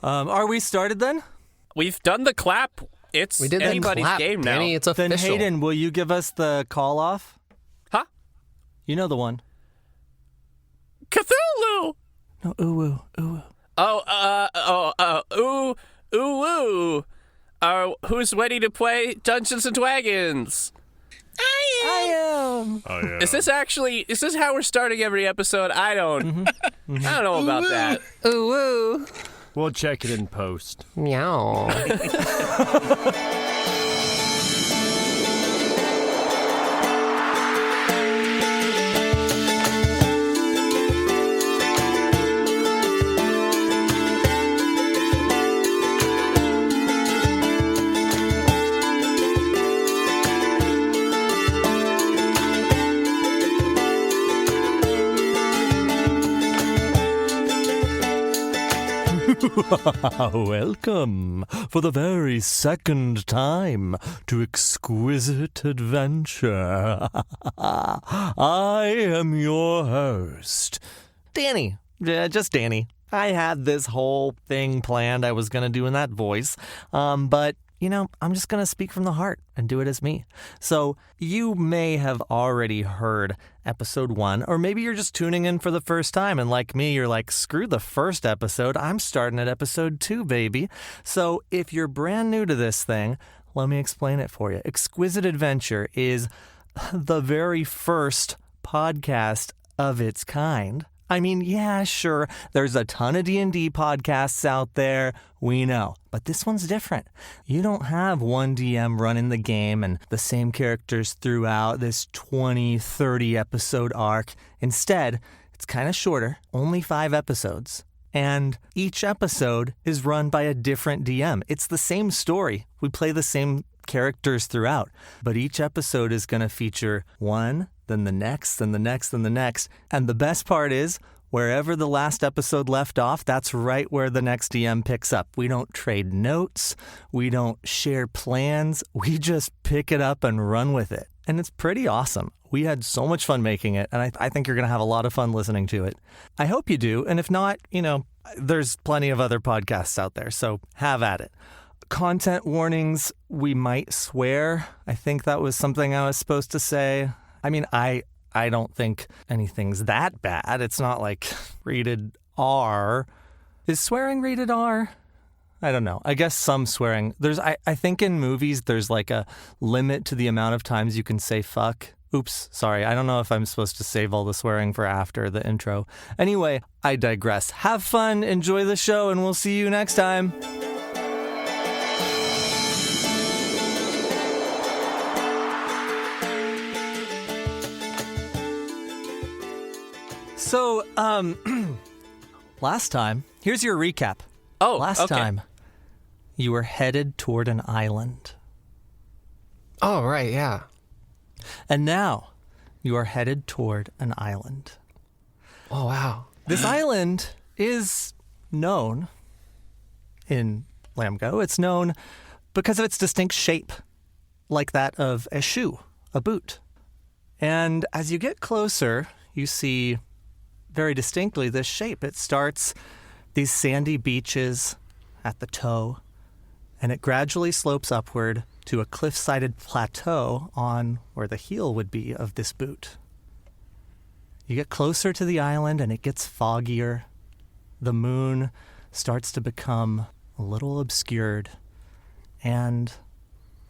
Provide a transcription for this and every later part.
Are we started then? We've done the clap. It's anybody's game now. Danny, it's official. Then Hayden, will you give us the call off? Huh? You know the one. Cthulhu! No, ooh, ooh. Ooh. Who's ready to play Dungeons and Dragons? I am. Is this how we're starting every episode? I don't know about that. Ooh. We'll check it in post. Meow. Welcome for the very second time to Exquisite Adventure. I am your host, Danny. Just Danny. I had this whole thing planned I was going to do in that voice, but I'm just going to speak from the heart and do it as me. So you may have already heard episode 1, or maybe you're just tuning in for the first time, and like me, you're like, screw the first episode, I'm starting at episode 2, baby. So if you're brand new to this thing, let me explain it for you. Exquisite Adventure is the very first podcast of its kind. I mean, yeah, sure, there's a ton of D&D podcasts out there, we know. But this one's different. You don't have one DM running the game and the same characters throughout this 20, 30 episode arc. Instead, it's kind of shorter, only 5 episodes. And each episode is run by a different DM. It's the same story. We play the same characters throughout. But each episode is going to feature one, then the next, then the next, then the next. And the best part is, wherever the last episode left off, that's right where the next DM picks up. We don't trade notes. We don't share plans. We just pick it up and run with it. And it's pretty awesome. We had so much fun making it, and I think you're going to have a lot of fun listening to it. I hope you do. And if not, there's plenty of other podcasts out there, so have at it. Content warnings, we might swear. I think that was something I was supposed to say. I mean, I don't think anything's that bad. It's not like rated R. Is swearing rated R? I don't know. I guess some swearing. I think in movies there's like a limit to the amount of times you can say fuck. Oops, sorry. I don't know if I'm supposed to save all the swearing for after the intro. Anyway, I digress. Have fun, enjoy the show, and we'll see you next time. So, last time, here's your recap. Oh, last time, you were headed toward an island. Oh, right, yeah. And now, you are headed toward an island. Oh, wow. This island is known in Lambgo. It's known because of its distinct shape, like that of a shoe, a boot. And as you get closer, you see very distinctly this shape. It starts these sandy beaches at the toe, and it gradually slopes upward to a cliff-sided plateau on where the heel would be of this boot. You get closer to the island and it gets foggier. The moon starts to become a little obscured, and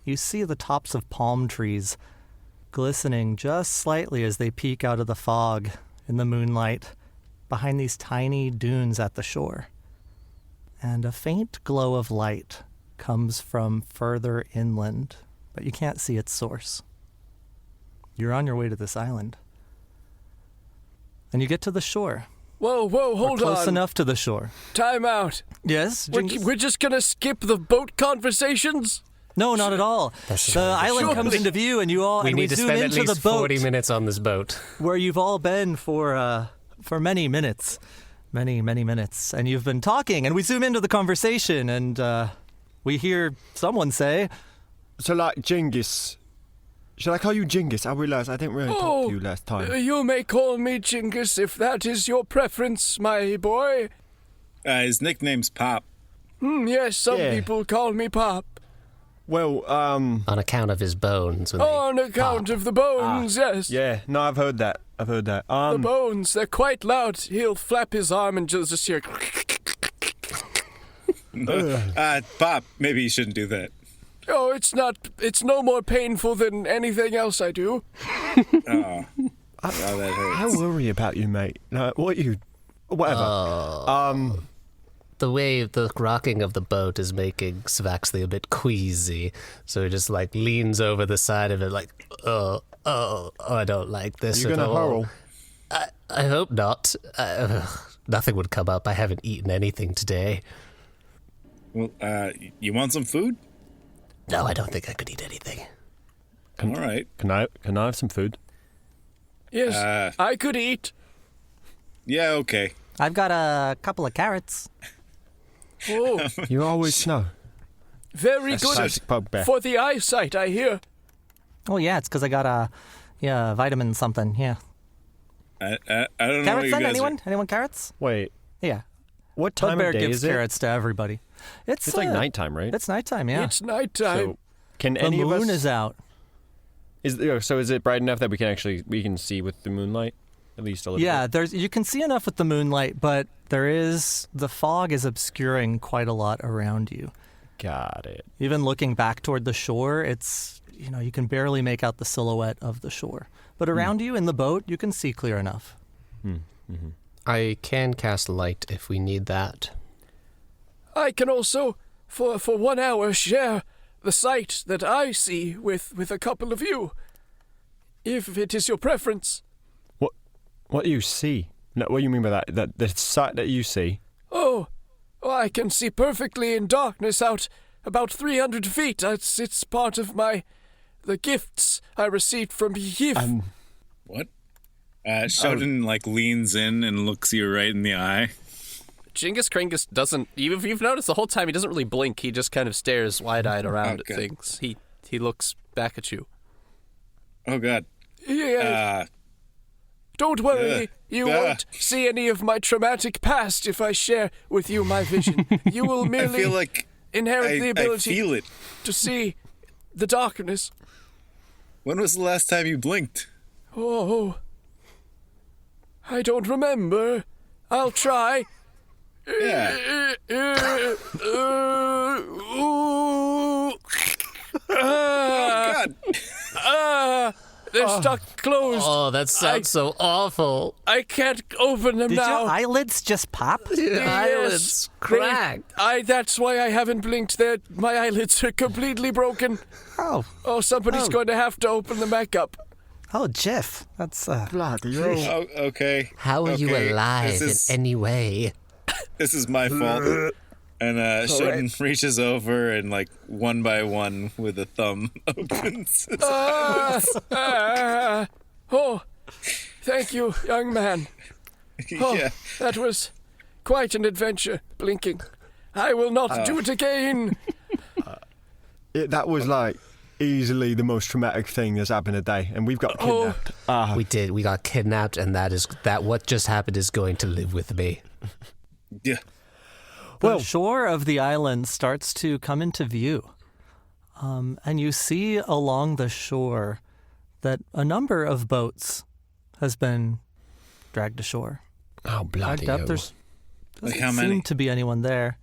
you see the tops of palm trees glistening just slightly as they peek out of the fog in the moonlight behind these tiny dunes at the shore. And a faint glow of light comes from further inland, but you can't see its source. You're on your way to this island. And you get to the shore. Whoa, hold on. Close enough to the shore. Time out. Yes, Jingus? We're just going to skip the boat conversations? No, not at all. The island comes into view, and we need to zoom spend at into least the boat 40 minutes on this boat. where you've all been for many minutes. Many minutes. And you've been talking, and we zoom into the conversation, and we hear someone say, So, like, Jingus. Should I call you Jingus? I realised I didn't really talk to you last time. You may call me Jingus if that is your preference, my boy. His nickname's Pop. Yes, some Yeah. people call me Pop. Well, On account of his bones. When On account of the bones, yes. yeah. No, I've heard that. The bones, they're quite loud. He'll flap his arm and just hear... Pop, maybe you shouldn't do that. Oh, it's no more painful than anything else I do. Oh, that hurts. I worry about you, mate. No, whatever. The way the rocking of the boat is making Svaxthy a bit queasy, so he just like leans over the side of it like, oh, I don't like this You're at gonna all. hurl. I hope not. Nothing would come up. I haven't eaten anything today. Well, you want some food? No, I don't think I could eat anything. All right. Can I have some food? Yes, I could eat. Yeah, okay. I've got a couple of carrots. Oh, You always know. very That's good classic Bugbear. for the eyesight, I hear. Oh, yeah, it's because I got a vitamin something, yeah. I don't know what Carrots you then? guys Anyone? Anyone carrots? Wait, Yeah. what time Bugbear of day gives is it? carrots to everybody. It's like nighttime, right? It's nighttime, yeah. It's nighttime. So, can The any of us? moon is out. Is it bright enough that we can see with the moonlight? At least a little Yeah, bit. you can see enough with the moonlight, but the fog is obscuring quite a lot around you. Got it. Even looking back toward the shore, you can barely make out the silhouette of the shore. But around you in the boat, you can see clear enough. I can cast light if we need that. I can also, for 1 hour, share the sight that I see with a couple of you, if it is your preference. What do you see? No, what do you mean by that? That the sight that you see? Oh, I can see perfectly in darkness out about 300 feet. It's part of the gifts I received from Yif. What? Shodan, leans in and looks you right in the eye. Jingus Kringus doesn't. You've noticed the whole time he doesn't really blink. He just kind of stares wide-eyed around Okay. at things. He looks back at you. Oh, God. Yeah. Don't worry, you Ugh. won't see any of my traumatic past if I share with you my vision. You will I merely feel like inherit the I ability feel it. to see the darkness. When was the last time you blinked? Oh, I don't remember. I'll try. Yeah. Oh, God. They're stuck closed. Oh, that sounds so awful. I can't open them Did now. your eyelids just pop? Eyelids cracked. That's why I haven't blinked. My eyelids are completely broken. Oh, Somebody's going to have to open them back up. Jeff. That's Bloody hell. Oh, okay. How are you Okay, alive this is- in any way? This is my fault. And Shodan reaches over and, one by one with a thumb opens. Oh, thank you, young man. Oh, Yeah. that was quite an adventure, blinking. I will not do it again. That was easily the most traumatic thing that's happened today, and we've got Oh. kidnapped. We did. We got kidnapped, and that what just happened is going to live with me. Yeah. the shore of the island starts to come into view. And you see along the shore that a number of boats has been dragged ashore. Oh, bloody Dragged up. hell. There's doesn't how many? seem to be anyone there.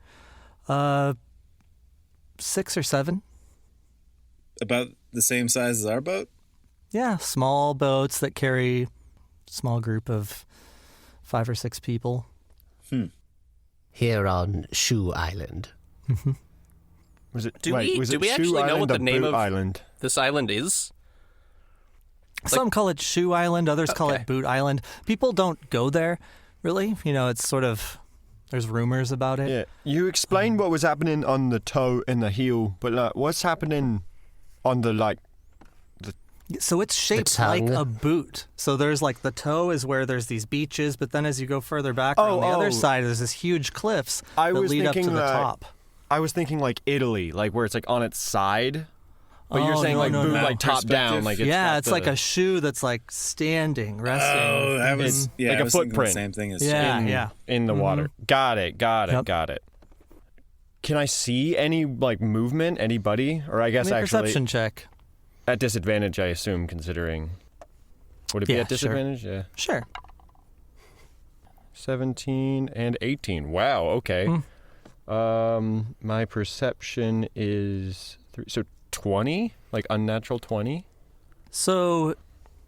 6 or 7. About the same size as our boat? Yeah, small boats that carry a small group of 5 or 6 people. Here on Shoe Island. Was it? Do wait, we- was do it we Shoe actually know Island what the or name Boot of- Island? This island is? Some call it Shoe Island, others call Okay. it Boot Island. People don't go there, really. It's sort of, there's rumors about it. Yeah, you explained what was happening on the toe and the heel, but what's happening on the So it's shaped like tongue. a boot. So there's the toe is where there's these beaches, but then as you go further back on the other side, there's this huge cliffs I that was lead up to thinking the that- top. I was thinking Italy, where it's on its side. But you're Oh, saying no, boot, no. top down, Perspective. it's Yeah, got it's like the- a shoe that's standing, resting. Oh, that was like a I was thinking the footprint. same thing as Yeah, Shodan. yeah. in the water. Got it. Yep. Got it. Can I see any, like, movement? Anybody? Or I guess Give me a actually... perception check. At disadvantage, I assume, considering... Would it be Yeah, at disadvantage? Yeah. Sure. 17 and 18. Wow, okay. My perception is... So 20? Like, unnatural 20? So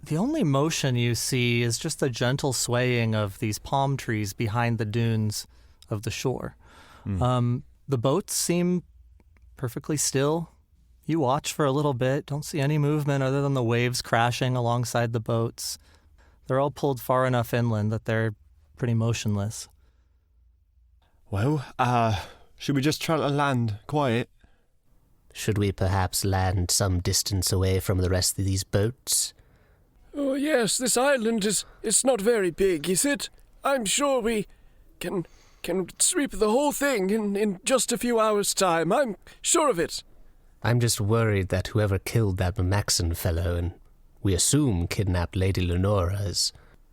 the only motion you see is just a gentle swaying of these palm trees behind the dunes of the shore. The boats seem perfectly still. You watch for a little bit, don't see any movement other than the waves crashing alongside the boats. They're all pulled far enough inland that they're pretty motionless. Well, should we just try to land quiet? Should we perhaps land some distance away from the rest of these boats? Oh, yes, this island it's not very big, is it? I'm sure we can sweep the whole thing in just a few hours' time. I'm sure of it. I'm just worried that whoever killed that Maxon fellow, and we assume kidnapped Lady Lenora, is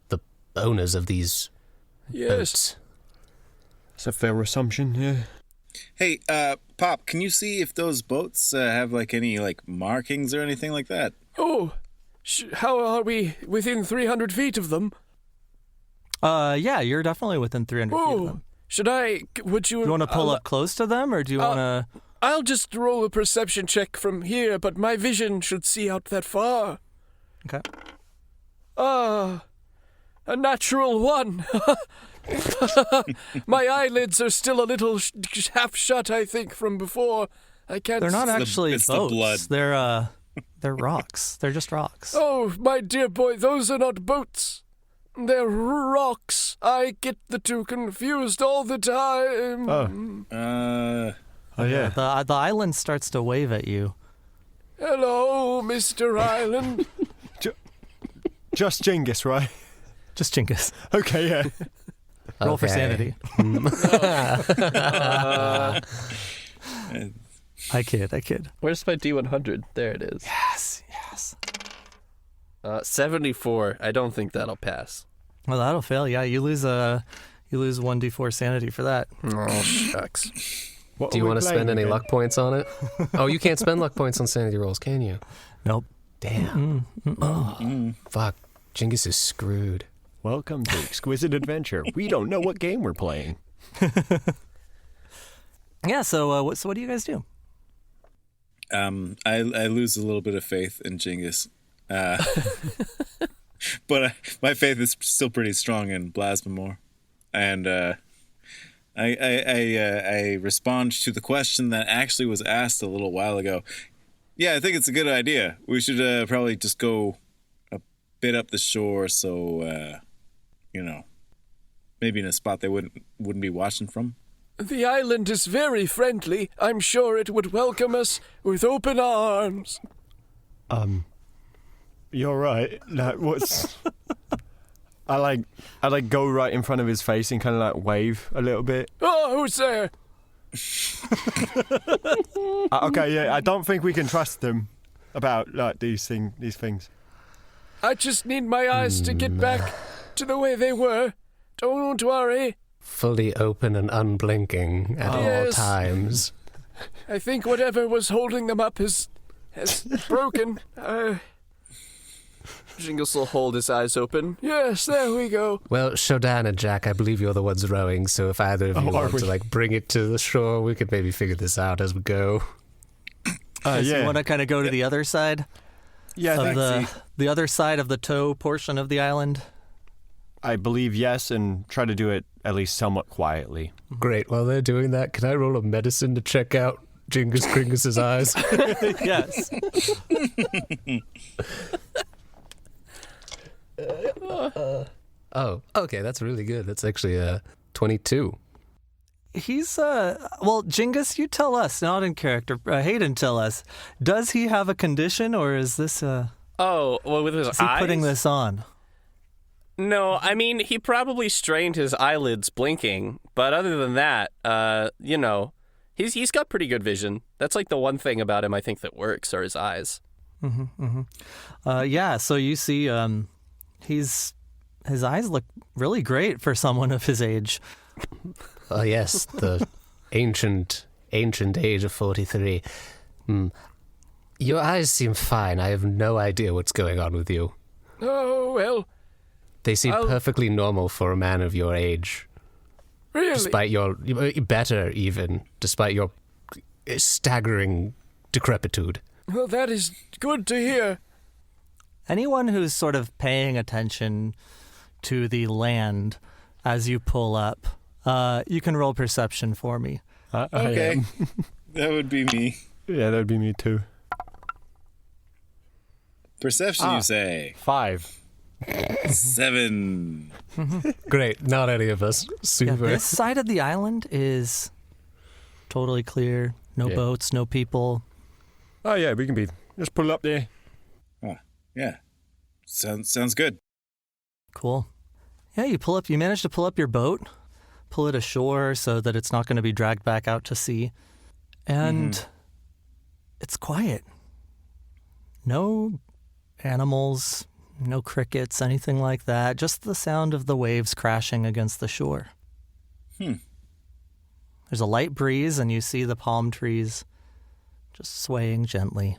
the owners of these boats. That's a fair assumption, yeah. Hey, Pop, can you see if those boats have, like, any, like, markings or anything like that? Oh, how are we within 300 feet of them? Yeah, you're definitely within 300 feet of them. Would you... Do you want to pull up close to them, or do you want to... I'll just roll a perception check from here, but my vision should see out that far. Okay. A natural 1. My eyelids are still a little half shut, I think, from before. I can't... They're not actually it's boats. the blood. They're rocks. They're just rocks. Oh, my dear boy, those are not boats. They're rocks. I get the two confused all the time. Oh, yeah. The island starts to wave at you. Hello, Mr. Island. Just Jingus, right? Just Jingus. Okay, yeah. Roll for sanity. I kid. Where's my D100? There it is. Yes. 74. I don't think that'll pass. Well, that'll fail. Yeah, you lose 1d4 sanity for that. Oh, shucks. What Do you are we want to spend playing any again? luck points on it? Oh, you can't spend luck points on sanity rolls, can you? Nope. Damn. Fuck. Jingus is screwed. Welcome to Exquisite Adventure. We don't know what game we're playing. Yeah. So what do you guys do? I lose a little bit of faith in Jingus. But my faith is still pretty strong in Blasmamore. And I respond to the question that actually was asked a little while ago. Yeah, I think it's a good idea. We should probably just go a bit up the shore so, maybe in a spot they wouldn't be watching from. The island is very friendly. I'm sure it would welcome us with open arms. You're right. Like, what's... I go right in front of his face and kind of like wave a little bit. Oh, who's there? Okay, yeah, I don't think we can trust them about like these things. I just need my eyes to get back to the way they were. Don't worry. Fully open and unblinking at all Yes. times. I think whatever was holding them up has broken. Jingus will hold his eyes open. Yes, there we go. Well, Shodan and Jack, I believe you're the ones rowing, so if either of you are want we? to like bring it to the shore, we could maybe figure this out as we go. So Yeah. you want to kind of go to the other side Yeah, of the other side of the tow portion of the island? I believe yes, and try to do it at least somewhat quietly. Great. While they're doing that, can I roll a medicine to check out Jingus Kringus's eyes? Yes. Oh, okay, that's really good. That's actually 22. He's well, Jingus, you tell us, not in character. Hayden, tell us. Does he have a condition, or is this Oh, well, with his is he eyes? putting this on? No, I mean, he probably strained his eyelids blinking, but other than that, he's got pretty good vision. That's like the one thing about him I think that works, are his eyes. Yeah, so you see his eyes look really great for someone of his age. Yes, the ancient ancient age of 43. Your eyes seem fine. I have no idea what's going on with you. Oh, well, They seem perfectly normal for a man of your age. really? Despite your... Better, even. Despite your staggering decrepitude. Well, that is good to hear. Anyone who's sort of paying attention to the land as you pull up, you can roll perception for me. Okay. That would be me. Yeah, that would be me too. Perception, you say? 5. 7. Great, not any of us. Yeah, Super. this side of the island is totally clear. No boats, no people. Oh yeah, we can be. Just pull up there. Oh, yeah. Sounds good. Cool. Yeah, you manage to pull up your boat, pull it ashore so that it's not going to be dragged back out to sea. And it's quiet. No animals, no crickets, anything like that. Just the sound of the waves crashing against the shore. There's a light breeze, and you see the palm trees just swaying gently.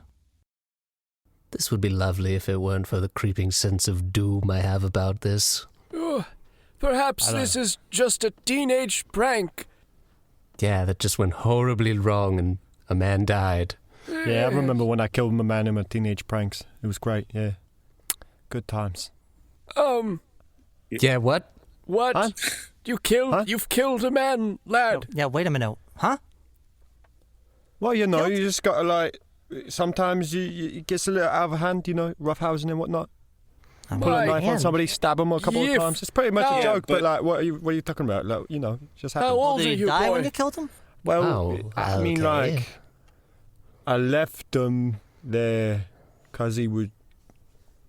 This would be lovely if it weren't for the creeping sense of doom I have about this. Oh, perhaps this is just a teenage prank. Yeah, that just went horribly wrong and a man died. Yeah, I remember when I killed my man in my teenage pranks. It was great, yeah. Good times. Yeah, what? What? Huh? You've killed a man, lad. Yeah, wait a minute. Huh? Well, you know, you just gotta like... Sometimes it gets a little out of hand, you know, roughhousing and whatnot. Pull a knife on somebody, stab them a couple of times. It's pretty much a joke, but like, what are you talking about? Like, you know, just happened. How old Did are he you, die boy? when you killed him? Well, Oh, I mean, okay. like, I left him there because he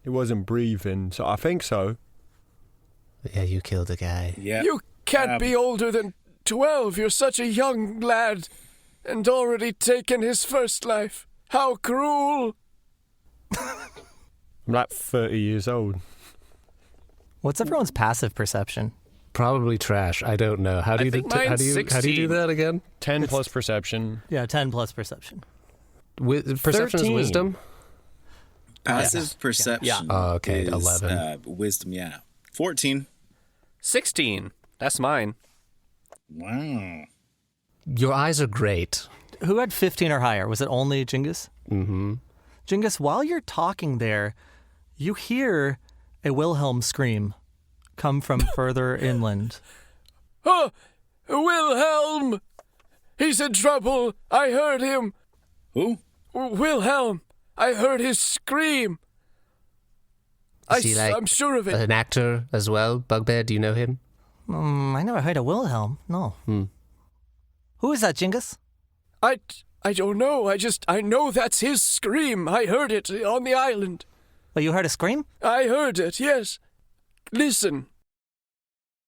wasn't breathing, so I think so. Yeah, you killed a guy. Yeah. You can't be older than 12. You're such a young lad, and already taken his first life. How cruel! I'm like 30 years old. What's everyone's passive perception? Probably trash. I don't know. How do you think how do mine's you 16. do that again? 10 plus perception. Yeah, 10 plus perception. Perception is 13. wisdom. Passive perception. Yeah. Oh, okay, is, 11. Wisdom, yeah. 14. 16. That's mine. Wow. Your eyes are great. Who had 15 or higher? Was it only Jingus? Mm-hmm. Jingus, while you're talking there, you hear a Wilhelm scream come from further inland. Oh, Wilhelm! He's in trouble. I heard him. Who? Wilhelm. I heard his scream. Is he like I'm sure of it. an actor as well? Bugbear, do you know him? I never heard of Wilhelm. No. Who is that, Jingus? I don't know. I know that's his scream. I heard it on the island. Well, you heard a scream? I heard it, yes. Listen.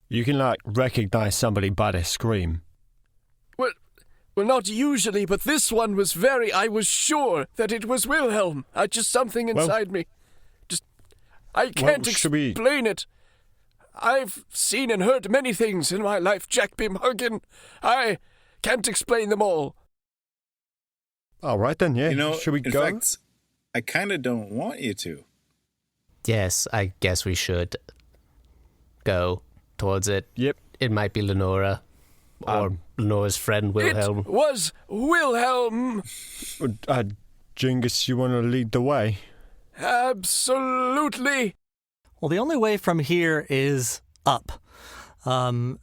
You can like recognize somebody by their scream. Well, not usually, but this one was I was sure that it was Wilhelm. Just something inside me. I can't explain it. I've seen and heard many things in my life, Jack B. Muggin. I can't explain them all. All right then, yeah. You know, should we in go? fact, I kind of don't want you to. Yes, I guess we should go towards it. Yep. It might be Lenora or Lenora's friend Wilhelm. It was Wilhelm. Jingus, you want to lead the way? Absolutely. Well, the only way from here is up. No.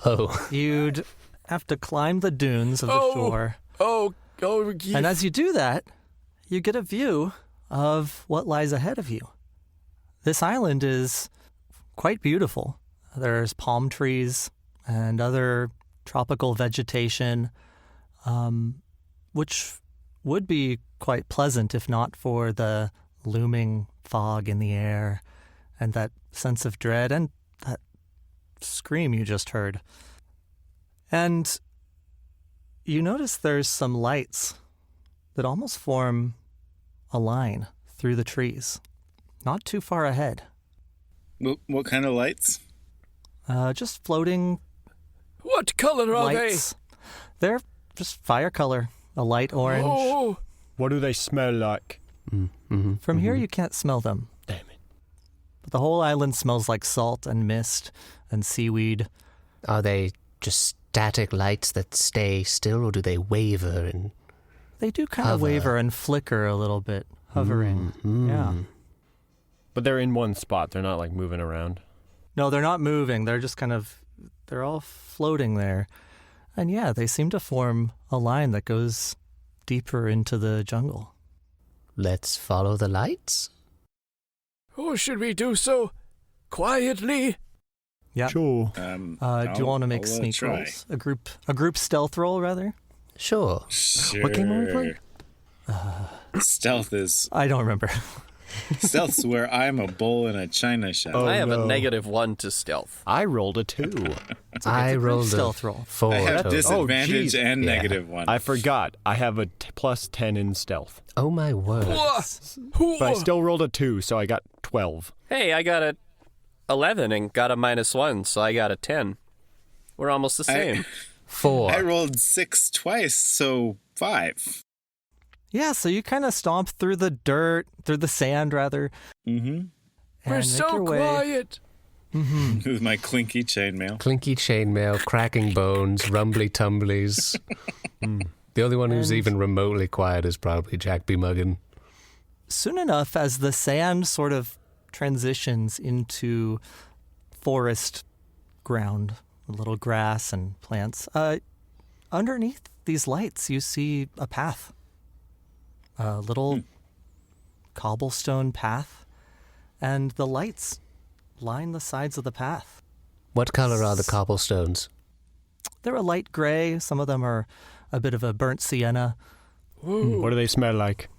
Oh. You'd have to climb the dunes of the shore. Oh, And as you do that, you get a view of what lies ahead of you. This island is quite beautiful. There's palm trees and other tropical vegetation, which would be quite pleasant if not for the looming fog in the air and that sense of dread and that scream you just heard. And you notice there's some lights that almost form a line through the trees, not too far ahead. What kind of lights? Just floating What color are lights. They're just fire color, a light orange. Oh, What do they smell like? From here, you can't smell them. Damn it. But the whole island smells like salt and mist and seaweed. Are they just static lights that stay still, or do they waver and They do kind of hover? waver and flicker a little bit, hovering. Yeah. But they're in one spot. They're not like moving around. No, they're not moving. They're just they're all floating there. And yeah, they seem to form a line that goes deeper into the jungle. Let's follow the lights? oh, should we do so quietly? Yeah. Sure. Do you want to make sneak try. rolls? A group stealth roll, rather? Sure. Sure. What game are we playing? Stealth is I don't remember. stealth's where I'm a bull in a china shop. Oh, I have no. a -1 to stealth. I rolled a 2. I rolled a stealth roll. 4. I have total. disadvantage geez. and Yeah. -1. I forgot. I have a plus 10 in stealth. Oh my word. But I still rolled a 2, so I got 12. Hey, I got a 11 and got a -1, so I got a 10. We're almost the same. 4. I rolled 6 twice, so 5. Yeah, so you kind of stomp through the dirt, through the sand, rather. Mm-hmm. We're and so make your way. quiet. With my clinky chainmail. Clinky chainmail, cracking bones, rumbly tumblies. The only one who's And- even remotely quiet is probably Jack B. Muggin. Soon enough, as the sand sort of transitions into forest ground, a little grass and plants, underneath these lights, you see a path. A little cobblestone path, and the lights line the sides of the path. What color are the cobblestones? They're a light gray. Some of them are a bit of a burnt sienna. What do they smell like?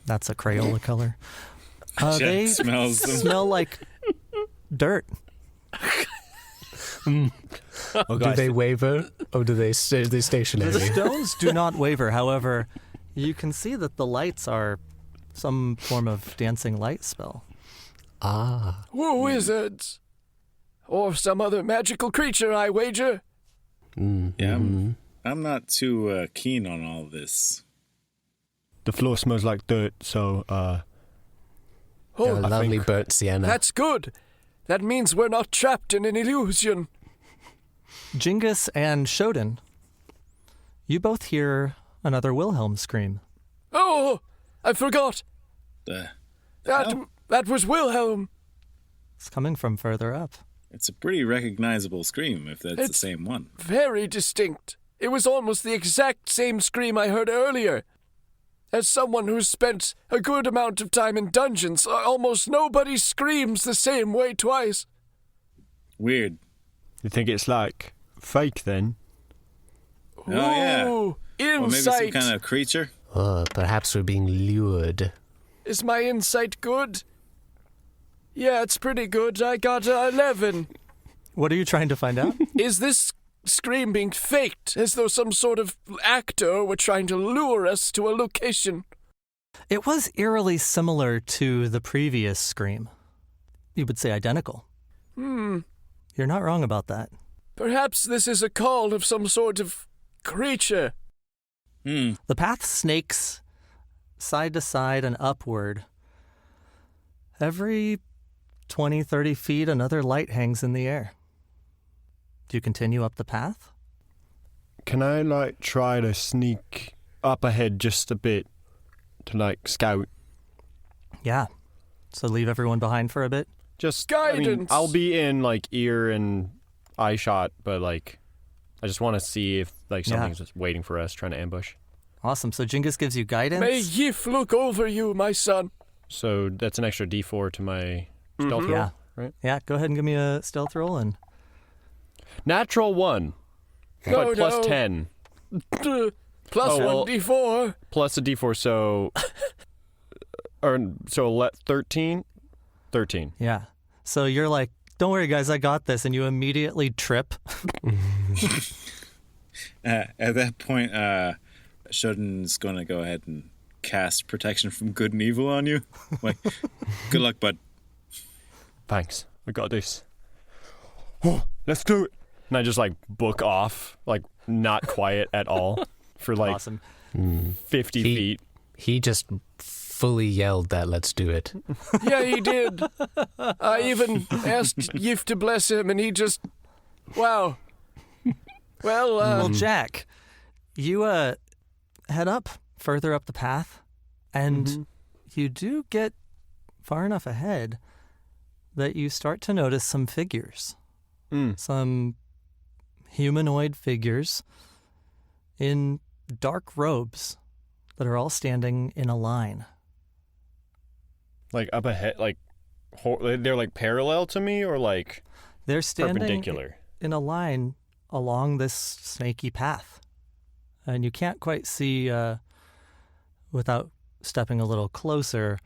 That's a Crayola color. Jack They smells them. smell like dirt. Oh, Do they waver, or do they stay The stationary? stones do not waver. However, you can see that the lights are some form of dancing light spell. Ah. Wizards. Or some other magical creature, I wager. Yeah, I'm not too keen on all this. The floor smells like dirt, so, They're Oh, lovely think- burnt sienna. that's good. That means we're not trapped in an illusion. Jingus and Shodan, you both hear another Wilhelm scream. Oh, I forgot. Uh, That was Wilhelm. It's coming from further up. it's a pretty recognizable scream if that's the It's- same one. Very distinct. It was almost the exact same scream I heard earlier. As someone who's spent a good amount of time in dungeons, almost nobody screams the same way twice. Weird. you think it's like fake then? Oh, yeah. Ooh, Or maybe some insight. kind of creature. Oh, perhaps we're being lured. Is my insight good? Yeah, it's pretty good. I got 11. What are you trying to find out? Is this scream being faked, as though some sort of actor were trying to lure us to a location? It was eerily similar to the previous scream. You would say identical. You're not wrong about that. Perhaps this is a call of some sort of creature. The path snakes side to side and upward. Every 20, 30 feet, another light hangs in the air. Do you continue up the path? Can I, like, try to sneak up ahead just a bit to, like, scout? Yeah. So leave everyone behind for a bit? Just, Guidance. I'll be in, like, ear and eye shot, but, like, I just want to see if, like, Yeah. something's just waiting for us, trying to ambush. Awesome. So Jingus gives you guidance. May Yif look over you, my son. So that's an extra D4 to my stealth roll, Yeah. right? Yeah, go ahead and give me a stealth roll. And Natural 1, No, but plus no. 10, Plus Oh, well. 1d4. plus a D4, so... so 13? 13. yeah. So you're like, don't worry, guys, I got this. And you immediately trip. At that point, Shodan's going to go ahead and cast protection from good and evil on you. Like, good luck, bud. Thanks. We got this. Oh, let's do it. And I just, like, book off, like, not quiet at all for like Awesome. 50 feet. He just fully yelled that, let's do it. Yeah, he did. I even asked Yif to bless him, and he just... Wow. Well, Jack, you head up, further up the path, and you do get far enough ahead that you start to notice some figures. Some humanoid figures in dark robes that are all standing in a line. Like up ahead, like they're like parallel to me, or like they're standing perpendicular in a line along this snaky path, and you can't quite see without stepping a little closer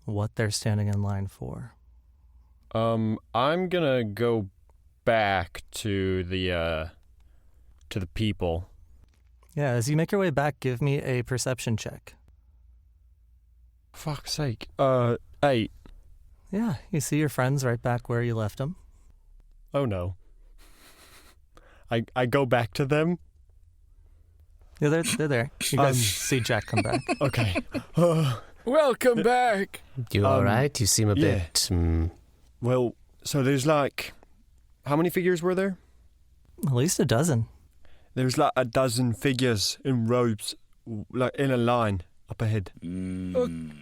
what they're standing in line for. I'm gonna go back to the people. Yeah, as you make your way back, give me a perception check. Fuck's sake. 8. Yeah, you see your friends right back where you left them. Oh no. I go back to them. Yeah, they're there. You guys see Jack come back. Okay. welcome back. You all right? You seem a bit... Well, so there's like... How many figures were there? At least a dozen. There's like a dozen figures in robes, like in a line up ahead.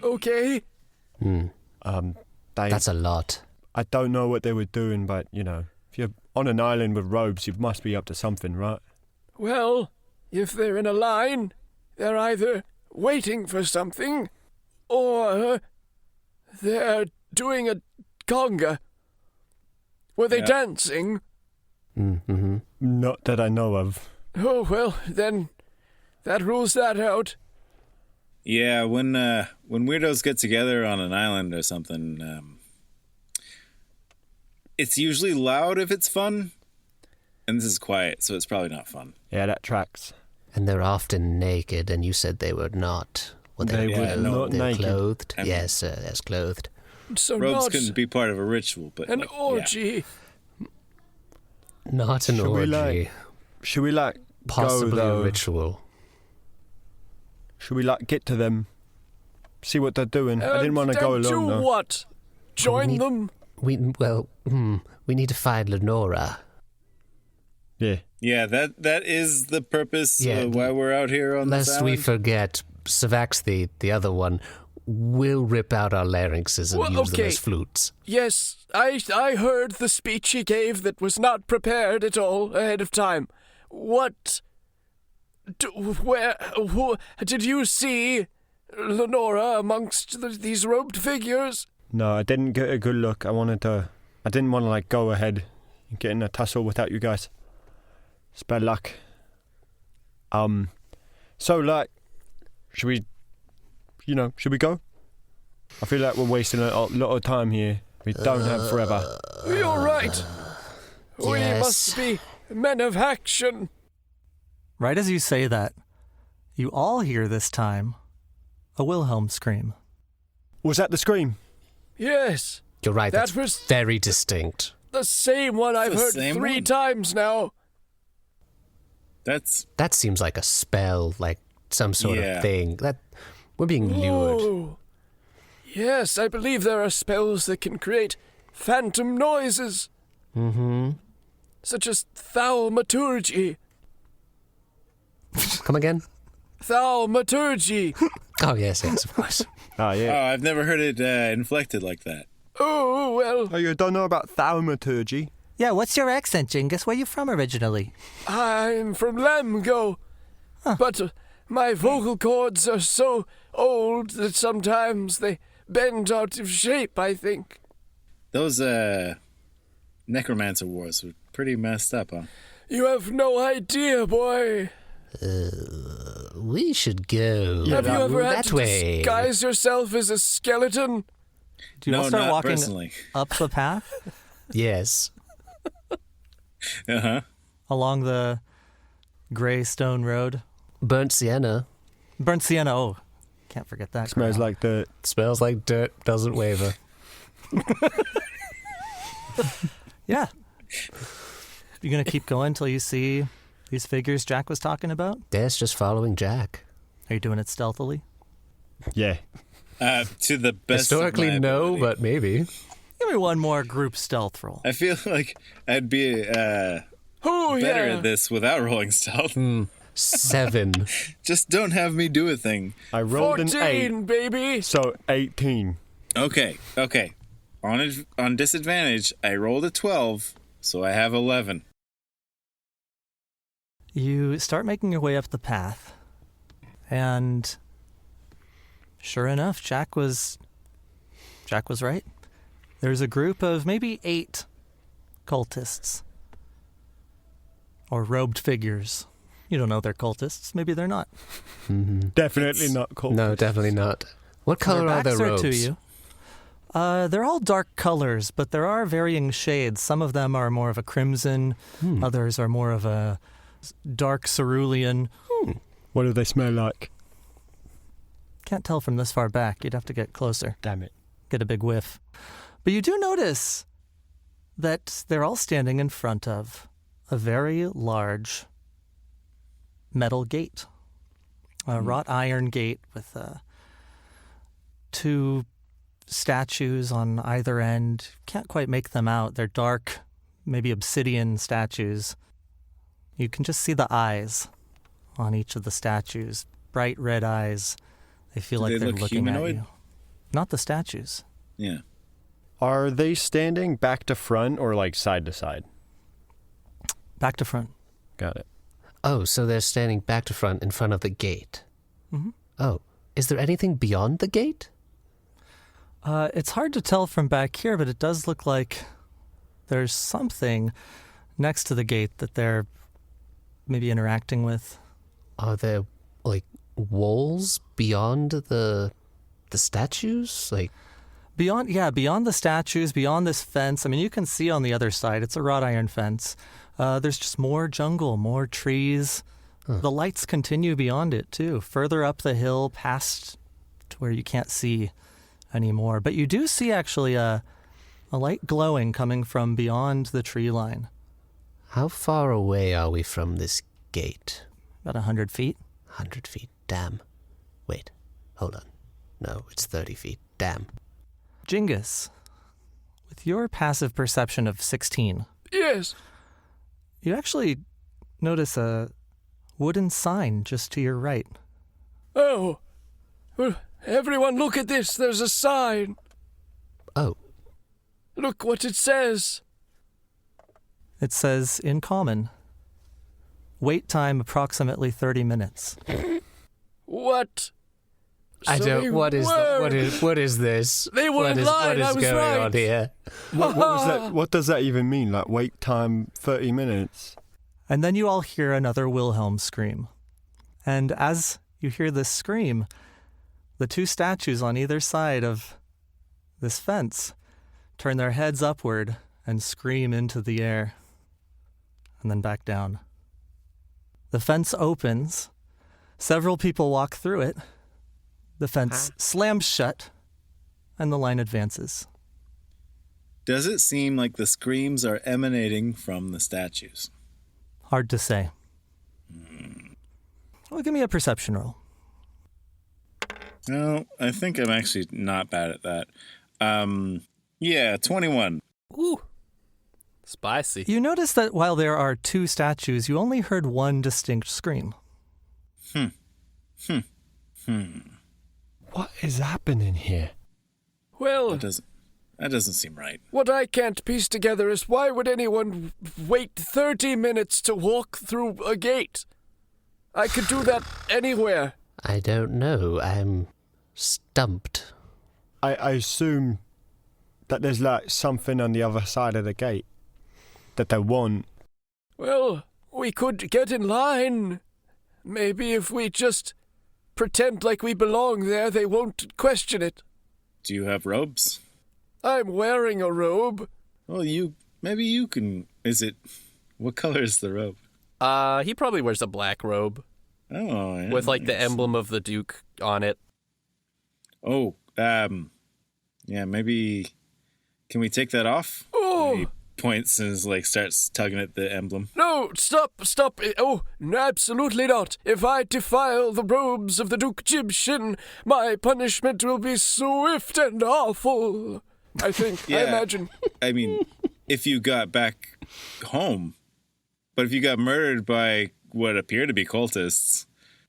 Okay. That's a lot. I don't know what they were doing, but, you know, if you're on an island with robes, you must be up to something, right? Well, if they're in a line, they're either waiting for something, or they're doing a conga. Were they dancing? Mm-hmm. Not that I know of. Oh, well, then that rules that out. Yeah, when weirdos get together on an island or something, it's usually loud if it's fun, and this is quiet, so it's probably not fun. Yeah, that tracks. And they're often naked, and you said they were not. Were They were not they were naked. clothed? I mean- Yes, clothed. So Robes not couldn't be part of a ritual, but an like, yeah. orgy. Not an orgy. Should we like Possibly go, though? a ritual. Should we like get to them, see what they're doing? I didn't want to go and alone do though. what? Join them? We need to find Lenora. Yeah. Yeah, that is the purpose Yeah, of why we're out here on this Lest island. we forget, Svaxthy, the other one, will rip out our larynxes and Well, use them okay. as flutes. Yes, I heard the speech he gave that was not prepared at all ahead of time. What? Who, did you see Lenora amongst these robed figures? No, I didn't get a good look. I didn't want to like go ahead and get in a tussle without you guys. It's bad luck. So like, should we go? I feel like we're wasting a lot of time here. We don't have forever. You're right. We Yes. must be men of action. Right as you say that, you all hear this time a Wilhelm scream. Was that the scream? Yes, You're right, That that's was- very distinct. the same one I've the heard same 3 one? times now. That seems like a spell, like some sort Yeah. of thing. We're being lured. Oh. Yes, I believe there are spells that can create phantom noises, Mm-hmm. such as thaumaturgy. Come again? Thaumaturgy. Oh, yes, of course. Ah, Oh, yeah. I've never heard it inflected like that. Oh, well, Oh, you don't know about thaumaturgy? Yeah, what's your accent, Jingus? Where you from originally? I'm from Lemgo, but my vocal cords are so old that sometimes they bend out of shape, I think. Those necromancer wars were pretty messed up, huh? You have no idea, boy. We should go Have you ever had that to way. disguise yourself as a skeleton? Do you all No, start not walking personally. up the path Yes. Uh-huh. along the gray stone road? Burnt sienna. Burnt sienna, oh, can't forget that. Smells crap. like dirt. Smells like dirt, doesn't waver. Yeah. You're going to keep going until you see these figures Jack was talking about? Yes, just following Jack. Are you doing it stealthily? Yeah. To the best Historically, of my no, ability. but maybe. Give me one more group stealth roll. I feel like I'd be better at this without rolling stealth. 7. Just don't have me do a thing. I rolled 14, an 8, baby. so 18. Okay. On disadvantage, I rolled a 12, so I have 11. You start making your way up the path, and sure enough, Jack was right. There's a group of maybe 8 cultists, or robed figures. You don't know they're cultists. Maybe they're not. Definitely not cool. No, definitely not. What color are their robes? To you. They're all dark colors, but there are varying shades. Some of them are more of a crimson. Others are more of a dark cerulean. What do they smell like? Can't tell from this far back. You'd have to get closer. Damn it. Get a big whiff. But you do notice that they're all standing in front of a very large metal gate. A wrought iron gate with 2 statues on either end. Can't quite make them out. They're dark, maybe obsidian statues. You can just see the eyes on each of the statues. Bright red eyes. They feel like they're look looking humanoid? at you. Not the statues. Yeah. Are they standing back to front or like side to side? Back to front. Got it. Oh, so they're standing back to front in front of the gate. Mm-hmm. Oh, is there anything beyond the gate? It's hard to tell from back here, but it does look like there's something next to the gate that they're maybe interacting with. Are there, like, walls beyond the statues? Like, beyond the statues, beyond this fence. I mean, you can see on the other side, it's a wrought iron fence. There's just more jungle, more trees. The lights continue beyond it, too, further up the hill past to where you can't see anymore. But you do see, actually, a light glowing coming from beyond the tree line. how far away are we from this gate? About 100 feet. 100 feet. Damn. Wait. Hold on. No, it's 30 feet. Damn. Jingus, with your passive perception of 16, Yes. you actually notice a wooden sign just to your right. Oh. Well, everyone look at this. There's a sign. Oh. Look what it says. It says, in common, wait time approximately 30 minutes. What? I So don't. they What is were. what is this? They were What is lying, I What is was going right. on here? What was that? What does that even mean? Like wait time 30 minutes? And then you all hear another Wilhelm scream. And as you hear this scream, the 2 statues on either side of this fence turn their heads upward and scream into the air, and then back down. The fence opens. Several people walk through it. The fence slams shut, and the line advances. Does it seem like the screams are emanating from the statues? Hard to say. Well, give me a perception roll. No, I think I'm actually not bad at that. Yeah, 21. Ooh. Spicy. You notice that while there are 2 statues, you only heard one distinct scream. What is happening here? Well, That doesn't seem right. what I can't piece together is why would anyone wait 30 minutes to walk through a gate? I could do that anywhere. I don't know. I'm stumped. I assume that there's like something on the other side of the gate that they want. Well, we could get in line. Maybe if we just pretend like we belong there, they won't question it. Do you have robes? I'm wearing a robe. Well, maybe you can. What color is the robe? He probably wears a black robe Oh, yeah. with like the emblem of the Duke on it. Oh, yeah, maybe. Can we take that off? Oh, Maybe points and is like starts tugging at the emblem. No, stop. Oh, no, absolutely not. If I defile the robes of the Duke Jibshin, my punishment will be swift and awful. I think, I imagine. I mean, if you got back home, but if you got murdered by what appear to be cultists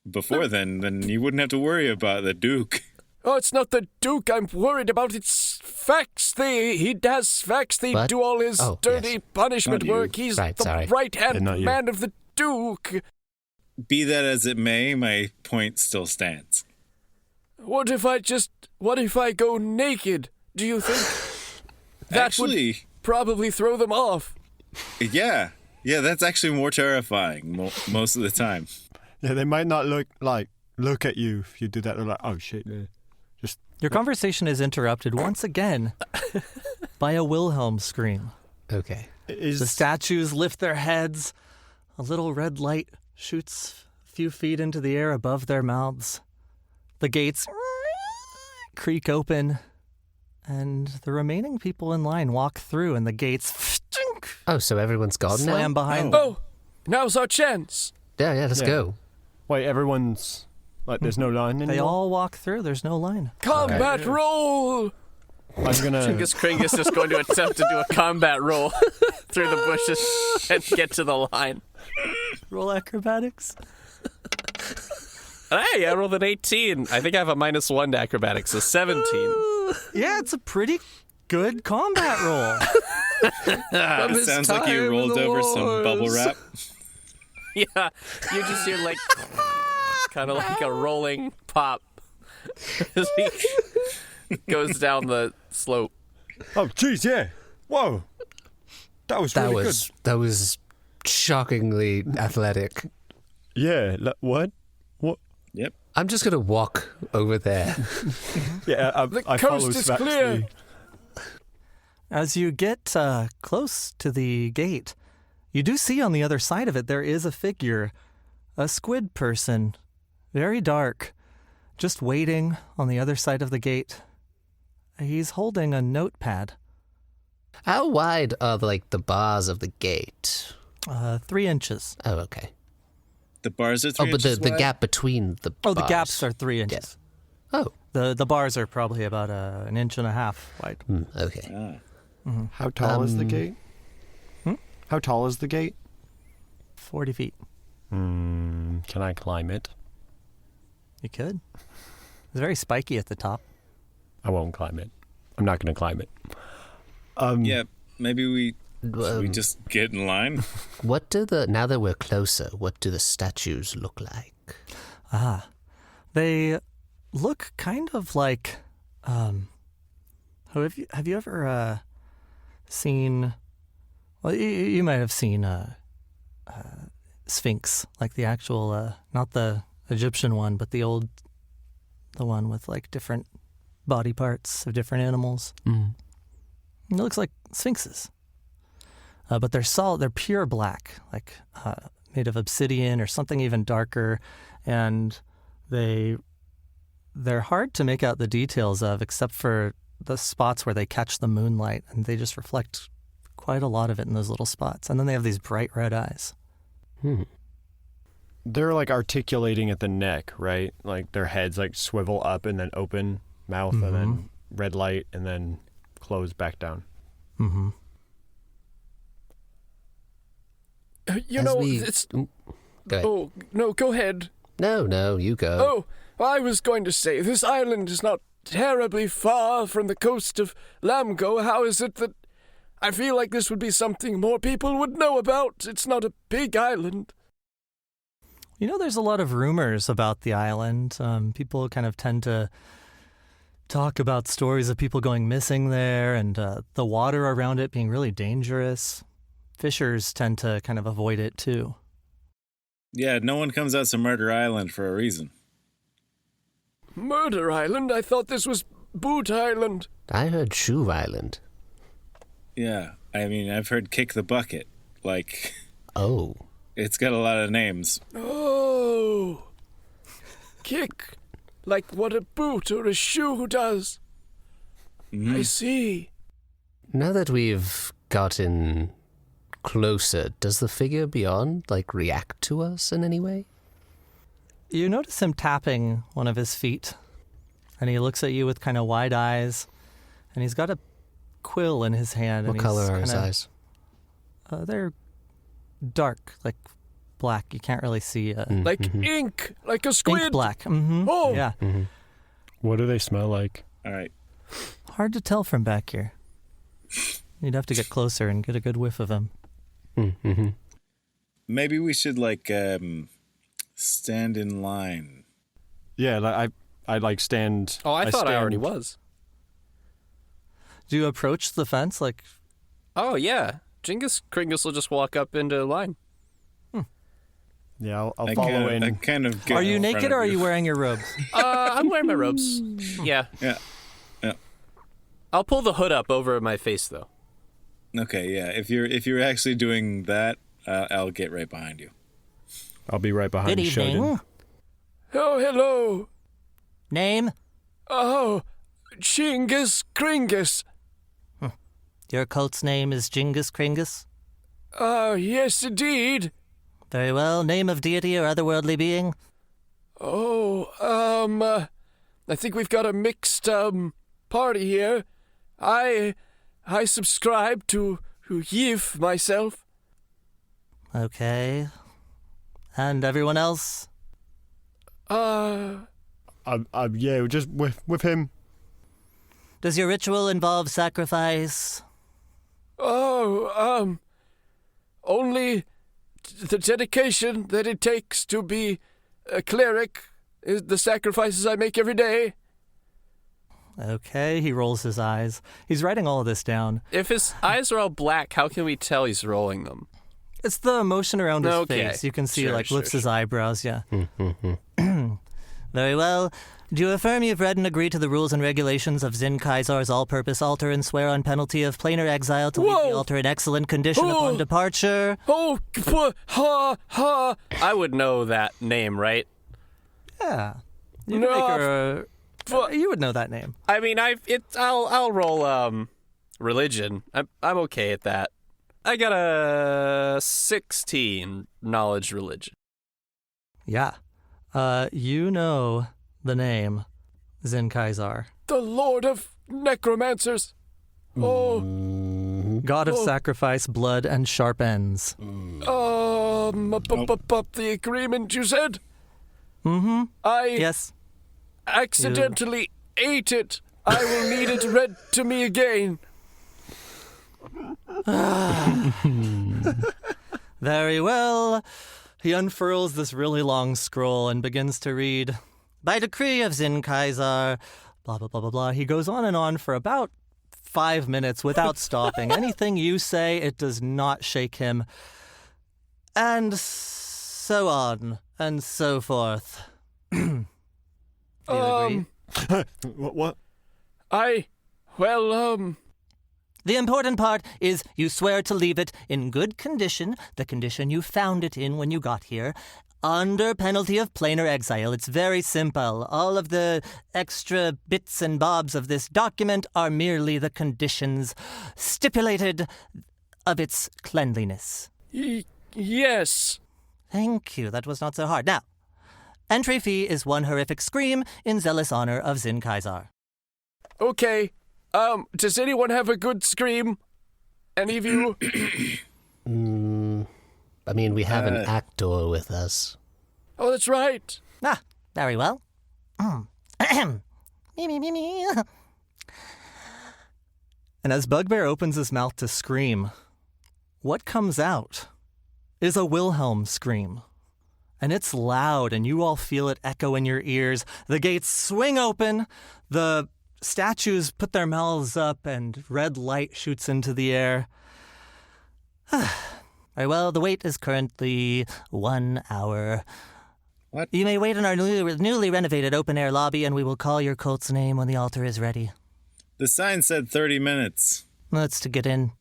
before then you wouldn't have to worry about the Duke. Oh, it's not the Duke I'm worried about, it's Svaxthy. He has Svaxthy do all his dirty punishment work. He's the right-hand man of the Duke. Be that as it may, my point still stands. What if I go naked? Do you think that would probably throw them off? Yeah, that's actually more terrifying most of the time. Yeah, they might not look at you if you do that. They're like, oh shit. Just your conversation is interrupted once again by a Wilhelm scream. Okay. The statues lift their heads. A little red light shoots a few feet into the air above their mouths. The gates creak open, and the remaining people in line walk through, and the gates Oh, so everyone's gone now? slam behind them. Oh, now's our chance. Yeah, let's go. Wait, everyone's like, there's no line anymore? They all walk through. There's no line. Combat roll! I'm gonna... Kringus is going to attempt to do a combat roll through the bushes and get to the line. Roll acrobatics. Hey, I rolled an 18. I think I have a -1 to acrobatics, so 17. Yeah, it's a pretty good combat roll. It sounds like you rolled over some bubble wrap. Yeah, you just hear like kind of like a rolling pop as he goes down the slope. Oh, jeez, yeah. Whoa. That was really good. That was shockingly athletic. Yeah, what? Yep. I'm just going to walk over there. Yeah, I follow coast is Svaxthy. clear. As you get close to the gate, you do see on the other side of it there is a figure, a squid person, very dark, just waiting on the other side of the gate. He's holding a notepad. How wide are the bars of the gate? 3 inches. Oh, okay. The bars are 3 inches but the wide? gap between the Oh, bars. the gaps are 3 inches. Yeah. Oh. The bars are probably about 1.5 inches wide. Okay. Ah. How tall is the gate? How tall is the gate? 40 feet. Can I climb it? You could. It's very spiky at the top. I won't climb it. I'm not going to climb it. Yeah, maybe we just get in line. What do now that we're closer, what do the statues look like? They look kind of like, have you ever seen, well, you might have seen Sphinx, like the actual, not the Egyptian one, but the one with different body parts of different animals. It looks like sphinxes. But they're solid, they're pure black, made of obsidian or something even darker, and they're hard to make out the details of, except for the spots where they catch the moonlight, and they just reflect quite a lot of it in those little spots. And then they have these bright red eyes. They're articulating at the neck, right? Their heads swivel up and then open mouth and then red light and then close back down. It's... Go ahead. Oh, no, go ahead. No, you go. Oh, I was going to say, this island is not terribly far from the coast of Lamgo. How is it that I feel like this would be something more people would know about? It's not a big island. There's a lot of rumors about the island. People kind of tend to talk about stories of people going missing there and the water around it being really dangerous. Fishers tend to kind of avoid it too. Yeah, no one comes out to Murder Island for a reason. Murder Island? I thought this was Boot Island. I heard Shoe Island. Yeah, I mean, I've heard Kick the Bucket. Oh. It's got a lot of names. Oh. Kick. Like what a boot or a shoe does. I see. Now that we've gotten closer, does the figure beyond, react to us in any way? You notice him tapping one of his feet, and he looks at you with kind of wide eyes, and he's got a quill in his hand. What color are his eyes? They're dark, like black. You can't really see. Like ink, like a squid. Ink black. Mm-hmm. Oh! Yeah. Mm-hmm. What do they smell like? All right. Hard to tell from back here. You'd have to get closer and get a good whiff of him. Mm-hmm. Maybe we should stand in line. Yeah, I stand. Oh, I thought I stand- already was. Do you approach the fence Oh, yeah. Kringus will just walk up into line. Yeah, I'll follow in. I kind of get Are you in front naked of or are you wearing your robes? I'm wearing my robes. Yeah. Yeah. I'll pull the hood up over my face, though. Okay, yeah. If you're actually doing that, I'll get right behind you. I'll be right behind Good evening. Shodan. Oh, hello. Name? Oh, Jingus Kringus. Your cult's name is Jingus Kringus? Yes, indeed. Very well. Name of deity or otherworldly being? Oh, I think we've got a mixed, party here. I subscribe to Yif myself. Okay. And everyone else? Yeah, just with him. Does your ritual involve sacrifice? Oh, only the dedication that it takes to be a cleric is the sacrifices I make every day. Okay, he rolls his eyes. He's writing all of this down. If his eyes are all black, how can we tell he's rolling them? It's the emotion around his Okay. face. You can see, Sure, lifts his eyebrows, yeah. Mm-hmm. Very well. Do you affirm you've read and agree to the rules and regulations of Zin Kaisar's all-purpose altar and swear on penalty of planar exile to leave the Whoa! altar in excellent condition upon departure? Oh, ha. I would know that name, right? Yeah. You, No, make her, you would know that name. I mean, I'll roll religion. I'm okay at that. I got a 16 knowledge religion. Yeah. You know the name Zin Kaisar. The Lord of Necromancers. Oh, God of sacrifice, blood, and sharp ends. the agreement you said? Mm-hmm. I Yes. accidentally ate it. I will need it read to me again. Very well. He unfurls this really long scroll and begins to read, by decree of Zin Kaisar, blah, blah, blah, blah, blah. He goes on and on for about 5 minutes without stopping. Anything you say, it does not shake him. And so on and so forth. Do you agree? What? The important part is you swear to leave it in good condition, the condition you found it in when you got here, under penalty of planar exile. It's very simple. All of the extra bits and bobs of this document are merely the conditions stipulated of its cleanliness. Yes. Thank you. That was not so hard. Now, entry fee is 1 horrific scream in zealous honor of Zin Kaisar. Okay. Does anyone have a good scream? Any of you? I mean, we have an actor with us. Oh, that's right. Ah, very well. Me. And as Bugbear opens his mouth to scream, what comes out is a Wilhelm scream. And it's loud, and you all feel it echo in your ears. The gates swing open, the statues put their mouths up, and red light shoots into the air. Very well, the wait is currently 1 hour. What? You may wait in our newly renovated open-air lobby, and we will call your cult's name when the altar is ready. The sign said 30 minutes. That's to get in.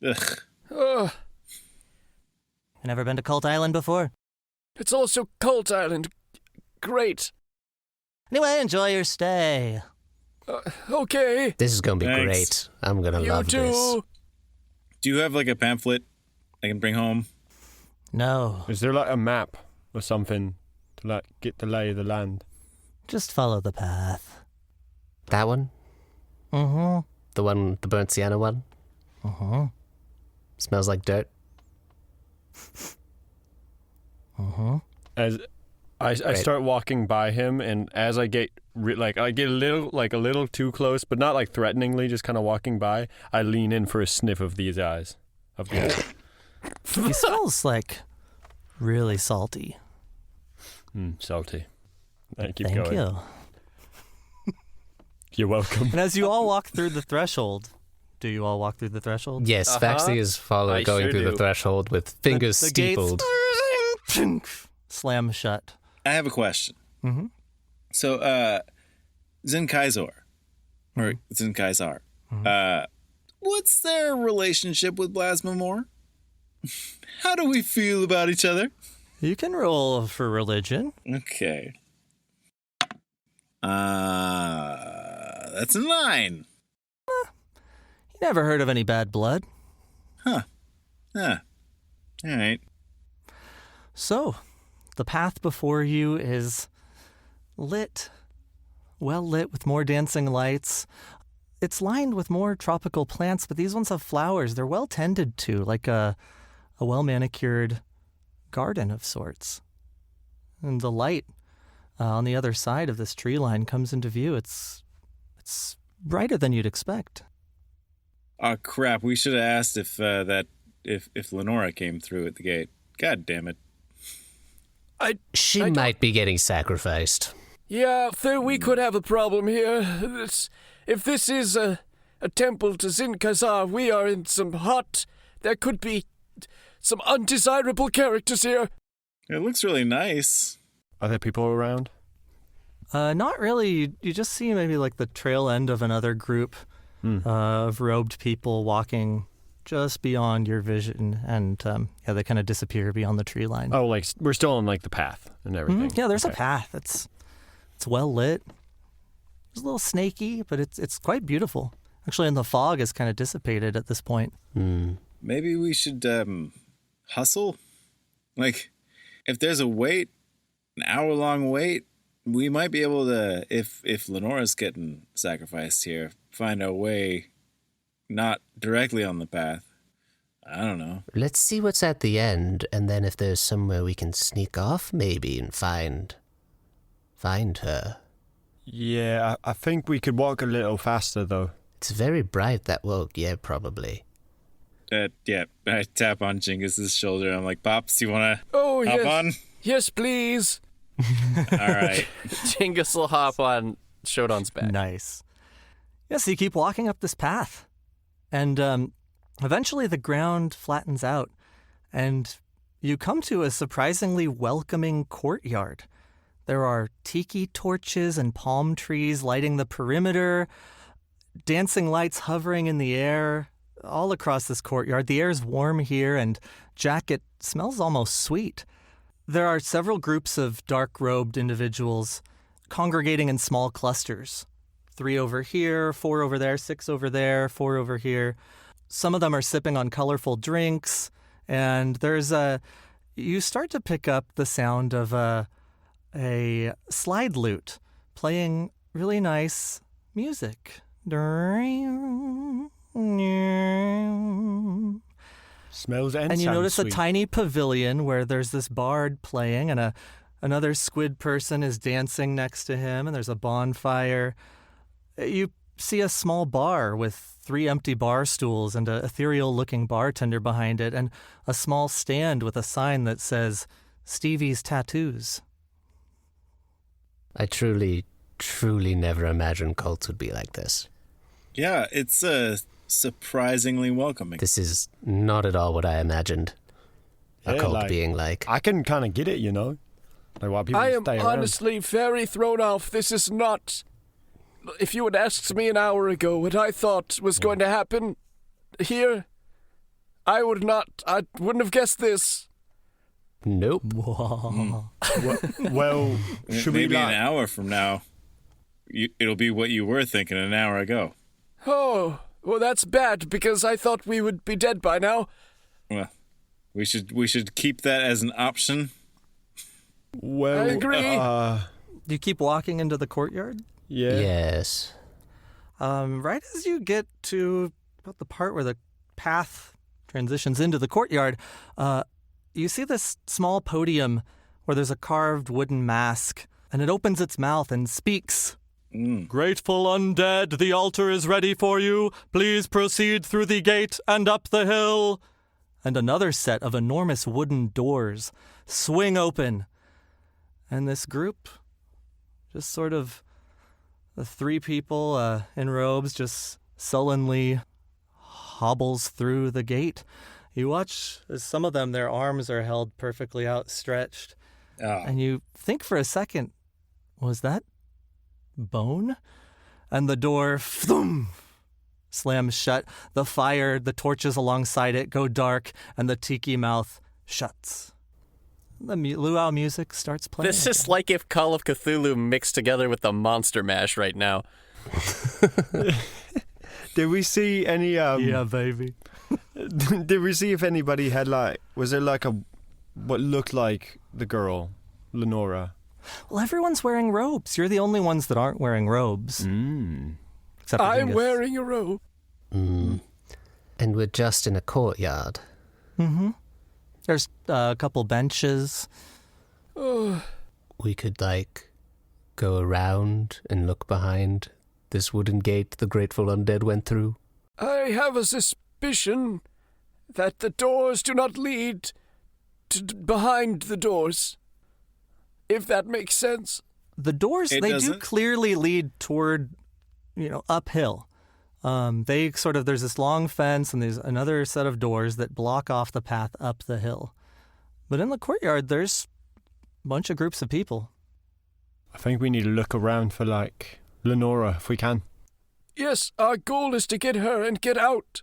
Ugh. Ugh. You never been to Cult Island before? It's also Cult Island. Great. Anyway, enjoy your stay. Okay. This is going to be Thanks. great. I'm going to You love this. too. Do you have like a pamphlet I can bring home? No. Is there like a map or something to like get the lay of the land? Just follow the path. That one? Mm-hmm. The burnt sienna one? Mm-hmm. Smells like dirt. Mm-hmm. As I start walking by him, and as I get I get a little too close, but not like threateningly, just kind of walking by, I lean in for a sniff of these eyes. He smells like really salty. Salty. Keep Thank going. you. You're welcome. And as you all walk through the threshold, do you all walk through the threshold? Yes, Svaxthy is going sure through do. the threshold with fingers the steepled. Gates slam shut. I have a question. Mm-hmm. So, Zinkaizor, or Zinkaizar, what's their relationship with Blasmamore? How do we feel about each other? You can roll for religion. Okay. That's a 9. You never heard of any bad blood. Huh. All right. So, the path before you is lit, well lit with more dancing lights. It's lined with more tropical plants, but these ones have flowers. They're well tended to, like a well-manicured garden of sorts. And the light on the other side of this tree line comes into view. It's brighter than you'd expect. Oh crap! We should have asked if Lenora came through at the gate. God damn it! She might be getting sacrificed. Yeah, we could have a problem here. If this is a temple to Zinkazar, we are in some hot... There could be some undesirable characters here. It looks really nice. Are there people around? Not really. You just see maybe like the trail end of another group of robed people walking just beyond your vision, and they kind of disappear beyond the tree line. Oh, like we're still on like the path and everything. Yeah, there's a path. It's well lit. It's a little snaky, but it's quite beautiful. Actually, and the fog is kind of dissipated at this point. Maybe we should hustle. Like, if there's a wait, an hour-long wait, we might be able to, if Lenora's getting sacrificed here, find our way not directly on the path. I don't know. Let's see what's at the end, and then if there's somewhere we can sneak off, maybe, and find her. Yeah, I think we could walk a little faster, though. It's very bright, that woke. Yeah, probably. Yeah, I tap on Jingus's shoulder. I'm like, Pops, you want to Oh, hop yes. on? Yes, please. All right. Jingus will hop on Shodan's back. Nice. Yeah, so you keep walking up this path, and eventually the ground flattens out, and you come to a surprisingly welcoming courtyard. There are tiki torches and palm trees lighting the perimeter, dancing lights hovering in the air all across this courtyard. The air's warm here, and Jack, it smells almost sweet. There are several groups of dark-robed individuals congregating in small clusters. 3 over here, 4 over there, 6 over there, 4 over here. Some of them are sipping on colorful drinks, and you start to pick up the sound of a slide lute playing really nice music. Smells and you sounds notice sweet. a tiny pavilion where there's this bard playing, and another squid person is dancing next to him, and there's a bonfire. You see a small bar with 3 empty bar stools and an ethereal-looking bartender behind it, and a small stand with a sign that says, Stevie's Tattoos. I truly, truly never imagined cults would be like this. Yeah, it's surprisingly welcoming. This is not at all what I imagined a cult being like. I can kind of get it, you know? Like why people I am stay around. honestly very thrown off. This is not... If you had asked me an hour ago what I thought was going to happen here, I wouldn't have guessed this. Nope. Whoa. Well, should Maybe we an hour from now, it'll be what you were thinking an hour ago. Oh, Well, that's bad, because I thought we would be dead by now. Well, we should keep that as an option. Well, I agree. You keep walking into the courtyard? Yeah. Yes. Right as you get to about the part where the path transitions into the courtyard, you see this small podium where there's a carved wooden mask, and it opens its mouth and speaks. Grateful undead, the altar is ready for you. Please proceed through the gate and up the hill. And another set of enormous wooden doors swing open. And this group, just sort of the three people in robes, just sullenly hobbles through the gate. You watch as some of them, their arms are held perfectly outstretched. And you think for a second, was that bone? And the door slams shut. The fire, the torches alongside it go dark, and the tiki mouth shuts. The luau music starts playing. This is like if Call of Cthulhu mixed together with the Monster Mash right now. Did we see any? Yeah, baby. Did we see if anybody had was there what looked like the girl, Lenora? Well, everyone's wearing robes. You're the only ones that aren't wearing robes. Except for I'm Jingus. wearing a robe. And we're just in a courtyard. Mm-hmm. There's a couple benches. We could, go around and look behind this wooden gate the grateful undead went through. I have a suspicion that the doors do not lead to behind the doors. If that makes sense. The doors, they do clearly lead toward, uphill. There's this long fence and there's another set of doors that block off the path up the hill. But in the courtyard, there's a bunch of groups of people. I think we need to look around for, Lenora, if we can. Yes, our goal is to get her and get out.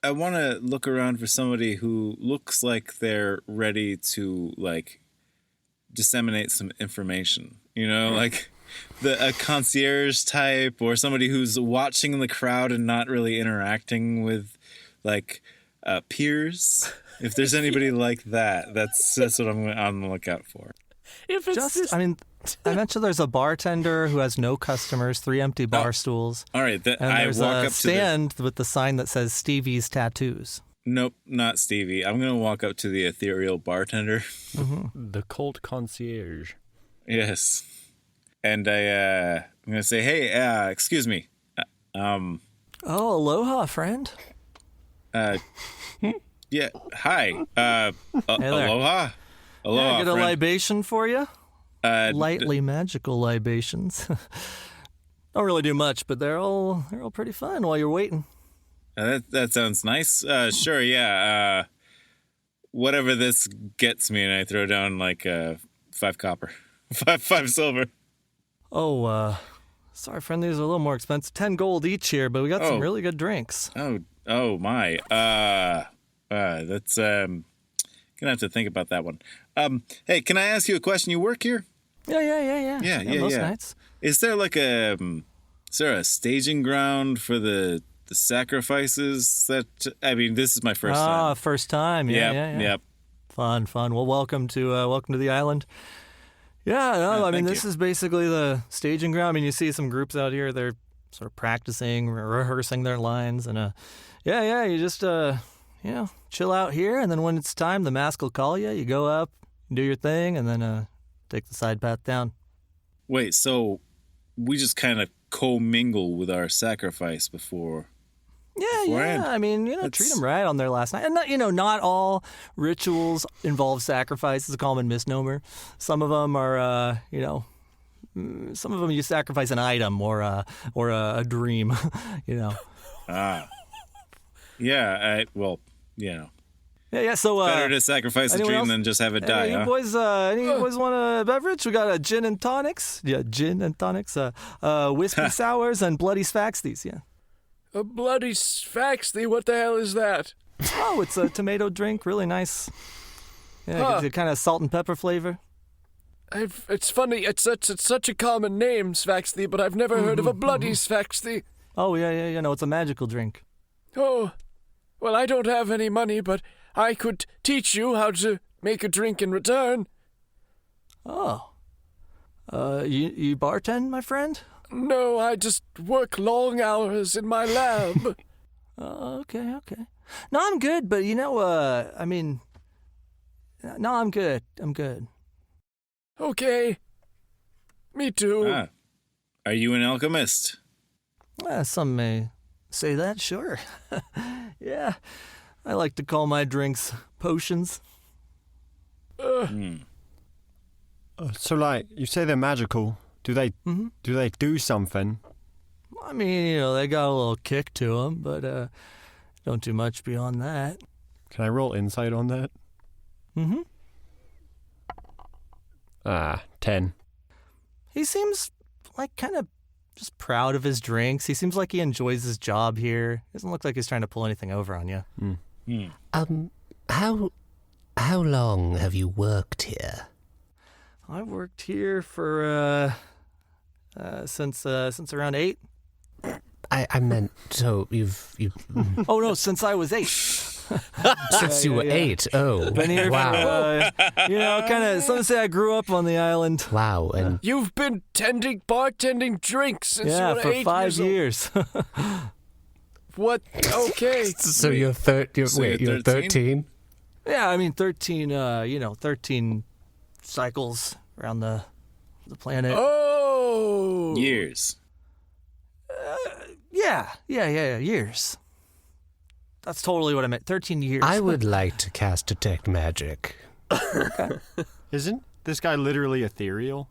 I want to look around for somebody who looks like they're ready to, disseminate some information. A concierge type, or somebody who's watching the crowd and not really interacting with peers. If there's anybody like that, that's what I'm on the lookout for. If it's I mentioned there's a bartender who has no customers, 3 empty bar stools. All right, and there's a stand with the sign that says Stevie's Tattoos. Nope, not Stevie. I'm gonna walk up to the ethereal bartender. Mm-hmm. The cult concierge. Yes. And I'm going to say, hey, excuse me. Oh, aloha, friend. Yeah, hi. Hey aloha. Aloha, get a friend. libation for you? Lightly magical libations. Don't really do much, but they're all pretty fun while you're waiting. That sounds nice. Sure, yeah. Whatever this gets me, and I throw down 5 copper. 5 silver. Oh, sorry, friend. These are a little more expensive. 10 gold each here, but we got some really good drinks. Oh my. That's gonna have to think about that one. Hey, can I ask you a question? You work here? Yeah. Most nights. Is there is there a staging ground for the sacrifices? This is my first time. First time. Yeah. Yep. Fun. Well, welcome to the island. Yeah, no, this is basically the staging ground. You see some groups out here, they're sort of practicing, rehearsing their lines, and you just chill out here, and then when it's time, the mask will call you. You go up, do your thing, and then take the side path down. Wait, so we just kind of commingle with our sacrifice before? Yeah. Treat them right on their last night. And not all rituals involve sacrifice. It's a common misnomer. Some of them are, some of them you sacrifice an item or a dream, Yeah. Yeah. So better to sacrifice a dream else? than just have it die. Any boys want a beverage? We got a gin and tonics. Yeah, gin and tonics. Whiskey sours and bloody Svaxthys. Yeah. A bloody Svaxthy? What the hell is that? Oh, it's a tomato drink. Really nice. Yeah, gives you kind of salt and pepper flavor. It's funny. It's such a common name, Svaxthy, but I've never heard of a bloody Svaxthy. Oh, yeah, no, it's a magical drink. Oh, well, I don't have any money, but I could teach you how to make a drink in return. Oh. You bartend, my friend? No, I just work long hours in my lab. Okay. No, I'm good, but no, I'm good. Okay. Me too. Ah. Are you an alchemist? Some may say that, sure. Yeah, I like to call my drinks potions. So, like, you say they're magical. Do they do something? I mean, they got a little kick to them, but don't do much beyond that. Can I roll insight on that? 10. He seems like kind of just proud of his drinks. He seems like he enjoys his job here. He doesn't look like he's trying to pull anything over on you. How long have you worked here? I worked here for since around 8. I meant, so you've Oh no, since I was 8. since you were 8. Oh, Been here wow. for kind of. Some say I grew up on the island. Wow, and You've been bartending drinks since you were for 8 5 years old. years. What? Okay. so you're 13? Yeah, I mean 13. 13 cycles around the planet. Oh. Years. Yeah, years. That's totally what I meant. 13 years. I would like to cast Detect Magic. Isn't this guy literally ethereal?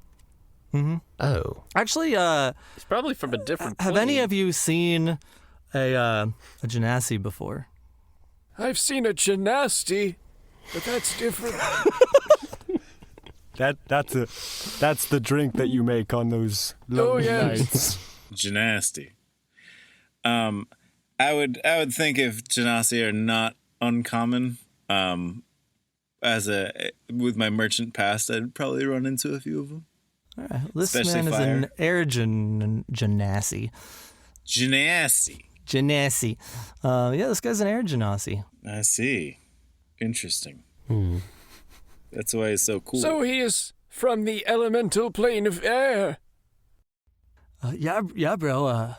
Oh. Actually, It's probably from a different have plane. any of you seen a genasi before? I've seen a gymnasty, but that's different. That's the drink that you make on those lonely nights. Genasti. I would think if genasi are not uncommon, with my merchant past, I'd probably run into a few of them. All right. This Especially man is fire. an air genasi. Genasi. Genasi. Yeah, this guy's an air genasi. I see. Interesting. That's why he's so cool. So he is from the elemental plane of air. Yeah, bro.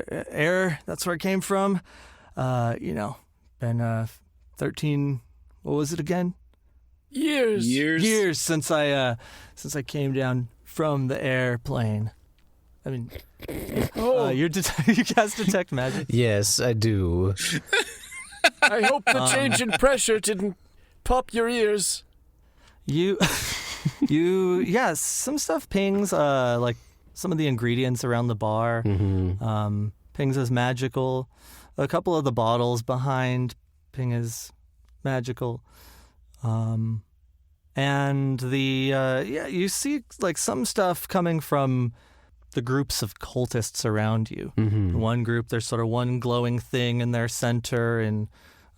Air, that's where it came from. Been 13. What was it again? Years. Since I came down from the airplane. I mean, you cast Detect Magic. Yes, I do. I hope the change in pressure didn't pop your ears. Yes, some stuff pings, like some of the ingredients around the bar, pings as magical. A couple of the bottles behind ping as magical. And you see like some stuff coming from the groups of cultists around you. In one group, there's sort of one glowing thing in their center, and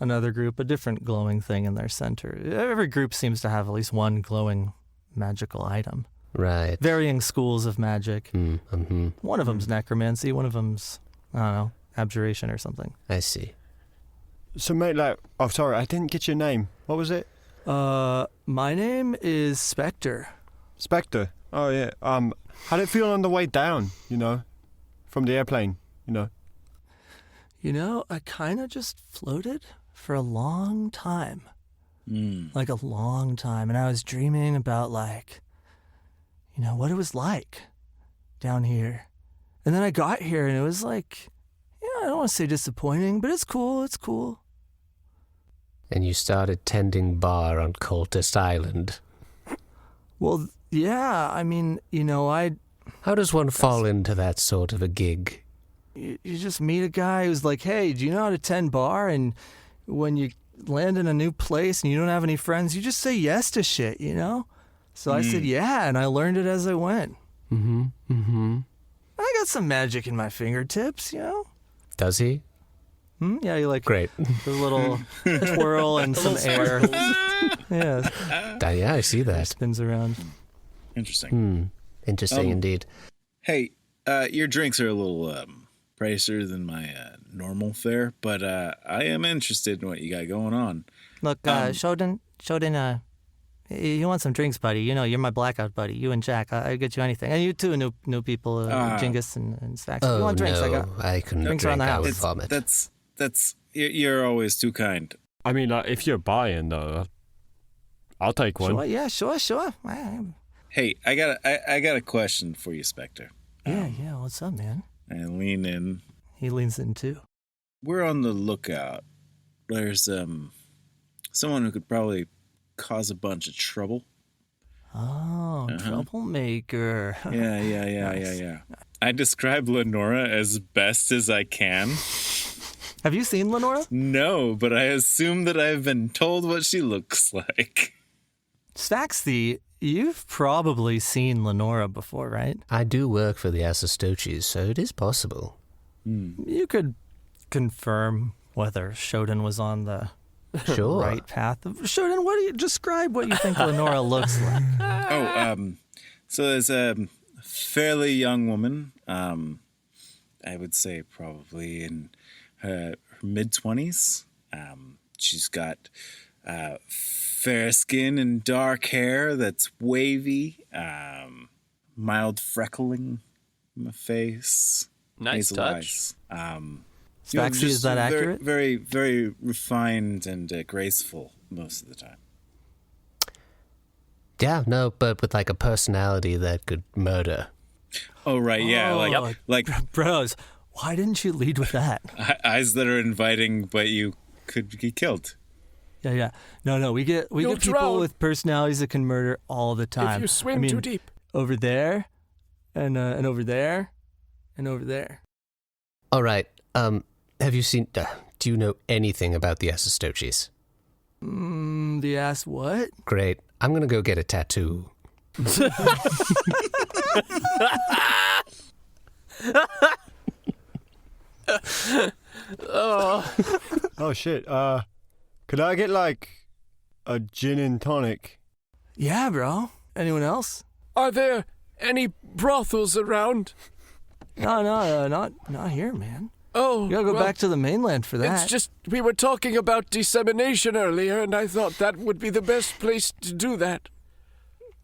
another group, a different glowing thing in their center. Every group seems to have at least one glowing magical item. Right. Varying schools of magic. One of them's necromancy, one of them's, I don't know, abjuration or something. I see. So, mate, sorry, I didn't get your name. What was it? My name is Spectre. Spectre. Oh, yeah. How did it feel on the way down, from the airplane, I kind of just floated for a long time. Like a long time. And I was dreaming about, what it was like down here. And then I got here and it was like, I don't want to say disappointing, but it's cool. And you started tending bar on Cultist Island. Well, yeah, I mean, How does one fall into that sort of a gig? You just meet a guy who's like, hey, do you know how to tend bar? And when you land in a new place and you don't have any friends, you just say yes to shit, So I said, yeah, and I learned it as I went. I got some magic in my fingertips, Does he? Yeah, you like Great. a little twirl and some air. Yeah, Yeah, I see that. spins around. Interesting. Interesting indeed. Hey, your drinks are a little pricier than my normal fare, but I am interested in what you got going on. Look, Shodan, you want some drinks, buddy? You know, you're my blackout buddy. You and Jack, I'll get you anything. And you too, new people, Jingus and Svaxthy. Oh, you want drinks? no, I couldn't drinks drink. around the I house. would vomit. That's you're always too kind. I mean, like, if you're buying, though, I'll take one. Sure, yeah, sure. Hey, I got a question for you, Spectre. Yeah, what's up, man? I lean in. He leans in too. We're on the lookout. There's someone who could probably cause a bunch of trouble. Oh, troublemaker. Yeah. I describe Lenora as best as I can. Have you seen Lenora? No, but I assume that I've been told what she looks like. Svaxthy, you've probably seen Lenora before, right? I do work for the Assistoches, so it is possible. You could confirm whether Shodan was on the Sure. right path. Shodan, what do you describe what you think Lenora looks like? So there's a fairly young woman. I would say probably in her mid-20s. She's got fair skin and dark hair that's wavy, mild freckling in the face. Nice hazel touch. eyes. Svaxthy, is that accurate? Very, very refined and graceful most of the time. Yeah, no, but with like a personality that could murder. Oh, right, yeah. Like Bros, why didn't you lead with that? eyes that are inviting, but you could be killed. Yeah. No, we get people drown. with personalities that can murder all the time. If you swim too deep. Over there, and over there, and over there. All right, have you seen, do you know anything about the Assistoches? The ass what? Great. I'm going to go get a tattoo. Oh, shit. Could I get, like, a gin and tonic? Yeah, bro. Anyone else? Are there any brothels around? No, not here, man. Oh, You gotta go back to the mainland for that. It's just, we were talking about dissemination earlier, and I thought that would be the best place to do that.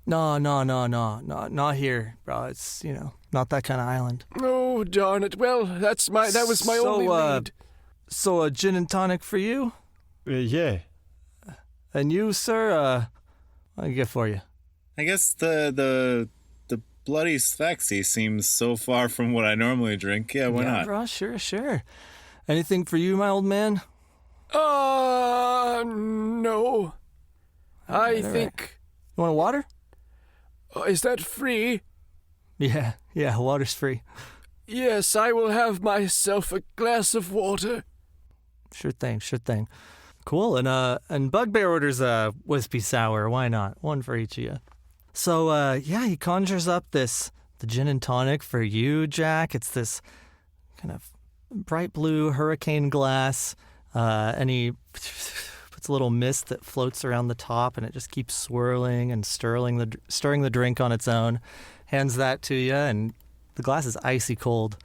No, not here, bro. It's, not that kind of island. Oh, darn it. Well, that was my only lead. So a gin and tonic for you? Yeah. And you, sir, what can I get for you? I guess the bloody Svaxthy seems so far from what I normally drink. Yeah, why not? Bro, sure. Anything for you, my old man? No. I think... You want water? Is that free? Yeah, water's free. Yes, I will have myself a glass of water. Sure thing. Cool, and Bugbear orders a wispy sour. Why not? One for each of you. So, he conjures up the gin and tonic for you, Jack. It's this kind of bright blue hurricane glass, and he puts a little mist that floats around the top, and it just keeps swirling and stirring the drink on its own. Hands that to you, and the glass is icy cold.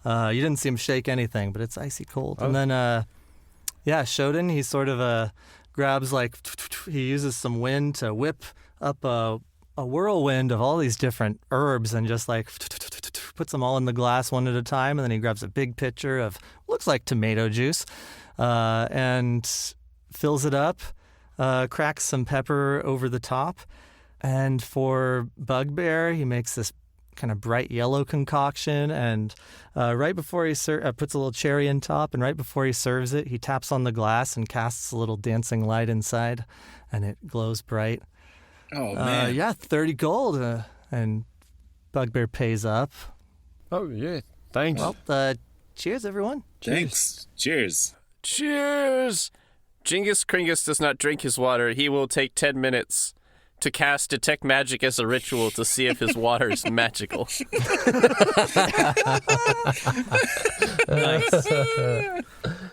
You didn't see him shake anything, but it's icy cold. Oh. And then, Shodan, he sort of grabs, he uses some wind to whip up a whirlwind of all these different herbs and just puts them all in the glass one at a time. And then he grabs a big pitcher of looks like tomato juice and fills it up, cracks some pepper over the top. And for Bugbear, he makes this kind of bright yellow concoction. And right before he puts a little cherry in top, and right before he serves it, he taps on the glass and casts a little dancing light inside, and it glows bright. Oh, man. 30 gold. And Bugbear pays up. Oh, yeah. Thanks. Well, cheers, everyone. Thanks. Cheers. Cheers. Jingus Kringus does not drink his water. He will take 10 minutes to cast Detect Magic as a ritual to see if his water is magical. Nice.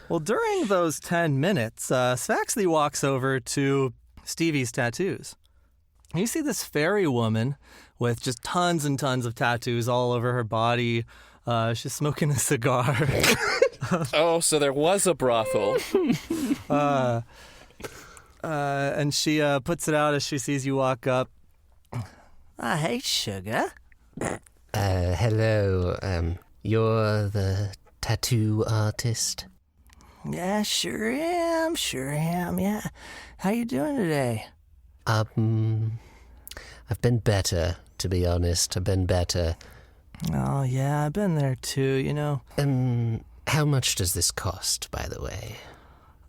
Well, during those 10 minutes, Svaxthy walks over to Stevie's tattoos. You see this fairy woman with just tons and tons of tattoos all over her body, She's smoking a cigar. Oh, so there was a brothel. And she puts it out as she sees you walk up. Hey, sugar. Hello. You're the tattoo artist? Yeah, sure am, yeah. How you doing today? I've been better, to be honest. I've been better. Oh, yeah, I've been there too, you know. How much does this cost, by the way?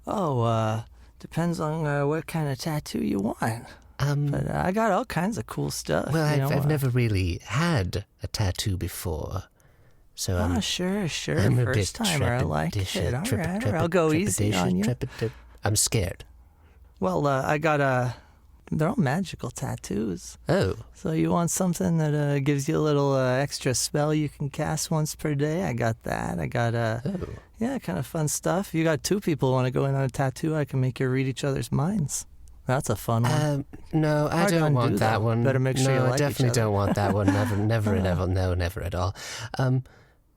Oh, depends on what kind of tattoo you want. But I got all kinds of cool stuff. Well, I've never really had a tattoo before. So sure. I'm a First bit timer, I like it. All right, I'll go easy on you. I'm scared. Well, I got they're all magical tattoos. Oh. So you want something that gives you a little extra spell you can cast once per day? I got that. I got yeah, kind of fun stuff. You got two people who want to go in on a tattoo. I can make you read each other's minds. That's a fun one. No, I don't want that one. Better make sure you like I definitely each other. don't want that one. Never at all.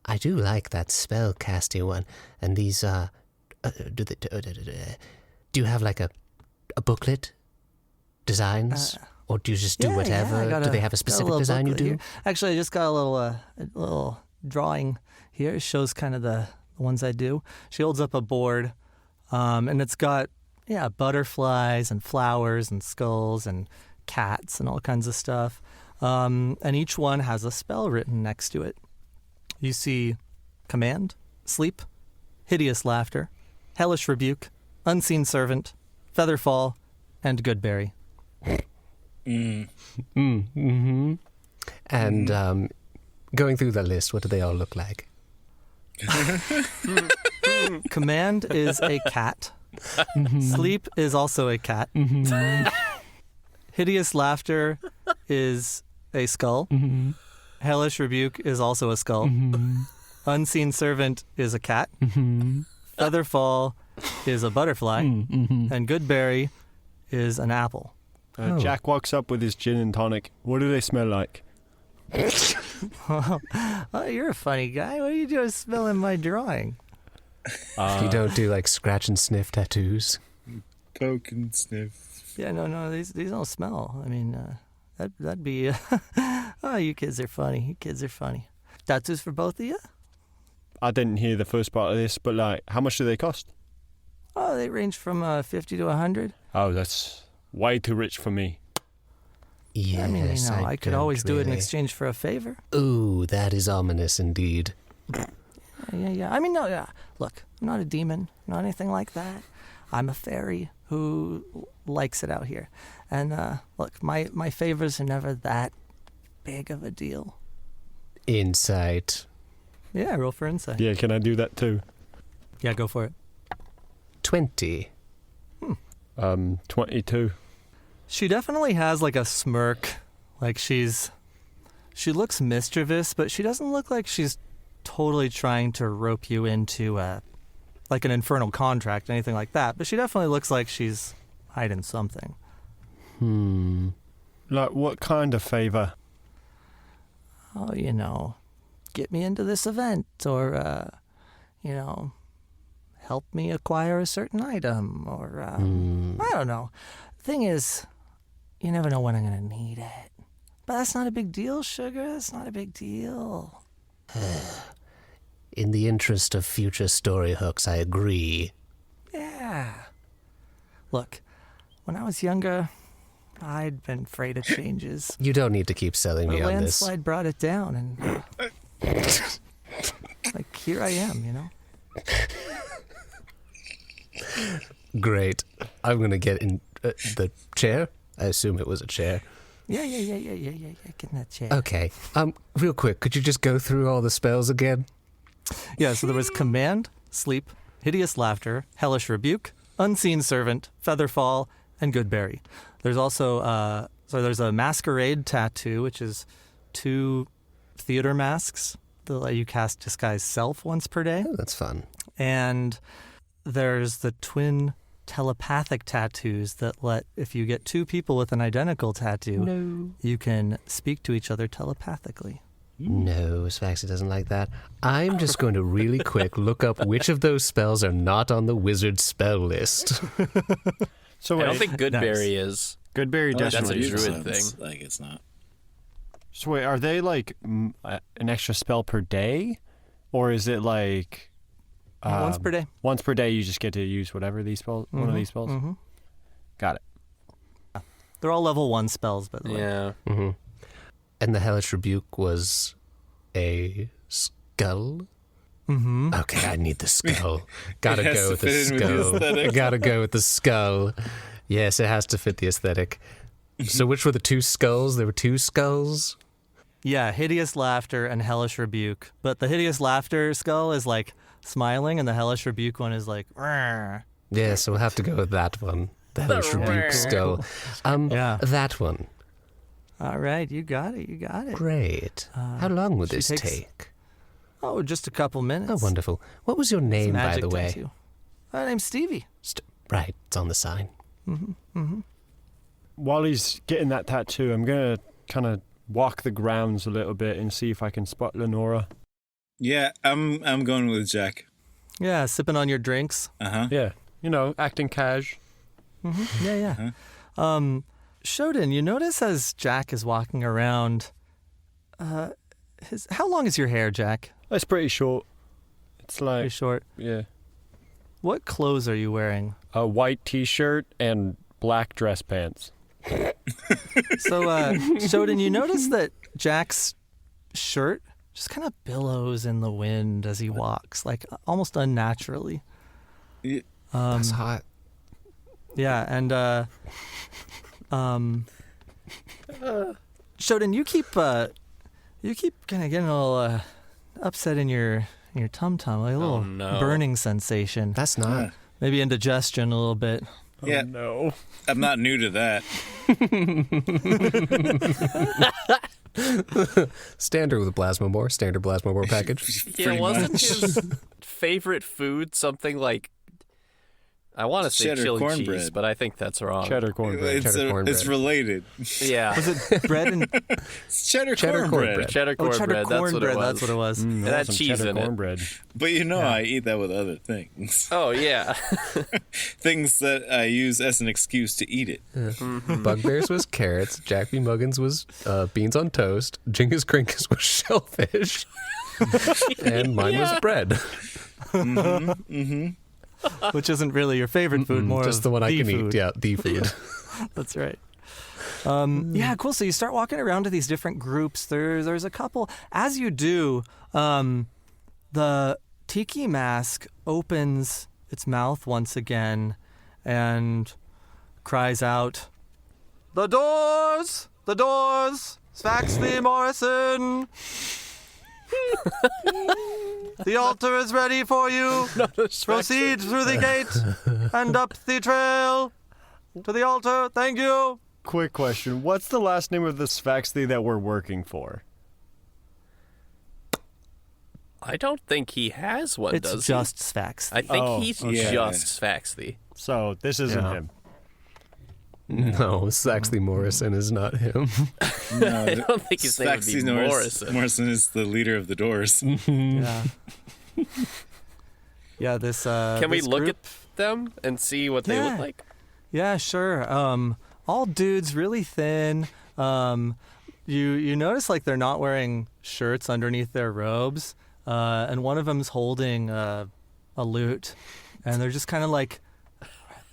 I do like that spell casting one. And these do you have like a booklet? Designs? Or do you just do whatever? Yeah, do they have a specific design you do? Here. Actually, I just got a little drawing here. It shows kind of the ones I do. She holds up a board, and it's got butterflies and flowers and skulls and cats and all kinds of stuff. And each one has a spell written next to it. You see Command, Sleep, Hideous Laughter, Hellish Rebuke, Unseen Servant, Featherfall, and Goodberry. And going through the list, what do they all look like? Command is a cat. Sleep is also a cat. Hideous Laughter is a skull. Hellish Rebuke is also a skull. Unseen Servant is a cat. Featherfall is a butterfly. And Goodberry is an apple. Jack walks up with his gin and tonic. What do they smell like? Oh, you're a funny guy. What are you doing smelling my drawing? You don't do like scratch and sniff tattoos? Poke and sniff. Yeah, no, these don't smell. I mean, that'd be... oh, you kids are funny. Tattoos for both of you? I didn't hear the first part of this, but like, how much do they cost? Oh, they range from 50 to 100. Oh, that's way too rich for me. Yes, I mean, I could always do it in exchange for a favor. Ooh, that is ominous indeed. Yeah. I mean, no, yeah. Look, I'm not a demon, not anything like that. I'm a fairy who likes it out here. And look, my favors are never that big of a deal. Insight. Yeah, roll for insight. Yeah, can I do that too? Yeah, go for it. 20. 22. She definitely has like a smirk. Like she looks mischievous, but she doesn't look like she's totally trying to rope you into like an infernal contract, anything like that. But she definitely looks like she's hiding something. Like what kind of favor? Oh, get me into this event, or help me acquire a certain item, or I don't know. Thing is, you never know when I'm going to need it. But that's not a big deal, sugar. That's not a big deal. In the interest of future story hooks, I agree. Yeah. Look, when I was younger, I'd been afraid of changes. You don't need to keep selling me the on this. landslide brought it down, and like here I am, Great. I'm going to get in the chair. I assume it was a chair. Yeah. Get in that chair. Okay. Real quick, could you just go through all the spells again? Yeah, so there was Command, Sleep, Hideous Laughter, Hellish Rebuke, Unseen Servant, Featherfall, and Goodberry. There's also there's a Masquerade tattoo, which is 2 theater masks that let you cast Disguise Self once per day. Oh, that's fun. And there's the twin telepathic tattoos that if you get 2 people with an identical tattoo, you can speak to each other telepathically. No Svaxthy doesn't like that. I'm just going to really quick look up which of those spells are not on the wizard spell list. So I don't think Goodberry is. Goodberry definitely that's a druid thing. Like it's not. So wait, are they like an extra spell per day? Or is it like... once per day. Once per day you just get to use whatever these spells, one of these spells? Mm-hmm. Got it. They're all level 1 spells, by the way. Yeah. Mm-hmm. And the Hellish Rebuke was a skull? Mm-hmm. Okay, I need the skull. Gotta go with the skull. Gotta go with the skull. Yes, it has to fit the aesthetic. So which were the 2 skulls? There were 2 skulls? Yeah, Hideous Laughter and Hellish Rebuke. But the Hideous Laughter skull is like smiling, and the Hellish Rebuke one is like... Rrr. Yeah, so we'll have to go with that one. The Hellish Rebuke skull. Yeah. That one. All right, you got it. Great. How long would this take? Oh, just a couple minutes. Oh, wonderful. What was your name, by the way? Tattoo. My name's Stevie. Right, it's on the sign. Mm-hmm. Mm-hmm. While he's getting that tattoo, I'm going to kind of walk the grounds a little bit and see if I can spot Lenora. Yeah, I'm going with Jack. Yeah, sipping on your drinks. Uh-huh. Yeah, acting cash. Mm-hmm. Yeah. Uh-huh. Shodan, you notice as Jack is walking around, how long is your hair, Jack? It's pretty short. It's like... Pretty short. Yeah. What clothes are you wearing? A white t-shirt and black dress pants. So, Shodan, you notice that Jack's shirt just kind of billows in the wind as he walks, like almost unnaturally. Yeah. That's hot. Yeah, and Shodan, you keep kind of getting a little upset in your tum-tum, like a little burning sensation. That's not. Maybe indigestion a little bit. Yeah. Oh, no. I'm not new to that. Standard with Plasmamore. Standard Plasmamore package. Yeah, wasn't his favorite food something like... I want to say cheddar chili cornbread. cheese, but I think that's wrong. Cheddar cornbread. It's related. Yeah. Was it bread and... It's cheddar cornbread. cornbread. Cheddar cornbread, that's what it was. That's what it was. It had cheese in cornbread. But I eat that with other things. Oh, yeah. Things that I use as an excuse to eat it. Yeah. Mm-hmm. Bugbear's was carrots. Jack B. Muggin's was beans on toast. Jingus Kringus was shellfish. And mine was bread. Mm-hmm. Mm-hmm. Which isn't really your favorite food, more just of the one I can food. eat. Yeah, the food. That's right. Yeah, cool. So you start walking around to these different groups. There's a couple. As you do, the tiki mask opens its mouth once again and cries out, "The doors! The doors! Svaxthy Morrison! The altar is ready for you. Proceed through the gate and up the trail to the altar. Thank you." Quick question. What's the last name of the Svaxthy that we're working for? I don't think he has one, does he? It's just Svaxthy. I think he's okay. just Svaxthy. So this isn't him. No, Svaxthy Morrison is not him. No, I don't think his name would be Morrison. Morrison is the leader of the Doors. Yeah. Yeah, this Can we this look group, at them and see what they look like? Yeah, sure. All dudes, really thin. You notice like they're not wearing shirts underneath their robes, and one of them's holding a lute, and they're just kind of like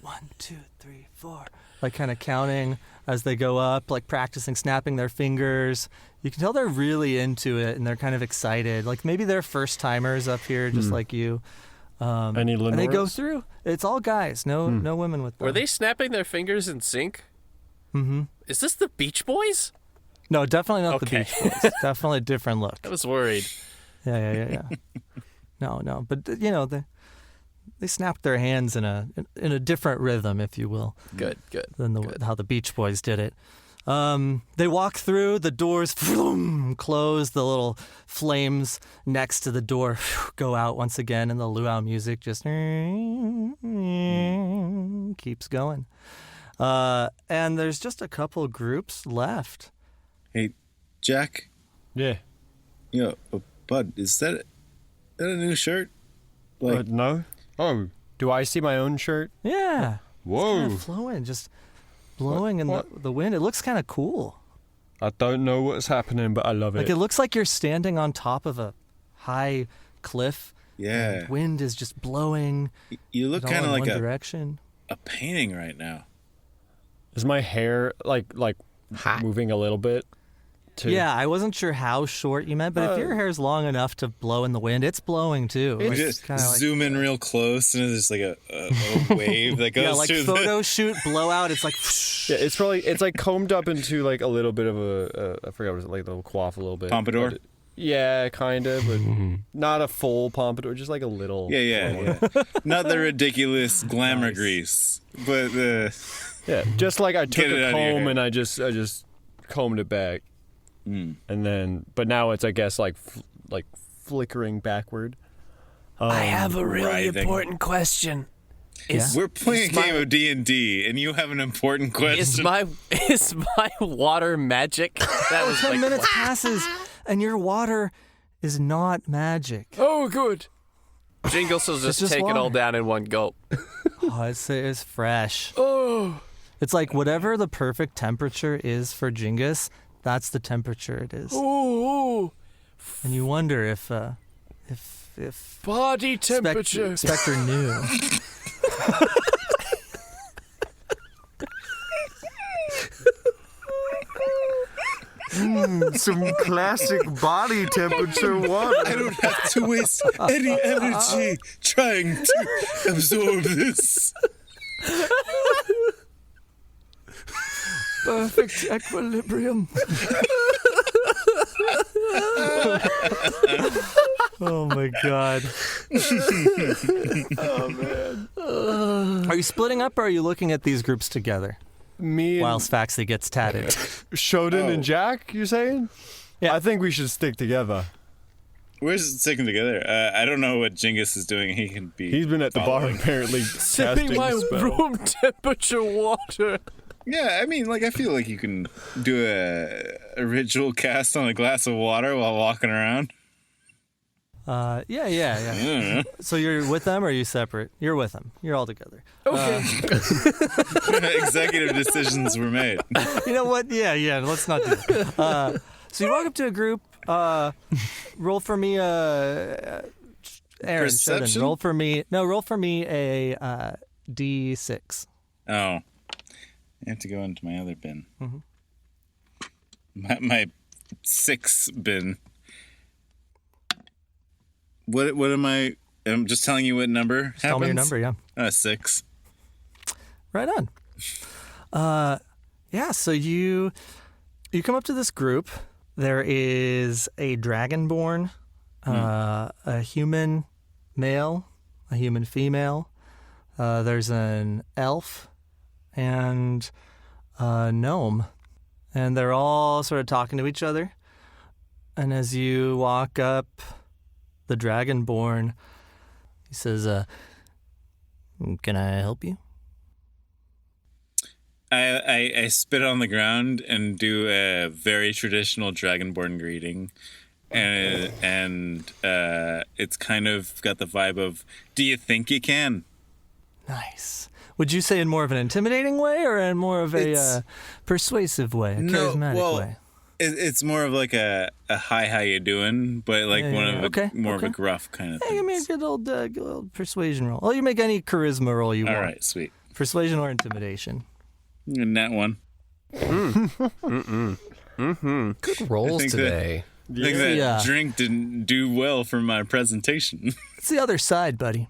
1, 2, 3, 4, like kind of counting as they go up, like practicing snapping their fingers. You can tell they're really into it, and they're kind of excited. Like maybe they're first timers up here, just like you. Any Lenoras? And they go through. It's all guys, no women with them. Were they snapping their fingers in sync? Mm-hmm. Is this the Beach Boys? No, definitely not the Beach Boys. Definitely a different look. I was worried. Yeah. No. But they snapped their hands in a different rhythm, if you will. Good. Than how the Beach Boys did it. They walk through, the doors close, the little flames next to the door go out once again, and the luau music just keeps going. And there's just a couple groups left. Hey, Jack. Yeah. Yo, Bud, is that a new shirt? Like, no. Oh, do I see my own shirt? Yeah. Whoa. It's flowing, just blowing in the wind. It looks kind of cool. I don't know what's happening, but I love it. Like, it looks like you're standing on top of a high cliff. yeah. And wind is just blowing. You look kind kind of like direction. a painting right now. Is my hair like moving a little bit? Yeah, I wasn't sure how short you meant, but if your hair's long enough to blow in the wind, it's blowing too. We Like, just kinda like, zoom in real close, and there's like a wave that goes yeah, like through photo shoot blowout. It's like Yeah, it's like combed up into like a little bit of a I forgot what it was, like the coif a little bit. Pompadour? Yeah, kind of, but not a full pompadour, just like a little. Yeah. Not the ridiculous glamour grease, but Yeah, just like I took Get it a out of your comb hair. and I just combed it back, and then but now it's I guess like flickering backward. I have a really writhing. important question. we're playing a game of D&D, and you have an important Is question. my water magic? That was 10 like, minutes passes, and your water is not magic. oh, good. Jingus will just just take it all water. down in one gulp. Oh, it's fresh. Oh, It's like whatever the perfect temperature is for Jingus, that's the temperature it is. oh, And you wonder if body temperature. Spectre knew. Some classic body temperature water. I don't have to waste any energy trying to absorb this. Perfect equilibrium. Oh my god. Oh man. Are you splitting up or are you looking at these groups together Me and while Svaxthy gets tatted? Shodan and Jack, you're saying? Yeah. I think we should stick together. We're sticking together. I don't know what Jingus is doing. He can be. He's been at the bar following. apparently Sipping casting my a spell. room temperature water. Yeah, I mean, like, I feel like you can do a ritual cast on a glass of water while walking around. Yeah. So you're with them or are you separate? You're with them. You're all together. Okay. Executive decisions were made. You know what? Yeah. Let's not do that. So you walk up to a group. Roll for me, Aaron. Perception? Shodan, roll for me a D6. Oh. I have to go into my other bin. My 6 bin. What am I? I'm just telling you what number happens? Tell me your number, yeah. 6. Right on. Yeah, so you come up to this group. There is a dragonborn, a human male, a human female. There's an elf and a gnome. And they're all sort of talking to each other. And as you walk up, the dragonborn, he says, can I help you? I spit on the ground and do a very traditional dragonborn greeting. And it's kind of got the vibe of, do you think you can? Nice. Would you say in more of an intimidating way or in more of a persuasive way, a charismatic way? It's more of like a hi, how you doing, but like more of a gruff kind of thing. Hey, give me a good old persuasion roll. Oh, you make any charisma roll you want. All right, sweet. Persuasion or intimidation. And that one. Good rolls today. I think that drink didn't do well for my presentation. It's the other side, buddy.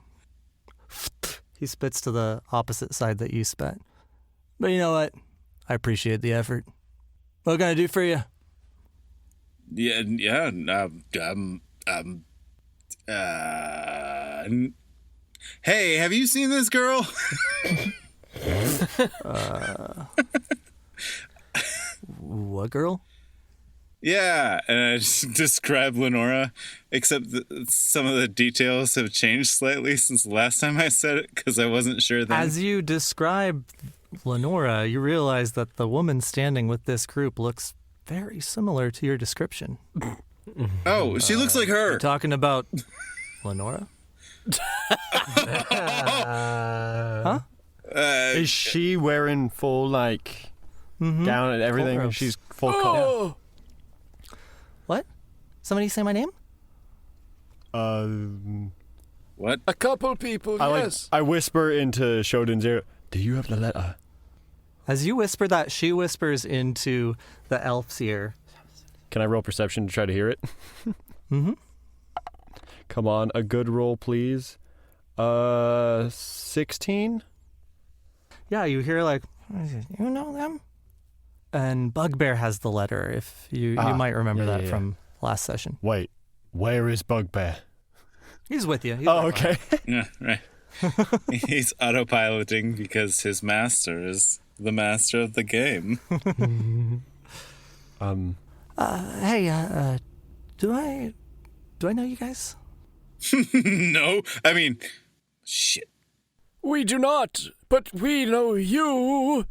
He spits to the opposite side that you spat. But you know what? I appreciate the effort. What can I do for you? Hey, have you seen this girl? What girl? Yeah, and I just described Lenora, except that some of the details have changed slightly since the last time I said it, because I wasn't sure then. As you describe Lenora, you realize that the woman standing with this group looks very similar to your description. Oh, she looks like her. You're talking about Lenora? Huh? Is she wearing full, like, gown and everything? robes. She's full coat. Oh, What? Somebody say my name? What? a couple people, yes. I whisper into Shodan's ear, do you have the letter? As you whisper that, she whispers into the elf's ear. Can I roll perception to try to hear it? Mm-hmm. Come on, a good roll, please. 16? Yeah, you hear like, you know them? And Bugbear has the letter, if you might remember that from last session. Wait, where is Bugbear? He's with you. He's Okay. Yeah, right. He's autopiloting because his master is the master of the game. Hey, do I know you guys? No, I mean, shit. We do not, but we know you.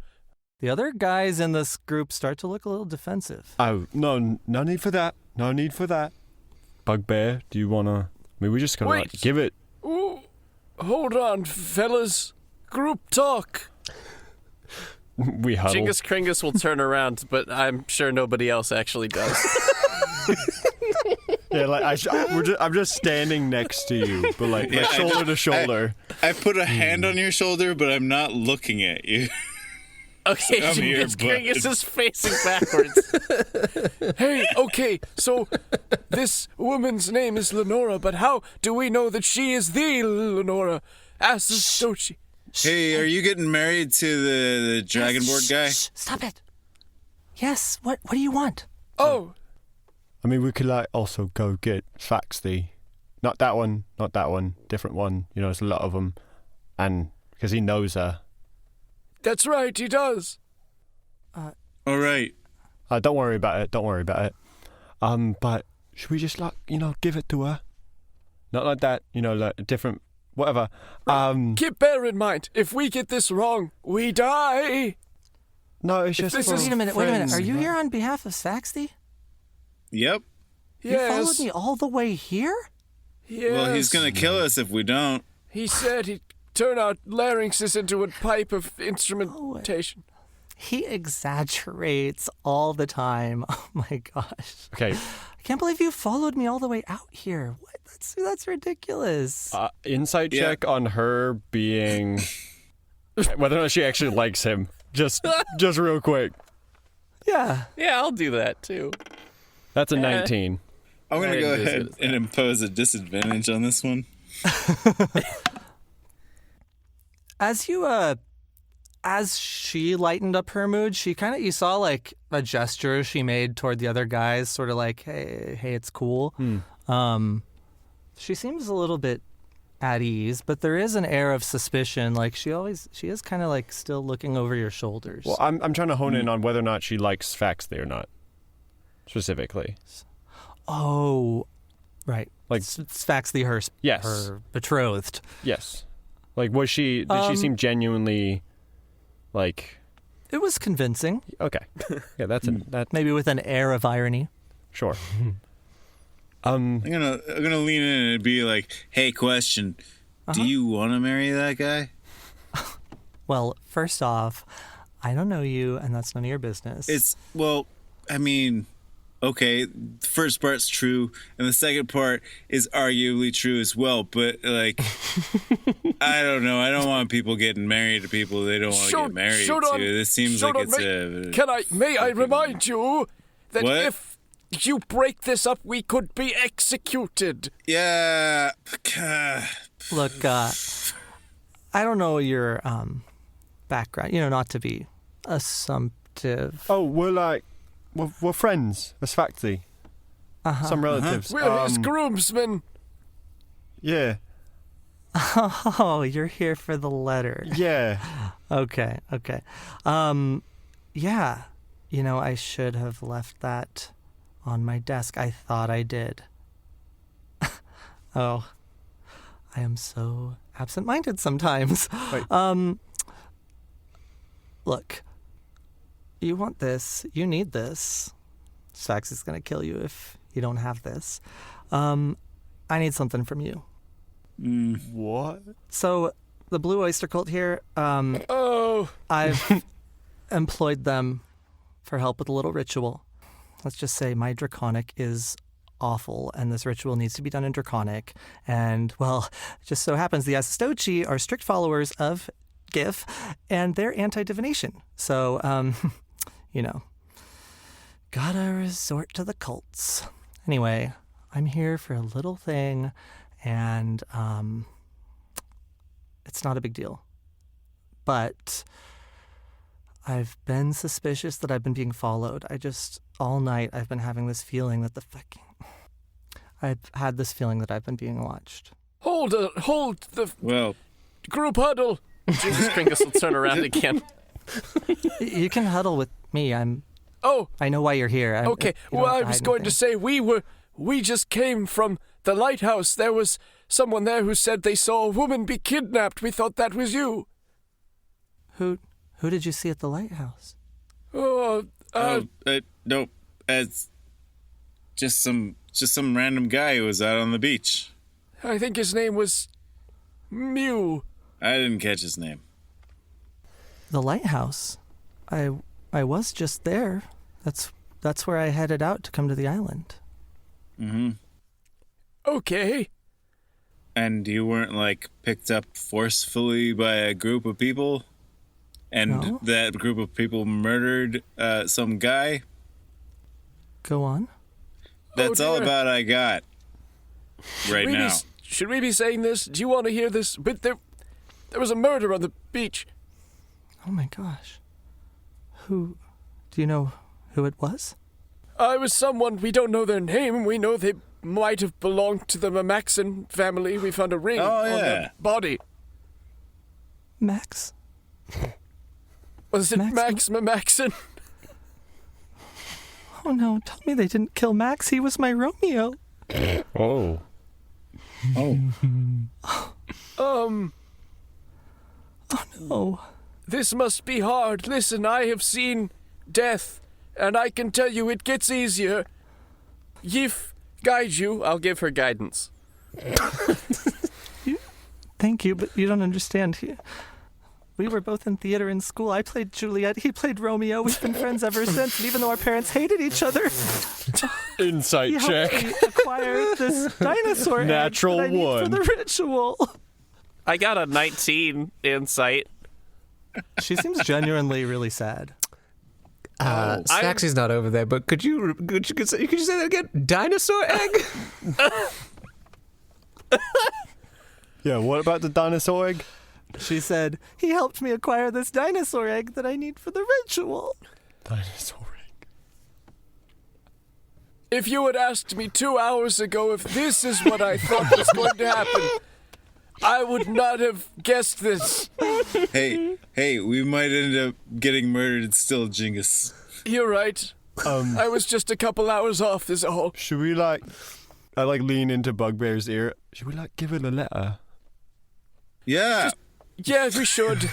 The other guys in this group start to look a little defensive. Oh, no need for that. No need for that. Bugbear, do you want to... I mean, we just got to like, give it... Ooh, hold on, fellas. Group talk. We huddle. Jingus Kringus will turn around, but I'm sure nobody else actually does. Yeah, like I'm just standing next to you, but like shoulder to shoulder. I put a hand on your shoulder, but I'm not looking at you. Okay, I'm here, Jingus Kringus is facing backwards. Hey, okay, so this woman's name is Lenora, but how do we know that she is the Lenora? Ask Sochi. Hey, are you getting married to the Dragonborn guy? Shh, stop it. Yes, what do you want? Oh, I mean, we could like also go get Svaxthy. Not that one, different one. You know, there's a lot of them, and because he knows her. that's right, he does. All right. Don't worry about it. But should we just like give it to her? Not like that. Like a different whatever. Bear in mind, if we get this wrong, we die. No, it's just. this for is- Wait a minute. Are friends, you right? here on behalf of Svaxthy? Yep. You followed Yes. me all the way here? Yes. Well, he's gonna kill us if we don't. He said he'd turn our larynxes into a pipe of instrumentation. He exaggerates all the time. Oh my gosh. Okay. I can't believe you followed me all the way out here. What? That's ridiculous. Insight check on her being whether or not she actually likes him. Just real quick. Yeah. Yeah, I'll do that too. That's a 19. I'm gonna I go didn't do as ahead good as and impose a disadvantage on this one. As she lightened up her mood, you saw like a gesture she made toward the other guys, sort of like, hey, it's cool. She seems a little bit at ease, but there is an air of suspicion. Like she is kind of like still looking over your shoulders. Well, I'm trying to hone in on whether or not she likes Svaxthy or not, specifically. Oh, right. Like Svaxthy, her betrothed. Yes. Like did she seem genuinely like? It was convincing. Okay. Yeah, that Maybe with an air of irony. sure. I'm gonna lean in and be like, "Hey, question: Do you want to marry that guy?" Well, first off, I don't know you, and that's none of your business. I mean, okay, the first part's true, and the second part is arguably true as well. But like, I don't know. I don't want people getting married to people they don't want to get married Shodan, to. This seems like it's May I remind you that What? if you break this up, we could be executed. Yeah. Look, I don't know your background. Not to be assumptive. Oh, we're friends. We're Svaxthy. Some relatives. We're his groomsmen. Yeah. Oh, you're here for the letter. Yeah. Okay. Yeah. I should have left that on my desk. I thought I did. Oh, I am so absent-minded sometimes. Wait. Look, you want this. You need this. Svaxthy's going to kill you if You don't have this. I need something from you. What? So the Blue Oyster Cult here, I've employed them for help with a little ritual. Let's just say my Draconic is awful, and this ritual needs to be done in Draconic. And, well, it just so happens the Asastochi are strict followers of GIF, and they're anti-divination. So, gotta resort to the cults. Anyway, I'm here for a little thing, and it's not a big deal. But I've been suspicious that I've been being followed. All night, I've been having this feeling that I've had this feeling that I've been being watched. Hold the group huddle. Jesus, Kringus will turn around again. You can huddle with me. I know why you're here. Okay, I was going to say we just came from the lighthouse. There was someone there who said they saw a woman be kidnapped. We thought that was you. Who did you see at the lighthouse? No, it's just some random guy who was out on the beach. I think his name was Mew. I didn't catch his name. The lighthouse. I was just there. That's where I headed out to come to the island. Mm-hmm. Okay. And you weren't, picked up forcefully by a group of people? And that group of people murdered some guy? Go on. That's all about I got now. Should we be saying this? Do you want to hear this? But there was a murder on the beach. Oh my gosh. Do you know who it was? It was someone, we don't know their name. We know they might have belonged to the Mamaxon family. We found a ring on their body. Max? Was it Max Mamaxon? Oh no, tell me they didn't kill Max. He was my Romeo. Oh. Oh no. This must be hard. Listen, I have seen death, and I can tell you it gets easier. Yif, guide you. I'll give her guidance. Thank you, but you don't understand. We were both in theater in school. I played Juliet. He played Romeo. We've been friends ever since, and even though our parents hated each other, Insight check. He helped me acquire this dinosaur Natural egg that I need for the ritual. I got a 19 insight. She seems genuinely really sad. Svaxthy's not over there, but could you say that again? Dinosaur egg? Yeah, what about the dinosaur egg? She said, he helped me acquire this dinosaur egg that I need for the ritual. Dinosaur egg. If you had asked me 2 hours ago if this is what I thought was going to happen, I would not have guessed this. Hey, we might end up getting murdered still, Jingus. You're right. I was just a couple hours off is all. Should we I lean into Bugbear's ear. Should we give it a letter? Yeah. Yeah, we should.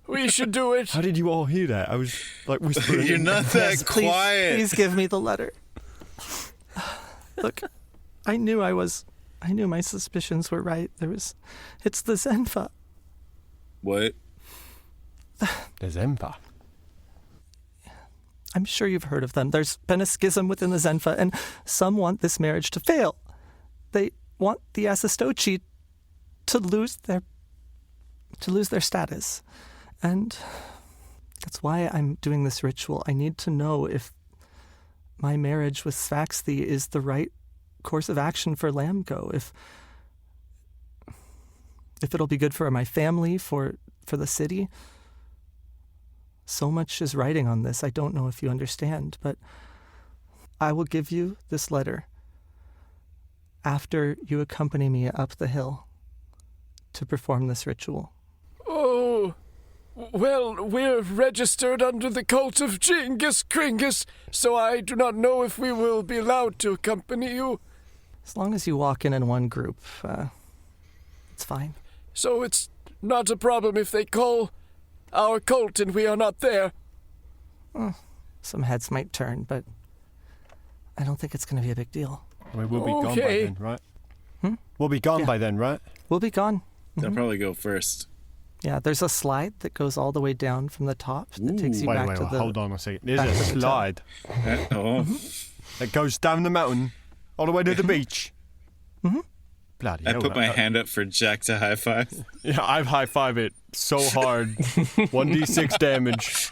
We should do it. How did you all hear that? I was whispering. You're not that quiet. Please give me the letter. Look, I knew my suspicions were right. It's the Zenfa. What? The Zenfa. I'm sure you've heard of them. There's been a schism within the Zenfa, and some want this marriage to fail. They want the Asastochi to lose their status. And that's why I'm doing this ritual. I need to know if my marriage with Svaxthy is the right course of action for Lambgo, if it'll be good for my family, for the city. So much is writing on this. I don't know if you understand, but I will give you this letter after you accompany me up the hill to perform this ritual. Oh, well, we're registered under the cult of Jingus Kringus, so I do not know if we will be allowed to accompany you. As long as you walk in one group, it's fine. So it's not a problem if they call our cult and we are not there? Some heads might turn, but I don't think it's going to be a big deal. I mean, we'll be gone by then, right? We'll be gone by then, right? We'll be gone. They'll probably go first. Yeah, there's a slide that goes all the way down from the top that takes you back to the... Hold on a second. There's a slide that goes down the mountain all the way to the beach. Bloody hell. I put my hand up for Jack to high five. Yeah, I've high five it so hard. 1d6 damage.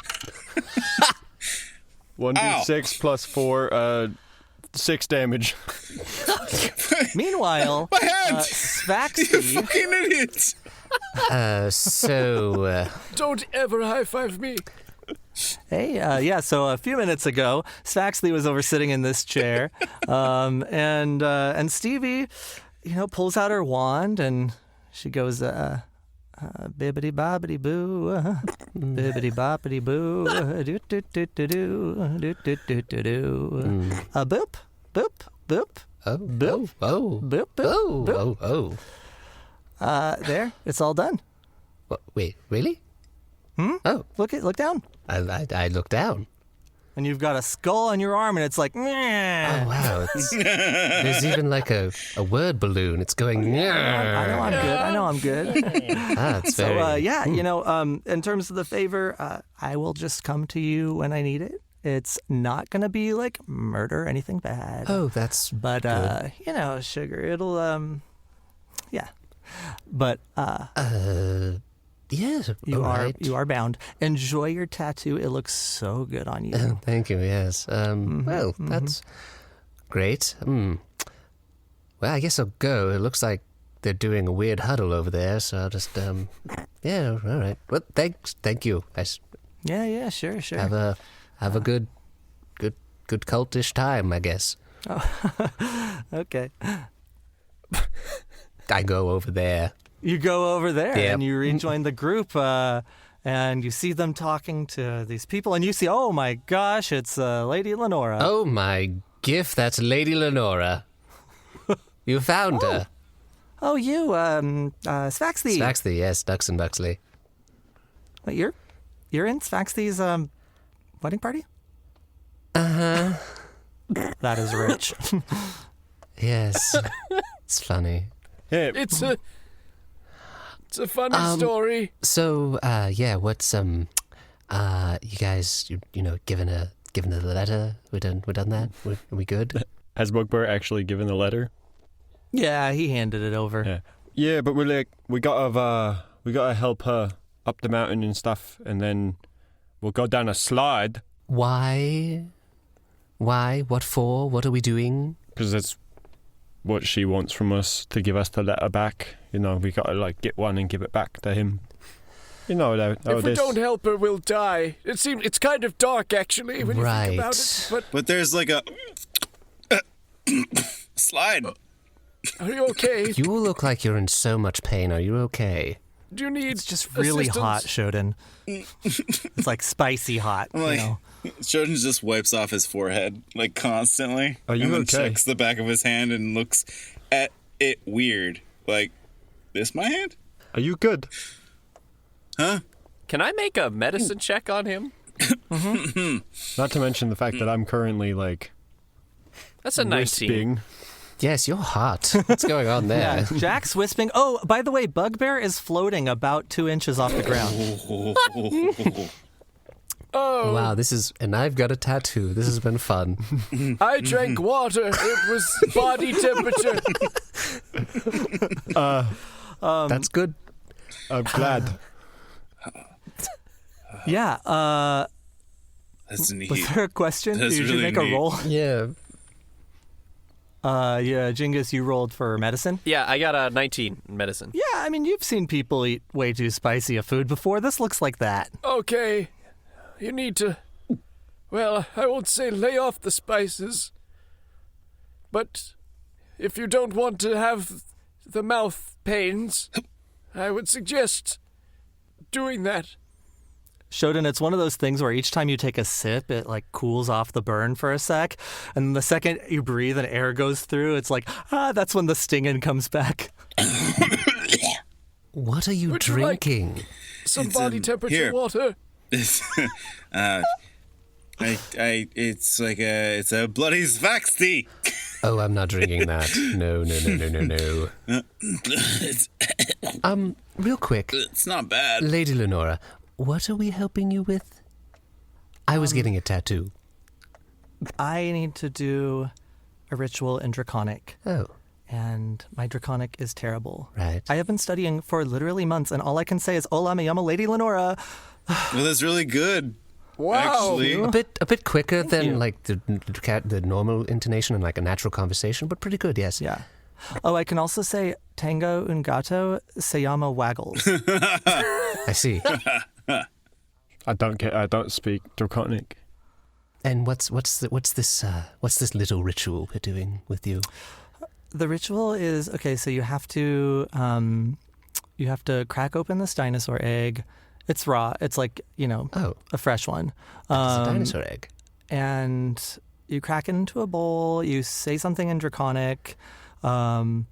1d6 plus 4, 6 damage. Meanwhile, My hand! You Svaxthy... fucking idiots! Don't ever high five me. Hey, so a few minutes ago, Svaxthy was over sitting in this chair, and Stevie, pulls out her wand and she goes, bibbity bobbity boo, bibbity boppity boo, do do do do do do do do do, boop boop boop. Oh, boop, oh, boop, boop, boop. oh. There, it's all done. Wait, really? Oh, Look down. I look down. And you've got a skull on your arm, and it's like, Oh, wow. There's even like a word balloon. It's going, I know I'm good. It's very... In terms of the favor, I will just come to you when I need it. It's not going to be like murder or anything bad. Oh, that's But, good. sugar, it'll, yeah. But, yeah, you right. you are bound. Enjoy your tattoo. It looks so good on you. Thank you, yes. Well, that's great. Well, I guess I'll go. It looks like they're doing a weird huddle over there, so I'll just, yeah, all right. Well, thank you. Yeah, sure. Have a good cultish time, I guess. Oh, okay. I go over there. You go over there and you Yep. rejoin the group, and you see them talking to these people, and you see, oh my gosh, it's Lady Lenora. Oh my gift, that's Lady Lenora. You found her. Oh, you, Svaxthy. Svaxthy, yes, Nux'nbuxly. Wait, you're in Svaxthy's wedding party? Uh-huh. That is rich. Yes. It's funny. Yeah. It's a funny story. So, what's you guys, given the letter? We done that? Are we good? Has Bugbear actually given the letter? Yeah, he handed it over. Yeah, but we gotta help her up the mountain and stuff, and then we'll go down a slide. Why? What for? What are we doing? Because that's what she wants from us, to give us the letter back. We gotta get one and give it back to him. If we don't help her, we'll die. It's kind of dark, actually, when you think about it. But there's like a slide. Are you okay? You look like you're in so much pain. Are you okay? Do you need It's just really hot, Shodan. It's like spicy hot. I'm like, Shodan just wipes off his forehead constantly. Are you and then okay? checks the back of his hand and looks at it weird. Like, this my hand? Are you good? Huh? Can I make a medicine check on him? Not to mention the fact that I'm currently That's a 19. wisping. Yes, you're hot. What's going on there? Yeah, Jack's wisping. Oh, by the way, Bugbear is floating about 2 inches off the ground. Oh, Wow, and I've got a tattoo. This has been fun. I drank water. It was body temperature. That's good. I'm glad. Yeah, That's neat. was there a question? That's Did you really make neat. a roll? Yeah. Jingus, you rolled for medicine? Yeah, I got a 19 in medicine. Yeah, I mean, you've seen people eat way too spicy a food before. This looks like that. Okay. You need to... Well, I won't say lay off the spices. But if you don't want to have the mouth pains, I would suggest doing that. Shodan, it's one of those things where each time you take a sip, it cools off the burn for a sec. And the second you breathe and air goes through, it's that's when the stinging comes back. What are you Would you like drinking? some It's, body temperature here. water? It's a bloody Svaxthy. Oh, I'm not drinking that. No. Real quick. It's not bad. Lady Lenora, what are we helping you with? I was getting a tattoo. I need to do a ritual in Draconic. Oh. And my Draconic is terrible. Right. I have been studying for literally months, and all I can say is, Hola, me llamo Lady Lenora. Well, that's really good. Wow. Actually. A bit quicker than like the normal intonation and like a natural conversation, but pretty good, yes. Yeah. Oh, I can also say Tango un gato se llama Waggles. I see. I don't speak Draconic. And what's this little ritual we're doing with you? The ritual is, okay, so you have to crack open this dinosaur egg. It's raw. It's like, a fresh one. It's a dinosaur egg. And you crack it into a bowl. You say something in Draconic, and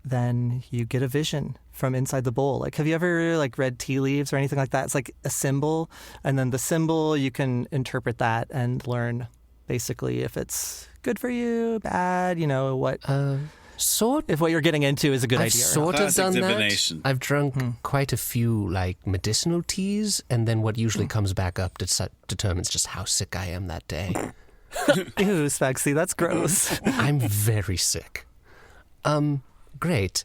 then you get a vision from inside the bowl. Like, have you ever read tea leaves or anything like that? It's like a symbol, and then the symbol, you can interpret that and learn basically if it's good for you, bad, what if what you're getting into is a good I've idea. Sort of done divination. that. I've drunk quite a few medicinal teas, and then what usually comes back up determines just how sick I am that day. Ew, Svaxthy, that's gross. I'm very sick. Great.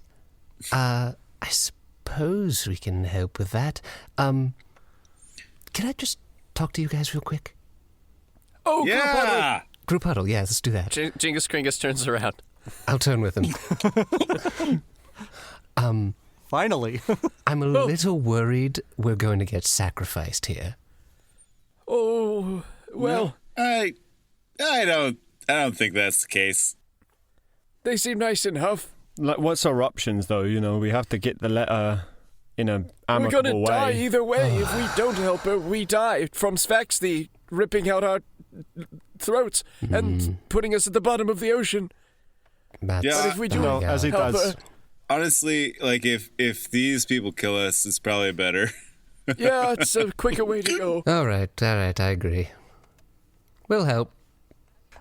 I suppose we can help with that. Can I just talk to you guys real quick? Oh, Yeah. Group huddle, yeah, let's do that. Jingus Kringus turns around. I'll turn with him. Finally. I'm a little worried we're going to get sacrificed here. Oh, well. No, I don't think that's the case. They seem nice enough. Like, what's our options, though? We have to get the letter in an amicable way. We're gonna die either way. If we don't help her, we die from Svaxthy ripping out our throats and putting us at the bottom of the ocean. But if we do as he help does. her, Honestly, if these people kill us, it's probably better. yeah, it's a quicker way to go. All right, I agree. We'll help.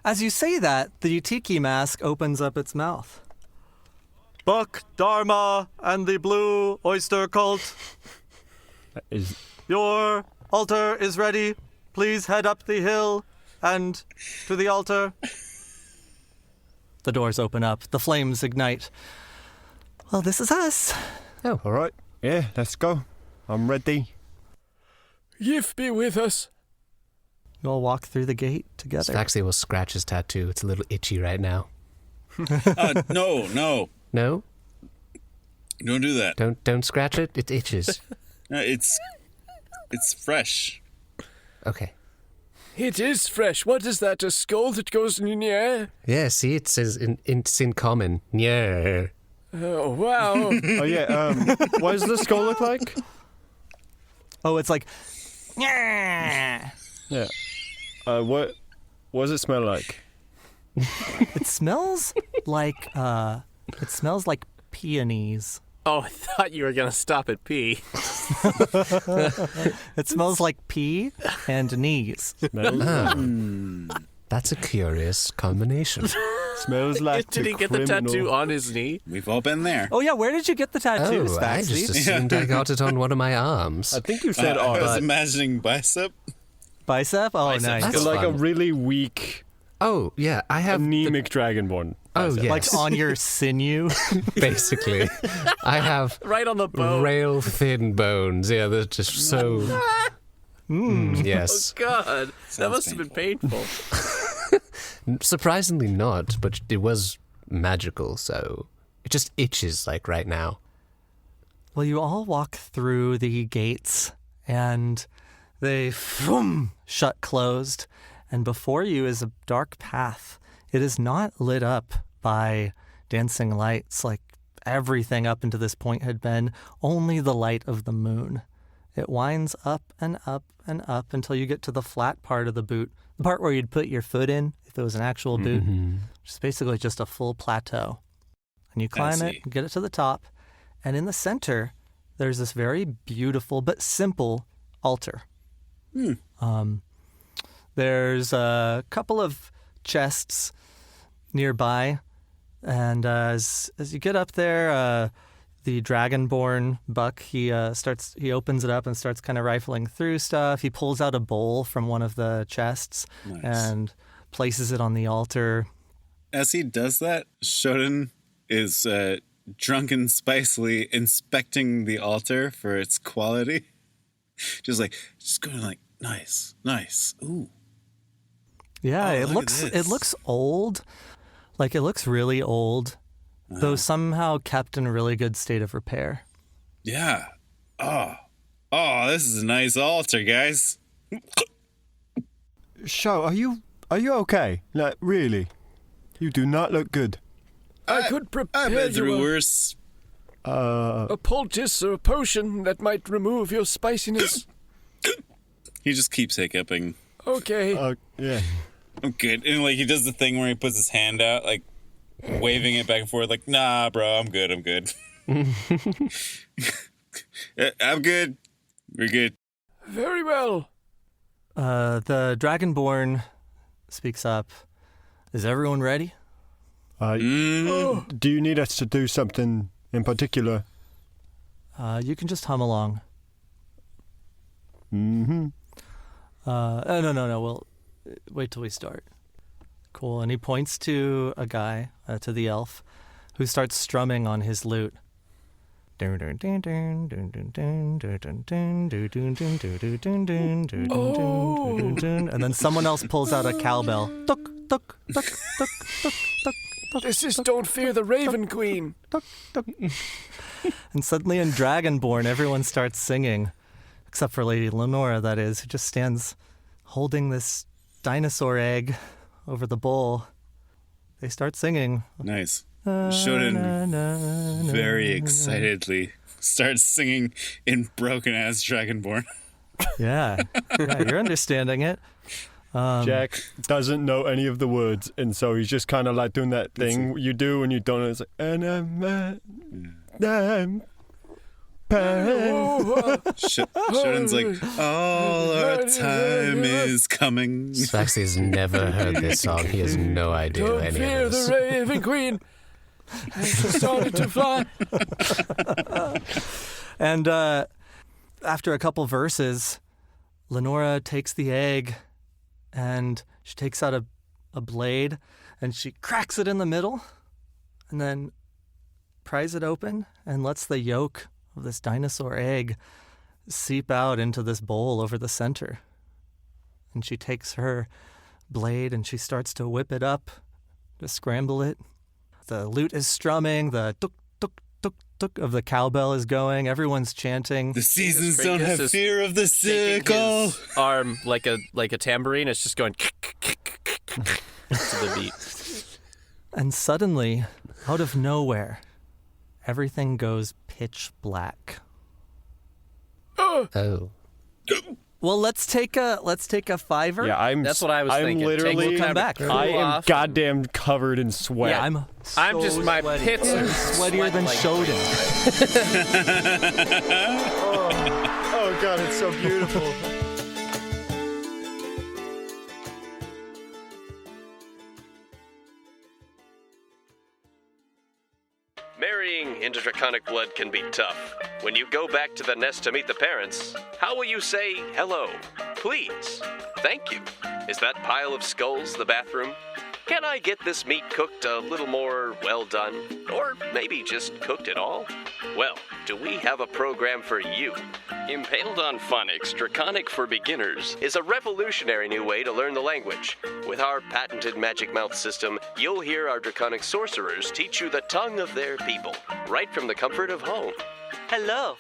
As you say that, the Utiki mask opens up its mouth. Buck, Dharma, and the Blue Oyster Cult. Your altar is ready. Please head up the hill and to the altar. The doors open up. The flames ignite. Well, this is us. Oh. All right. Yeah, let's go. I'm ready. Yif be with us. You all walk through the gate together. Svaxthy will scratch his tattoo. It's a little itchy right now. No. No? Don't do that. Don't scratch it. It itches. No, it's fresh. Okay. It is fresh. What is that? A skull that goes in the air? Yeah, see, it says it's in common. Yeah. Oh, wow. Oh, yeah. What does the skull look like? Oh, it's like... Yeah. Yeah. What does it smell like? It smells like... It smells like peonies. Oh, I thought you were going to stop at pee. It smells like pee and knees. That's a curious combination. Smells like Did he get criminal. the tattoo on his knee? We've all been there. Oh, yeah, where did you get the tattoo, Oh, I Svaxthy? just assumed I got it on one of my arms. I think you said I was arm. imagining bicep. Bicep? Oh, Bicep. nice. That's Like a fun. really weak, Oh, yeah, I have... anemic dragonborn. Oh, bicep. yes. Like on your sinew. Basically. I have Right on the bone. rail thin bones. Yeah, they're just so... yes. Oh, God. That must have been painful. Surprisingly not, but it was magical, so it just itches like right now. Well, you all walk through the gates, and they shut closed, and before you is a dark path. It is not lit up by dancing lights like everything up until this point had been, only the light of the moon. It winds up and up and up until you get to the flat part of the boot, the part where you'd put your foot in if it was an actual boot, which is basically just a full plateau. And you climb it, get it to the top, and in the center, there's this very beautiful but simple altar. There's a couple of chests nearby, and as you get up there, the Dragonborn Buck, he opens it up and starts kind of rifling through stuff. He pulls out a bowl from one of the chests and places it on the altar. As he does that, Shodan is drunken spicely inspecting the altar for its quality. Just going like, nice, ooh. Yeah, it looks old. Like, it looks really old, though somehow kept in a really good state of repair. Yeah. Oh, this is a nice altar, guys. Sho, are you okay? Like, really? You do not look good. I could prepare I've been through you worse. a poultice or a potion that might remove your spiciness. He just keeps hiccuping. Okay. Yeah. I'm good. And he does the thing where he puts his hand out, waving it back and forth, nah, bro, I'm good. I'm good. We're good. Very well. The Dragonborn speaks up. Is everyone ready? Do you need us to do something in particular? You can just hum along. Mm-hmm. No. We'll wait till we start. Cool. And he points to a guy, to the elf, who starts strumming on his lute. And then someone else pulls out a cowbell. Tuk, tuk, tuk, tuk, tuk, tuk, tuk. This is Don't Fear the Raven Queen. Tuk, tuk. And suddenly in Dragonborn, everyone starts singing. Except for Lady Lenora, that is, who just stands holding this dinosaur egg over the bowl. They start singing. Nice. Shodan very excitedly starts singing in broken-ass Dragonborn. Yeah, you're understanding it. Jack doesn't know any of the words, and so he's just kind of doing that thing you do when you don't know. It's Shodan's all our time is coming. Svaxthy has never heard this song. He has no idea Don't any fear of this. the Raven Queen. And she started to fly. And after a couple verses, Lenora takes the egg and she takes out a blade and she cracks it in the middle and then pries it open and lets the yolk of this dinosaur egg seep out into this bowl over the center. And she takes her blade and she starts to whip it up, to scramble it. The lute is strumming, the tuk, tuk, tuk, tuk of the cowbell is going, everyone's chanting. The seasons don't have fear of the sickle. His arm like a tambourine, it's just going to the beat. And suddenly, out of nowhere, everything goes pitch black. Oh. Well, let's take a fiver. Yeah, That's what I was thinking. Literally, We'll come back. I am goddamn covered in sweat. Yeah, I'm just my sweaty. pits are sweatier than Shodan. Oh God, it's so beautiful. Marrying into draconic blood can be tough. When you go back to the nest to meet the parents, how will you say hello? Please. Thank you. Is that pile of skulls the bathroom? Can I get this meat cooked a little more well done? Or maybe just cooked at all? Well, do we have a program for you? Impaled on Phonics, Draconic for Beginners is a revolutionary new way to learn the language. With our patented Magic Mouth system, you'll hear our Draconic sorcerers teach you the tongue of their people, right from the comfort of home. Hello.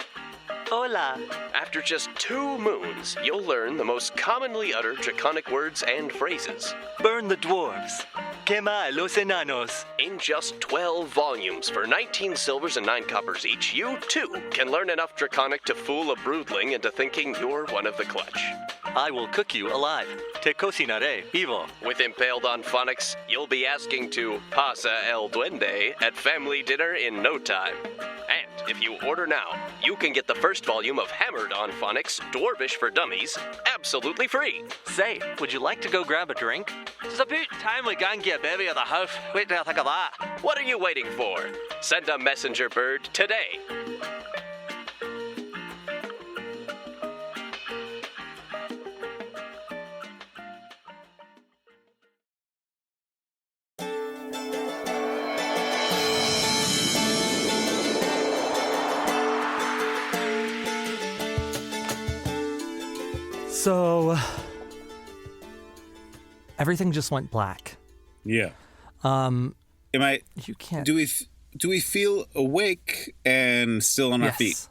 Hola. After just 2 moons, you'll learn the most commonly uttered Draconic words and phrases. Burn the dwarves. Quema los enanos. In just 12 volumes for 19 silvers and 9 coppers each, you, too, can learn enough Draconic to fool a broodling into thinking you're one of the clutch. I will cook you alive. Te cocinaré vivo. With Impaled on Phonics, you'll be asking to pasa el duende at family dinner in no time. And if you order now, you can get the first volume of Hammered on Phonics, Dwarvish for Dummies, absolutely free. Say, would you like to go grab a drink? It's about time we go and get a baby of the house. Wait till I think of that. What are you waiting for? Send a messenger bird today. So, everything just went black. Yeah. You can't. Do we feel awake and still on our feet?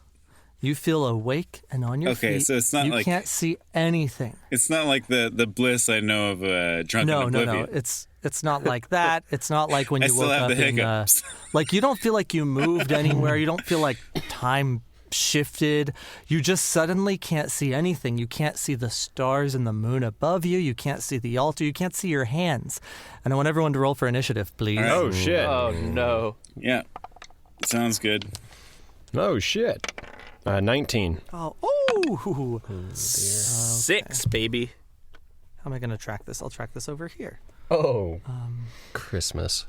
You feel awake and on your feet. Okay, so it's not you like can't see anything. It's not like the bliss I know of drunken oblivion. No. It's not like that. It's not like when you woke up in like you don't feel like you moved anywhere. You don't feel like time shifted. You just suddenly can't see anything. You can't see the stars and the moon above you. You can't see the altar. You can't see your hands. And I want everyone to roll for initiative, please. Right. Oh shit. Oh no. Yeah. Sounds good. Oh shit. 19. Oh, 6, baby. How am I going to track this? I'll track this over here. Oh. Christmas.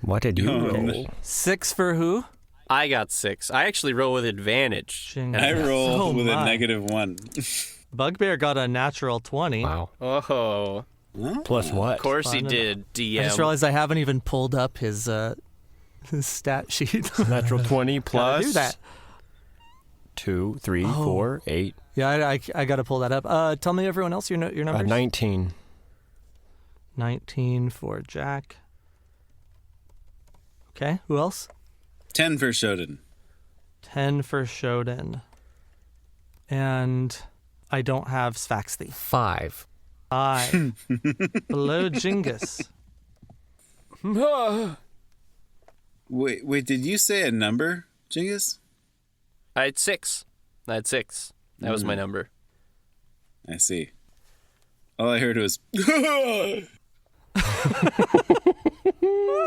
What did you roll? 6 for who? I got 6. I actually roll with advantage. I rolled with a -1. Bugbear got a natural 20. Wow. Oh. Plus what? Of course he did, DM. I just realized I haven't even pulled up his stat sheet. Natural 20 plus. Do that. 2, 3, 4, 8. Yeah, I got to pull that up. Tell me, everyone else, your numbers. 19. 19 for Jack. Okay, who else? 10 for Shodan. 10 for Shodan. And I don't have Svaxthy. 5. Below Jingus. Wait, did you say a number, Jingus? I had 6. That was my number. I see. All I heard was... That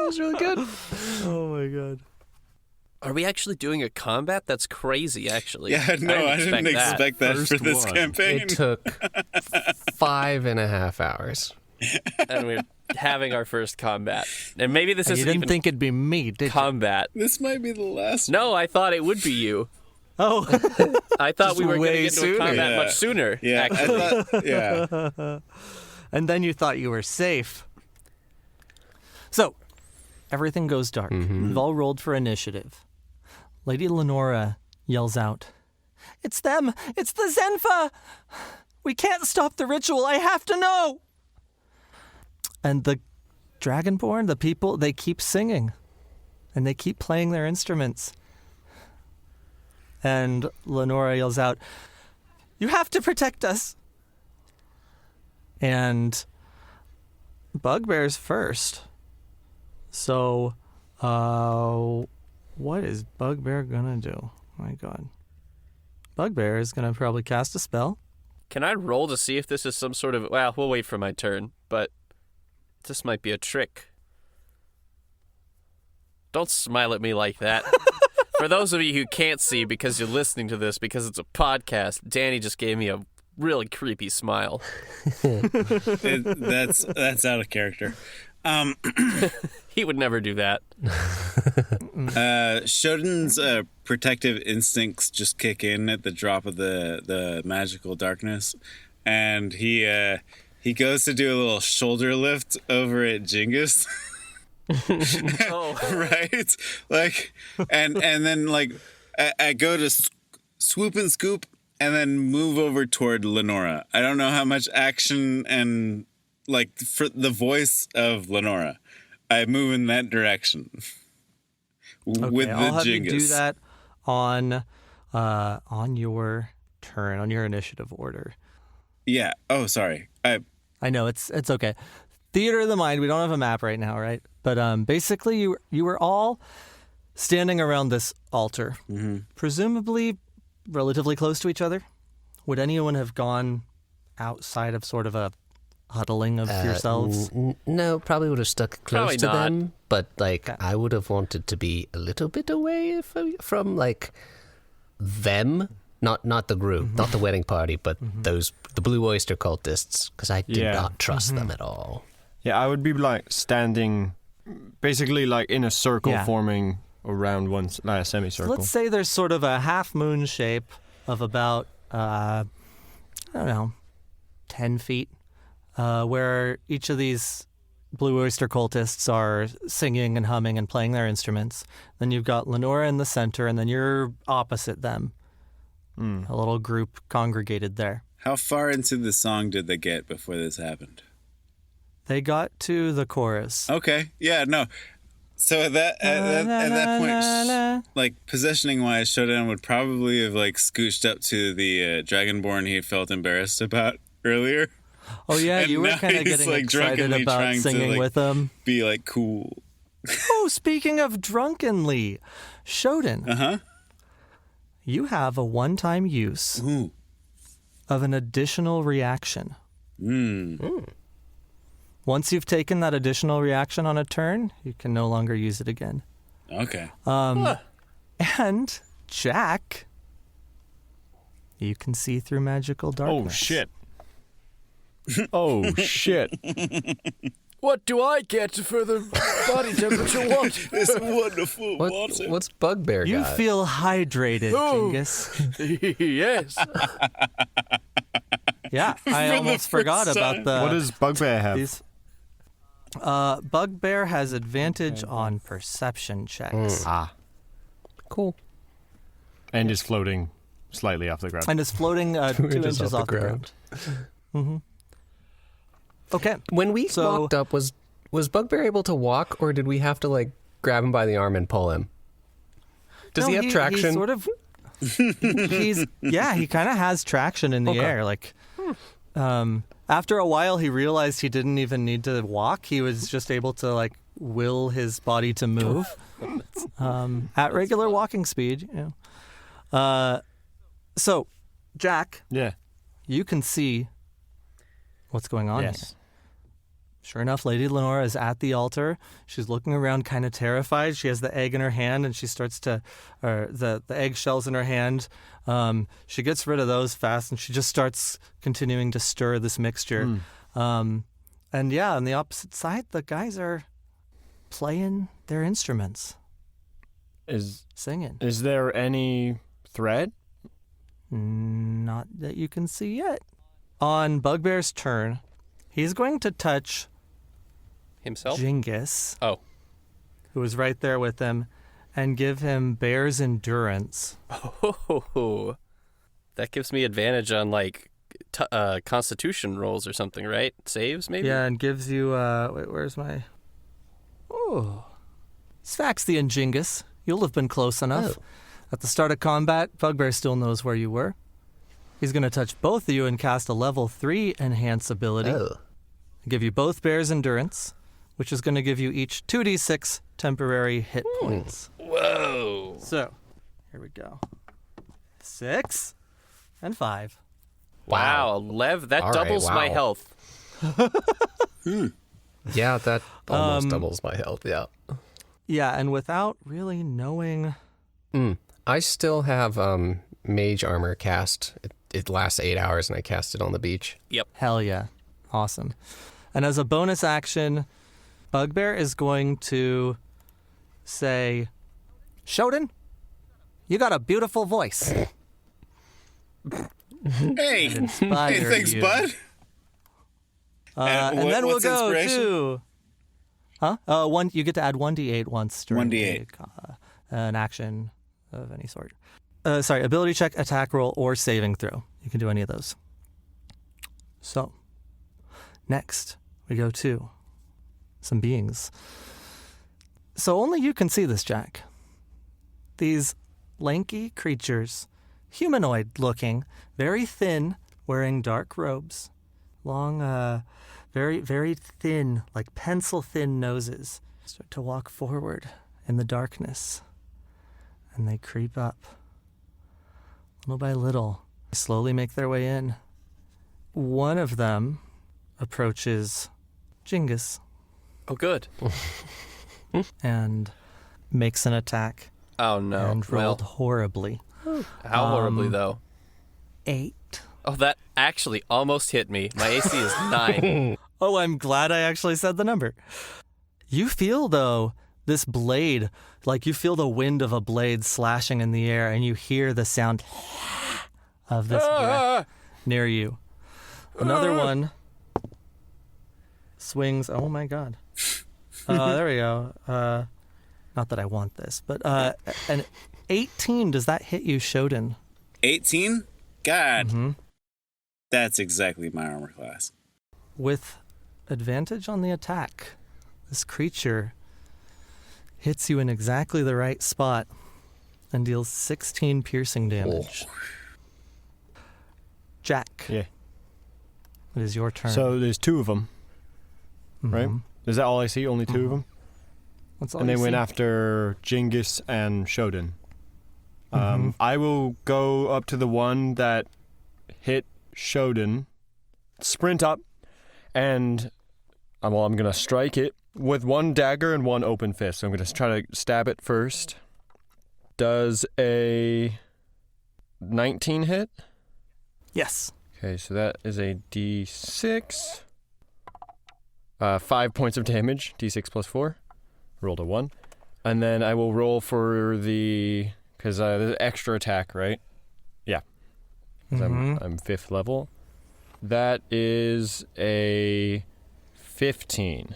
was really good. Oh my god. Are we actually doing a combat? That's crazy, actually. Yeah, no, I didn't expect that for this campaign. It took 5.5 hours. And we're having our first combat. And maybe this You isn't didn't even think it'd be me, did you? combat. This might be the last one. No, I thought it would be you. Oh. I thought we were going to way get into sooner. a combat Yeah. much sooner, Yeah, actually. I thought, yeah. And then you thought you were safe. So, everything goes dark. We've all rolled for initiative. Lady Lenora yells out, "It's them! It's the Zenfa! We can't stop the ritual! I have to know!" And the Dragonborn, the people, they keep singing. And they keep playing their instruments. And Lenora yells out, "You have to protect us!" And Bugbear's first. So, what is Bugbear gonna do? My god. Bugbear is gonna probably cast a spell. Can I roll to see if this is some sort of... Well, we'll wait for my turn, but this might be a trick. Don't smile at me like that. For those of you who can't see because you're listening to this because it's a podcast, Danny just gave me a really creepy smile. That's out of character. He would never do that. Shodan's protective instincts just kick in at the drop of the magical darkness, and he goes to do a little shoulder lift over at Jingus. Right? Like, and then like I go to swoop and scoop and then move over toward Lenora. I don't know how much action and like for the voice of Lenora. I move in that direction with the I'll have Jingus. you do that on your turn, on your initiative order. Yeah. Oh, sorry. I know it's okay. Theater of the mind. We don't have a map right now, right? But basically, you were all standing around this altar, presumably relatively close to each other, Would anyone have gone outside of sort of a huddling of yourselves? No, probably would have stuck close Probably to not. them. But, like, I would have wanted to be a little bit away from like, them. Not the group, not the wedding party, but the Blue Oyster cultists, because I did not trust them at all. Yeah, I would be, like, standing, basically, like, in a circle forming around one semicircle. So let's say there's sort of a half moon shape of about, 10 feet, where each of these Blue Oyster cultists are singing and humming and playing their instruments. Then you've got Lenora in the center, and then you're opposite them. A little group congregated there. How far into the song did they get before this happened? They got to the chorus. Okay. Yeah, no. So at that point, like, positioning-wise, Shodan would probably have, like, scooched up to the Dragonborn he felt embarrassed about earlier. Oh, yeah, And you were now kind of he's, getting like, excited drunkenly about trying to, singing like, with them. Be, like, cool. Oh, speaking of drunkenly, Shodan. Uh-huh. You have a one-time use of an additional reaction. Once you've taken that additional reaction on a turn, you can no longer use it again. Okay. And Jack, you can see through magical darkness. Oh, shit. Oh, shit. What do I get for the body temperature water? This wonderful water. What's Bugbear You got? feel hydrated, Oh. Jingus. Yes. Yeah, I almost forgot about the... What does Bugbear have? These, Bugbear has advantage on perception checks. Cool. And is floating slightly off the ground. And is floating 2 inches off the ground. Okay. When we walked up, was Bugbear able to walk, or did we have to, like, grab him by the arm and pull him? Does he have traction? He sort of... he kind of has traction in the air. Like, after a while, he realized he didn't even need to walk. He was just able to, like, will his body to move at regular walking speed. You know. So, Jack, you can see what's going on here. Sure enough, Lady Lenora is at the altar. She's looking around kind of terrified. She has the egg in her hand, and she starts to, the egg shells in her hand. She gets rid of those fast, and she just starts continuing to stir this mixture. And yeah, on the opposite side, the guys are playing their instruments. Singing. Is there any threat? Not that you can see yet. On Bugbear's turn, he's going to touch Himself? Jingus. Oh. Who is right there with him, and give him Bear's Endurance. Oh, that gives me advantage on, like, Constitution rolls or something, right? Saves, maybe? Yeah, and gives you, wait, where's my... Oh. Svaxthy and Jingus, you'll have been close enough. At the start of combat, Bugbear still knows where you were. He's going to touch both of you and cast a level 3 enhance ability. Give you both Bear's Endurance, which is going to give you each 2d6 temporary hit points. Whoa. So, here we go. 6 and 5. Wow, Lev, that doubles my health. Yeah, that almost doubles my health, yeah. Yeah, and without really knowing... I still have mage armor cast. It lasts 8 hours, and I cast it on the beach. Yep. Hell yeah. Awesome. And as a bonus action, Bugbear is going to say, Shodan, you got a beautiful voice. Hey, thanks, you. bud. And then we'll go inspiration? to... you get to add 1d8 once during 1d8. An action of any sort. Ability check, attack roll, or saving throw. You can do any of those. So, next, we go to some beings. So only you can see this, Jack. These lanky creatures, humanoid-looking, very thin, wearing dark robes, long, very, very thin, like pencil-thin noses, start to walk forward in the darkness. And they creep up. Little by little, slowly make their way in. One of them approaches Jingus. Oh, good. And makes an attack. Oh, no. And rolled horribly. How horribly, though? 8. Oh, that actually almost hit me. My AC is 9. Oh, I'm glad I actually said the number. You feel, though, this blade, like you feel the wind of a blade slashing in the air, and you hear the sound of this breath near you. Another one swings. Oh, my God. There we go. Not that I want this, but an 18, does that hit you, Shodan? 18? God. Mm-hmm. That's exactly my armor class. With advantage on the attack, this creature hits you in exactly the right spot and deals 16 piercing damage. Oh. Jack. Yeah. It is your turn. So there's 2 of them, right? Is that all I see? Only 2 of them? That's all and they you went see. after Jingus and Shodan. I will go up to the one that hit Shodan, sprint up, and I'm going to strike it with 1 dagger and 1 open fist. So I'm going to try to stab it first. Does a 19 hit? Yes. Okay, so that is a D6. 5 points of damage, D6 plus 4. Rolled a 1. And then I will roll for because there's extra attack, right? Yeah. Because I'm 5th level. That is a 15.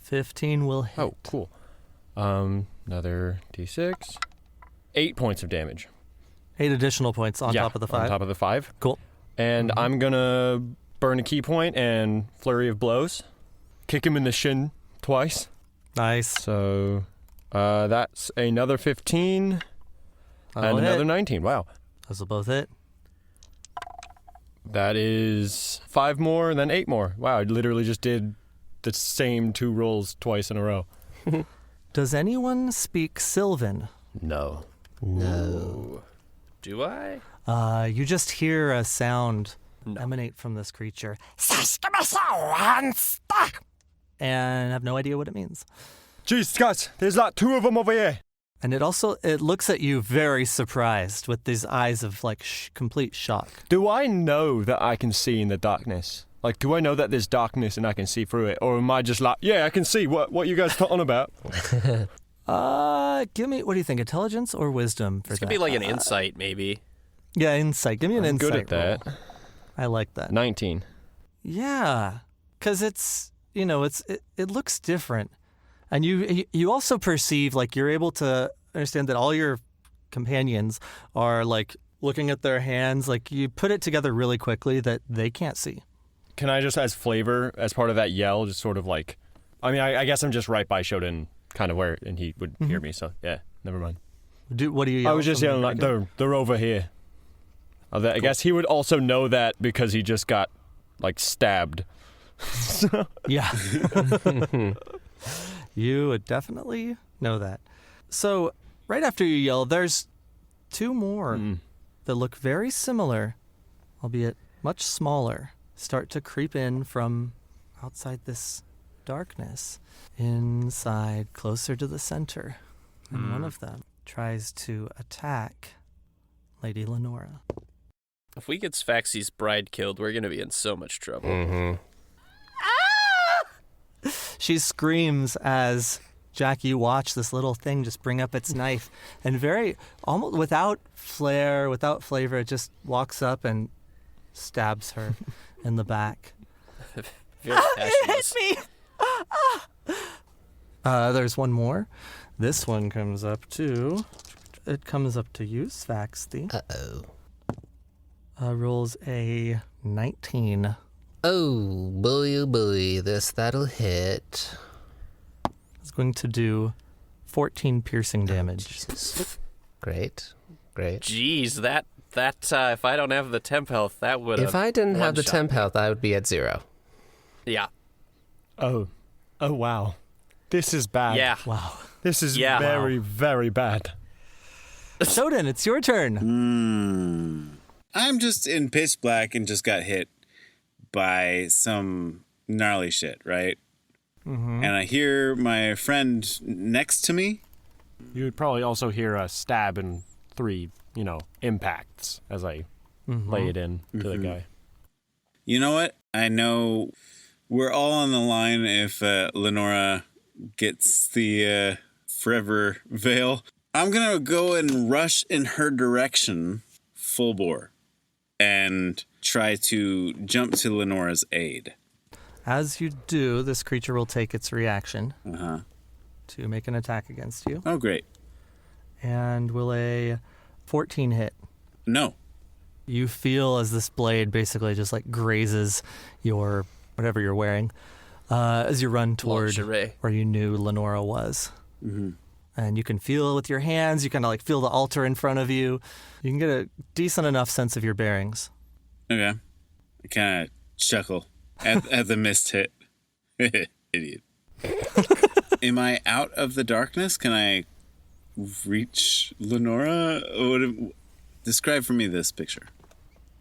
15 will hit. Oh, cool. Another D6. 8 points of damage. 8 additional points on top of the 5. On top of the 5. Cool. And I'm going to burn a key point and flurry of blows. Kick him in the shin twice. Nice. So that's another 15 and another 19. Wow. Those will both hit. That is 5 more and then 8 more. Wow, I literally just did the same 2 rolls twice in a row. Does anyone speak Sylvan? No. No. Do I? You just hear a sound emanate from this creature. And have no idea what it means. Jeez, guys, there's like 2 of them over here. And it looks at you very surprised with these eyes of like complete shock. Do I know that I can see in the darkness? Like, do I know that there's darkness and I can see through it? Or am I just like, yeah, I can see what you guys talking about? Give me, what do you think, intelligence or wisdom for This that? could be like an insight, maybe. Yeah, insight. Give me an insight good at that. roll. I like that. 19. Yeah, because it's, it looks different. And you also perceive, like, you're able to understand that all your companions are, like, looking at their hands. Like, you put it together really quickly that they can't see. Can I just, as flavor, as part of that yell, just sort of like, I guess I'm just right by Shodan, kind of where, and he would hear me, so yeah, never mind. What do you yell? I was just yelling like, they're over here. I guess he would also know that because he just got, like, stabbed. Yeah. You would definitely know that. So, right after you yell, there's 2 more that look very similar, albeit much smaller, start to creep in from outside this darkness, inside, closer to the center. And one of them tries to attack Lady Lenora. If we get Svaxthy's bride killed, we're going to be in so much trouble. Mm-hmm. She screams as Jack, you watch this little thing just bring up its knife, and almost without flair, without flavor, it just walks up and stabs her in the back. Very passionless. It hit me! There's one more. This one comes up to you, Svaxthy. Uh-oh. Rolls a 19. Oh, bully, that'll hit. It's going to do 14 piercing damage. Jesus. Great. Jeez, that if I don't have the temp health, that would have. If I didn't have the one-shot temp me. health, I would be at 0. Yeah. Oh, wow. This is bad. Yeah. Wow. This is very, Wow. very bad. Shodan, it's your turn. I'm just in pitch black and just got hit by some gnarly shit, right? Mm-hmm. And I hear my friend next to me. You would probably also hear a stab and 3, impacts as I lay it in to the guy. You know what? I know we're all on the line if Lenora gets the forever veil. I'm going to go and rush in her direction full bore and try to jump to Lenora's aid. As you do, this creature will take its reaction to make an attack against you. Oh, great. And will a 14 hit? No. You feel as this blade basically just like grazes your whatever you're wearing as you run toward where you knew Lenora was. Mm-hmm. And you can feel with your hands, you kind of like feel the altar in front of you. You can get a decent enough sense of your bearings. Okay. I kind of chuckle at the missed hit. Idiot. Am I out of the darkness? Can I reach Lenora? Describe for me this picture.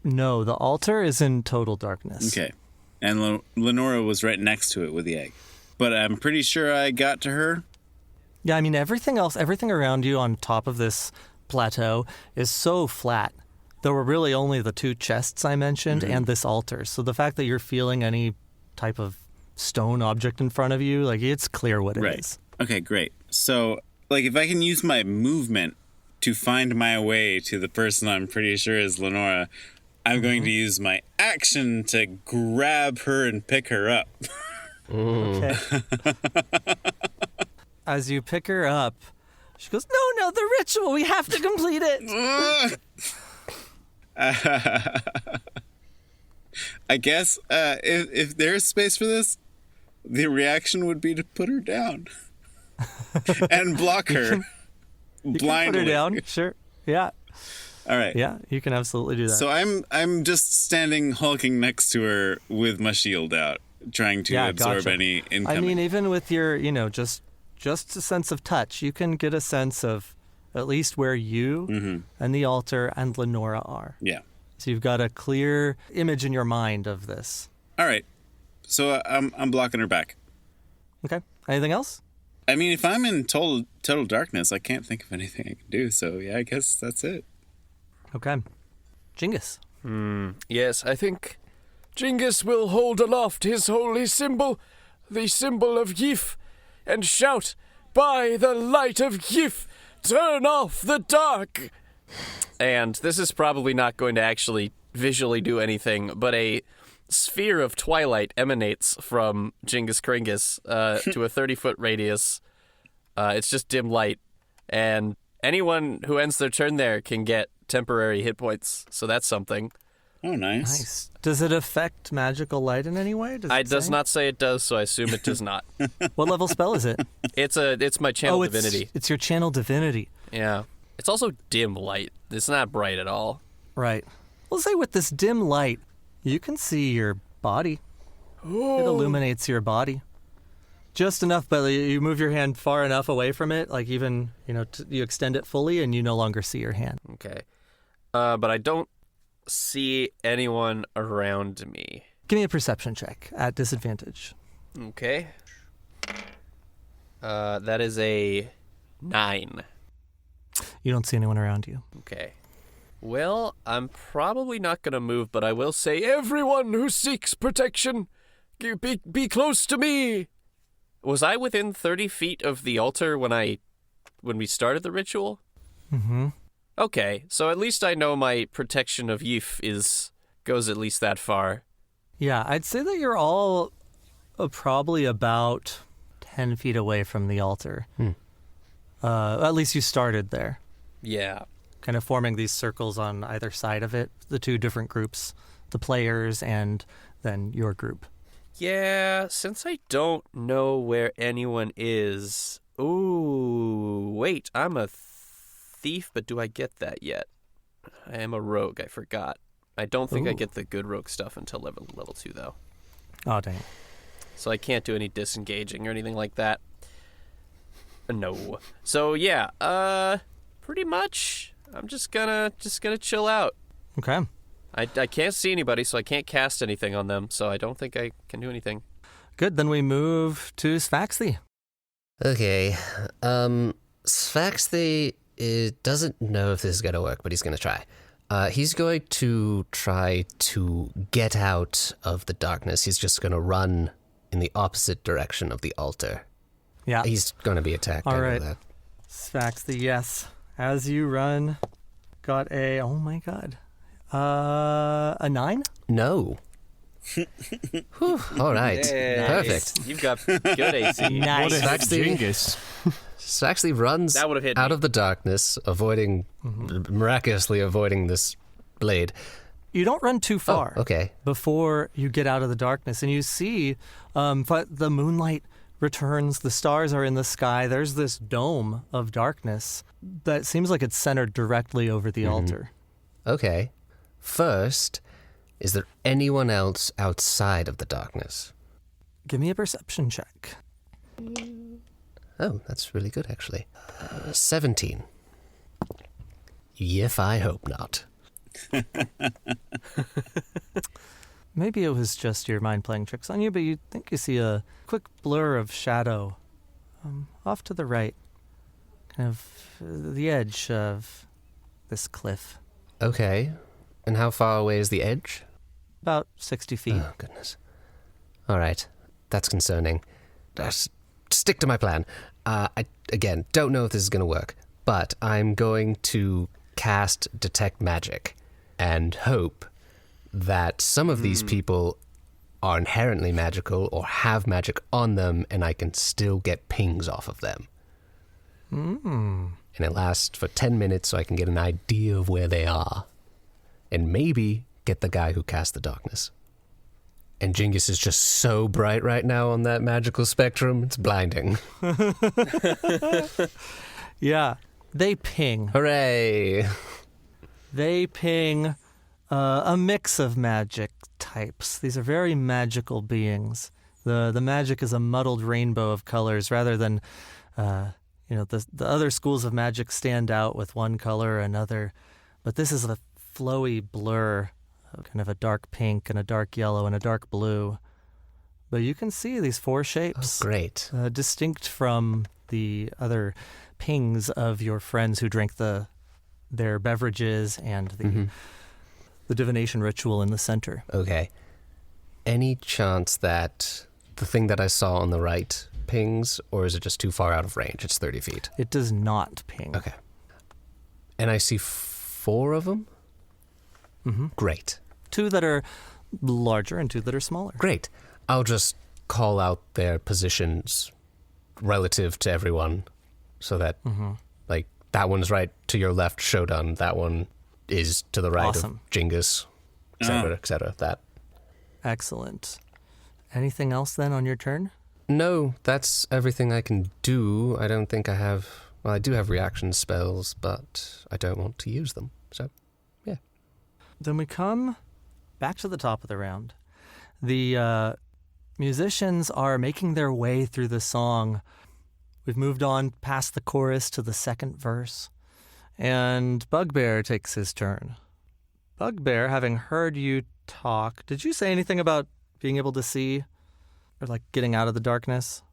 No, the altar is in total darkness. Okay. And Lenora was right next to it with the egg. But I'm pretty sure I got to her. Yeah, I mean, everything around you on top of this plateau is so flat. There were really only the 2 chests I mentioned and this altar. So the fact that you're feeling any type of stone object in front of you, like, it's clear what it is. Okay, great. So, like, if I can use my movement to find my way to the person I'm pretty sure is Lenora, I'm going to use my action to grab her and pick her up. Okay. As you pick her up, she goes, no, the ritual, we have to complete it. I guess if there's space for this, the reaction would be to put her down and block her blindly. Put her down, sure. Yeah. All right. Yeah, you can absolutely do that. So I'm just standing hulking next to her with my shield out, trying to absorb any incoming. I mean, even with your, just a sense of touch, you can get a sense of at least where you and the altar and Lenora are. Yeah. So you've got a clear image in your mind of this. All right. So I'm blocking her back. Okay. Anything else? I mean, if I'm in total darkness, I can't think of anything I can do. So yeah, I guess that's it. Okay. Jingus. Yes, I think Jingus will hold aloft his holy symbol, the symbol of Yif, and shout, "By the light of Yif, turn off the dark!" And this is probably not going to actually visually do anything, but a sphere of twilight emanates from Jingus Kringus to a 30-foot radius. It's just dim light, and anyone who ends their turn there can get temporary hit points, so that's something. Oh, nice. Does it affect magical light in any way? It does not say it does, so I assume it does not. What level spell is it? It's my channel divinity. It's your channel divinity. Yeah. It's also dim light. It's not bright at all. Right. We'll say with this dim light, you can see your body. Ooh. It illuminates your body. Just enough, but you move your hand far enough away from it, like even, you extend it fully and you no longer see your hand. Okay. But I don't see anyone around me. Give me a perception check at disadvantage. Okay. That is a 9. You don't see anyone around you. Okay. Well, I'm probably not going to move, but I will say, everyone who seeks protection, be close to me. Was I within 30 feet of the altar when we started the ritual? Mm-hmm. Okay, so at least I know my protection of Yif goes at least that far. Yeah, I'd say that you're all probably about 10 feet away from the altar. At least you started there. Yeah. Kind of forming these circles on either side of it, the 2 different groups, the players and then your group. Yeah, since I don't know where anyone is... Ooh, wait, I'm a thief, but do I get that yet? I am a rogue, I forgot. I don't think I get the good rogue stuff until level 2, though. Oh, dang. So I can't do any disengaging or anything like that. No. So, yeah, pretty much, I'm just gonna chill out. Okay. I can't see anybody, so I can't cast anything on them, so I don't think I can do anything. Good, then we move to Svaxthy. Okay. Svaxthy doesn't know if this is going to work, but he's going to try. He's going to try to get out of the darkness. He's just going to run in the opposite direction of the altar. Yeah. He's going to be attacked. All I right. know that. Svaxthy, yes. As you run, got a, oh my god, a 9? No. Whew, all right. Nice. Perfect. You've got good AC. Nice. Jingus. Svaxthy runs That would've hit out me. of the darkness, miraculously avoiding this blade. You don't run too far. Okay. Before you get out of the darkness, and you see but the moonlight returns, the stars are in the sky, there's this dome of darkness that seems like it's centered directly over the altar. Okay. First, is there anyone else outside of the darkness? Give me a perception check. Oh, that's really good, actually. 17. If I hope not. Maybe it was just your mind playing tricks on you, but you think you see a quick blur of shadow off to the right, kind of the edge of this cliff. Okay. And how far away is the edge? About 60 feet. Oh, goodness. All right. That's concerning. Stick to my plan. I, again, don't know if this is going to work, but I'm going to cast Detect Magic and hope that some of these people are inherently magical or have magic on them, and I can still get pings off of them. And it lasts for 10 minutes so I can get an idea of where they are. And maybe get the guy who cast the darkness. And Jingus is just so bright right now on that magical spectrum, it's blinding. Yeah, they ping. Hooray! They ping a mix of magic types. These are very magical beings. The magic is a muddled rainbow of colors rather than, the other schools of magic stand out with one color or another. But this is a flowy blur, kind of a dark pink and a dark yellow and a dark blue. But you can see these 4 shapes. Oh, great. Distinct from the other pings of your friends who drank their beverages and the divination ritual in the center. Okay. Any chance that the thing that I saw on the right pings, or is it just too far out of range? It's 30 feet. It does not ping. Okay. And I see 4 of them? Great. 2 that are larger and 2 that are smaller. Great. I'll just call out their positions relative to everyone so that, like, that one's right to your left, Shodan. That one is to the right of Jingus, et cetera, that. Excellent. Anything else then on your turn? No, that's everything I can do. I don't think I have... Well, I do have reaction spells, but I don't want to use them, so... Then we come back to the top of the round. The musicians are making their way through the song. We've moved on past the chorus to the second verse. And Bugbear takes his turn. Bugbear, having heard you talk, did you say anything about being able to see? Or, like, getting out of the darkness?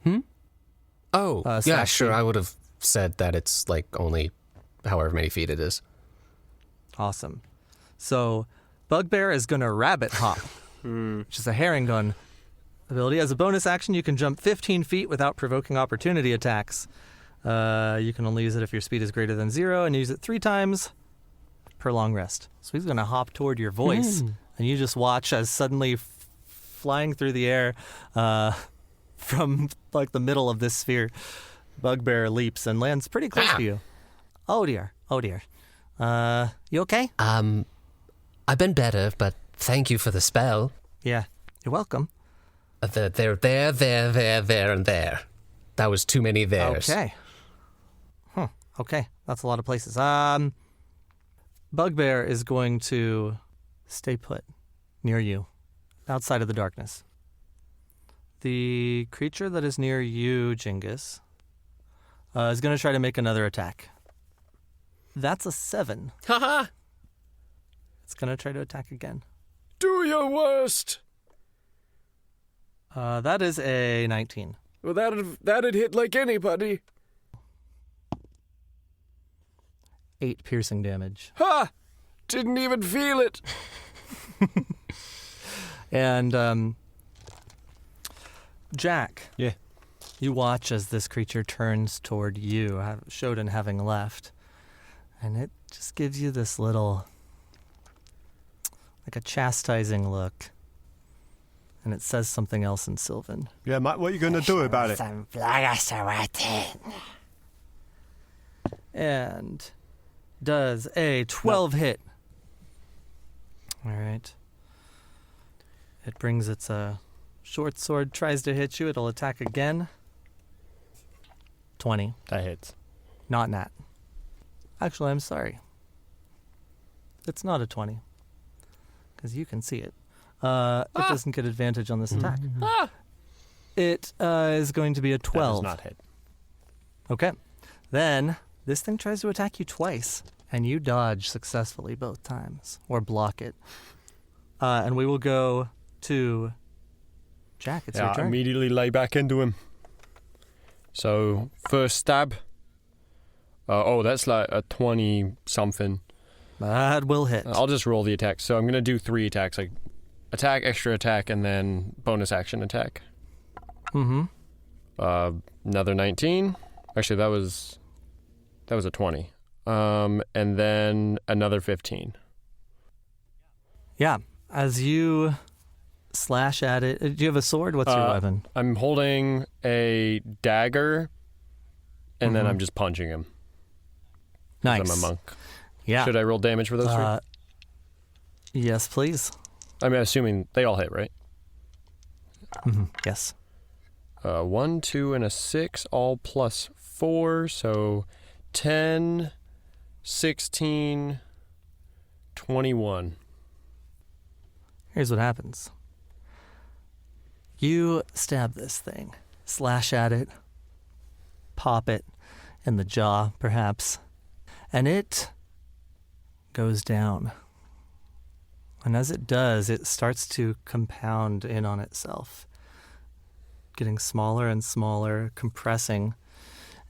Oh, yeah, Svaxthy. sure. I would have said that it's, like, only however many feet it is. Awesome. So, Bugbear is going to rabbit hop, which is a herring gun ability. As a bonus action, you can jump 15 feet without provoking opportunity attacks. You can only use it if your speed is greater than 0, and use it 3 times per long rest. So he's going to hop toward your voice, and you just watch as suddenly flying through the air from, like, the middle of this sphere, Bugbear leaps and lands pretty close to you. Oh, dear. Oh, dear. You okay? I've been better, but thank you for the spell. Yeah, you're welcome. There, and there. That was too many theirs. Okay. Okay, that's a lot of places. Bugbear is going to stay put near you, outside of the darkness. The creature that is near you, Jingus, is going to try to make another attack. That's a 7. Haha! It's It's going to try to attack again. Do your worst. That is a 19. Well, that'd hit like anybody. 8 piercing damage. Ha! Didn't even feel it. And, Jack. Yeah. You watch as this creature turns toward you, Shodan having left. And it just gives you this little, like a chastising look. And it says something else in Sylvan. Yeah, Matt, what are you going to do about it? And does a 12 hit. All right. It brings its short sword, tries to hit you. It'll attack again. 20. That hits. Not nat. Actually, I'm sorry. It's not a 20. Because you can see it. It doesn't get advantage on this attack. It is going to be a 12. That does not hit. Okay. Then this thing tries to attack you twice, and you dodge successfully both times, or block it. And we will go to Jack. It's your turn. Immediately lay back into him. So, first stab. That's like a 20-something. That will hit. I'll just roll the attack. So I'm going to do 3 attacks, like attack, extra attack, and then bonus action attack. Mm-hmm. Another 19. Actually, that was a 20. And then another 15. Yeah. As you slash at it, do you have a sword? What's your weapon? I'm holding a dagger, and then I'm just punching him. Nice. I'm a monk. Yeah. Should I roll damage for those 3? Yes, please. I mean, assuming they all hit, right? Mm-hmm. Yes. 1, 2, and a 6, all plus 4, so 10, 16, 21. Here's what happens. You stab this thing, slash at it, pop it in the jaw, perhaps, and it goes down. And as it does, it starts to compound in on itself, getting smaller and smaller, compressing,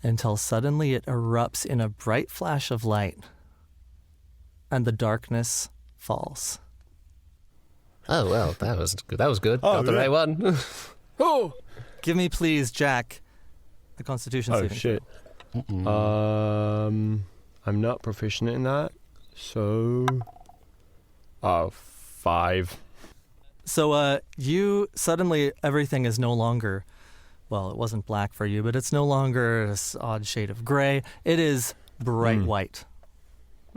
until suddenly it erupts in a bright flash of light, and the darkness falls. Oh, well, that was good. Got the right one. Oh! Give me, please, Jack, the Constitution saving throw. Oh, shit. I'm not proficient in that, so... 5. So, you suddenly, everything is no longer, well, it wasn't black for you, but it's no longer this odd shade of gray. It is bright white.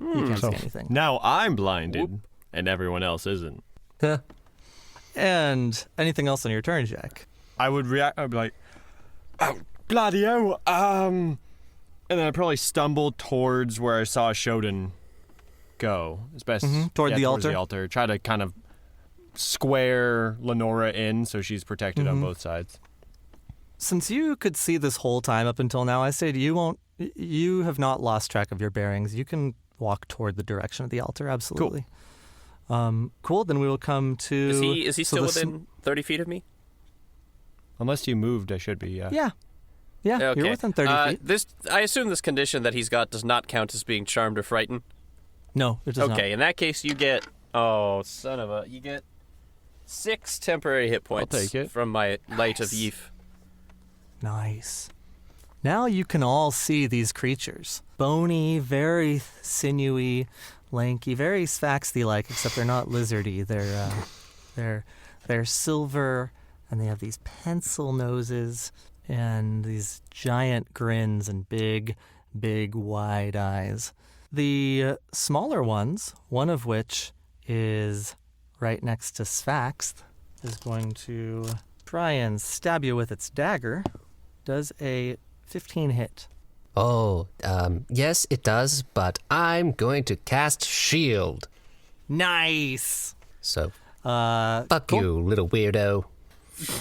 You can't see anything. Now I'm blinded, and everyone else isn't. And anything else on your turn, Jack? I would react. I'd be like, "Oh, bloody hell!" And then I'd probably stumble towards where I saw Shodan go, as best towards the the altar. Try to kind of square Lenora in so she's protected on both sides. Since you could see this whole time up until now, I say you have not lost track of your bearings. You can walk toward the direction of the altar, absolutely. Cool. Cool, then we will come to... Is he still within 30 feet of me? Unless you moved, I should be, yeah. Yeah, okay. You're within 30 feet. I assume this condition that he's got does not count as being charmed or frightened? No, it does not. Okay, in that case you get... Oh, son of a... You get 6 temporary hit points I'll take it. from my Light of Yif. Nice. Now you can all see these creatures. Bony, very sinewy, lanky, very Svaxthy-like, except they're not lizardy. They're silver, and they have these pencil noses and these giant grins and big, wide eyes. The smaller ones, one of which is right next to Svaxthy, is going to try and stab you with its dagger. Does a 15 hit. Oh, yes, it does, but I'm going to cast Shield. Nice! So, fuck cool. you, little weirdo.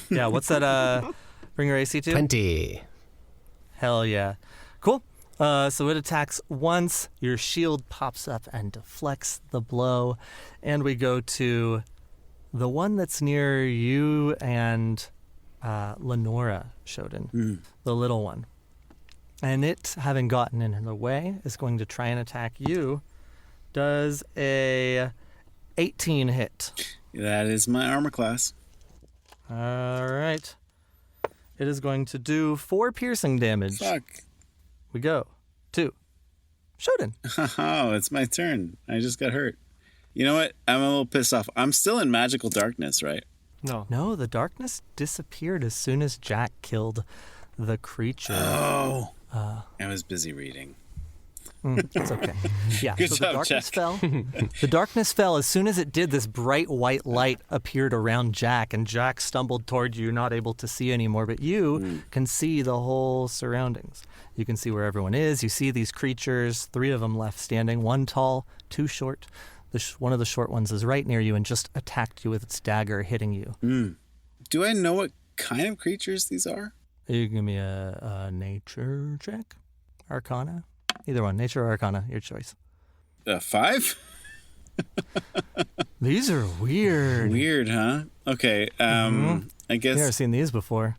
Yeah, what's that, bring your AC to? 20. Hell yeah. Cool. So it attacks once. Your shield pops up and deflects the blow. And we go to the one that's near you and Lenora, Shodan, the little one. And it, having gotten in the way, is going to try and attack you. Does a 18 hit. That is my armor class. All right. It is going to do 4 piercing damage. Fuck. We go to Shodan. Oh, it's my turn. I just got hurt. You know what? I'm a little pissed off. I'm still in magical darkness, right? No, the darkness disappeared as soon as Jack killed the creature. Oh. I was busy reading. It's okay. Yeah, Good so job, the darkness Jack. fell. The darkness fell. As soon as it did, this bright white light appeared around Jack, and Jack stumbled toward you, not able to see anymore. But you can see the whole surroundings. You can see where everyone is. You see these creatures, 3 of them left standing, 1 tall, 2 short. One of the short ones is right near you and just attacked you with its dagger, hitting you. Do I know what kind of creatures these are? You can give me a nature check, Arcana. Either one, nature or Arcana, your choice. 5? These are weird. Weird, huh? Okay, I guess... I've never seen these before.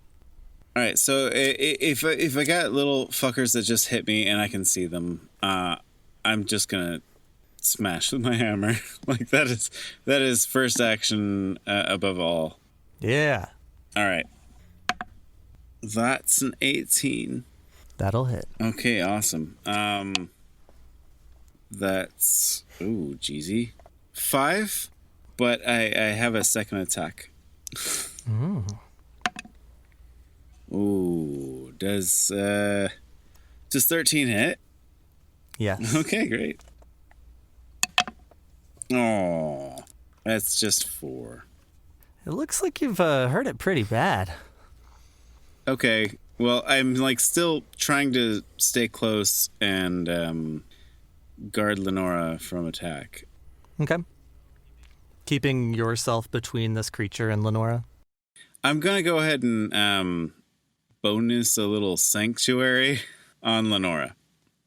All right, so if I got little fuckers that just hit me and I can see them, I'm just gonna smash with my hammer. Like that is first action above all. Yeah. All right. That's an 18. That'll hit. Okay, awesome. That's Jeezy. 5, but I have a second attack. Ooh, does 13 hit? Yes. Okay, great. Oh, that's just 4. It looks like you've hurt it pretty bad. Okay, well, I'm like still trying to stay close and guard Lenora from attack. Okay. Keeping yourself between this creature and Lenora? I'm gonna go ahead and bonus a little sanctuary on Lenora.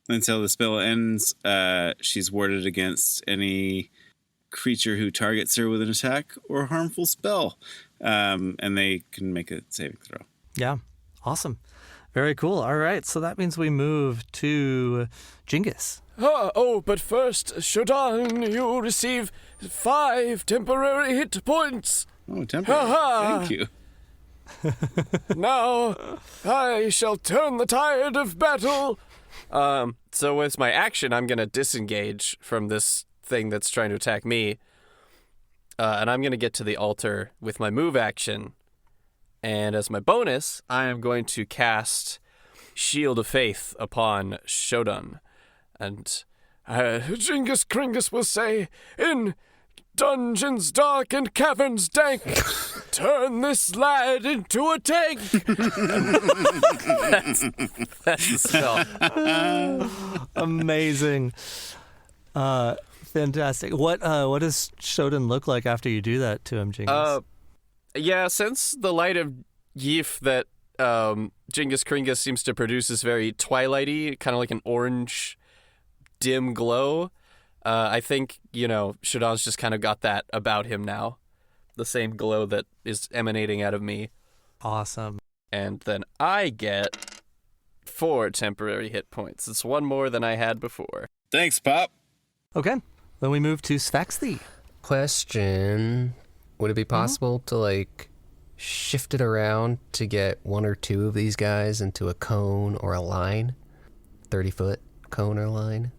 Until the spell ends, she's warded against any creature who targets her with an attack or harmful spell. And they can make a saving throw. Yeah. Awesome. Very cool. All right. So that means we move to Jingus. But first, Shodan, you receive 5 temporary hit points. Oh, temporary. Thank you. Now, I shall turn the tide of battle. So with my action, I'm going to disengage from this thing that's trying to attack me. And I'm going to get to the altar with my move action. And as my bonus, I am going to cast Shield of Faith upon Shodan. And Jingus Kringus will say, in dungeons dark and caverns dank, turn this lad into a tank. that's the spell. Amazing. Fantastic. What does Shodan look like after you do that to him, Jingus? Yeah, since the light of Yif that Jingus Kringus seems to produce is very twilighty, kind of like an orange dim glow, I think, Shodan's just kind of got that about him now. The same glow that is emanating out of me. Awesome. And then I get 4 temporary hit points. It's 1 more than I had before. Thanks, Pop. Okay. Then we move to Svaxthy. Question. Would it be possible to, shift it around to get 1 or 2 of these guys into a cone or a line? 30-foot cone or line?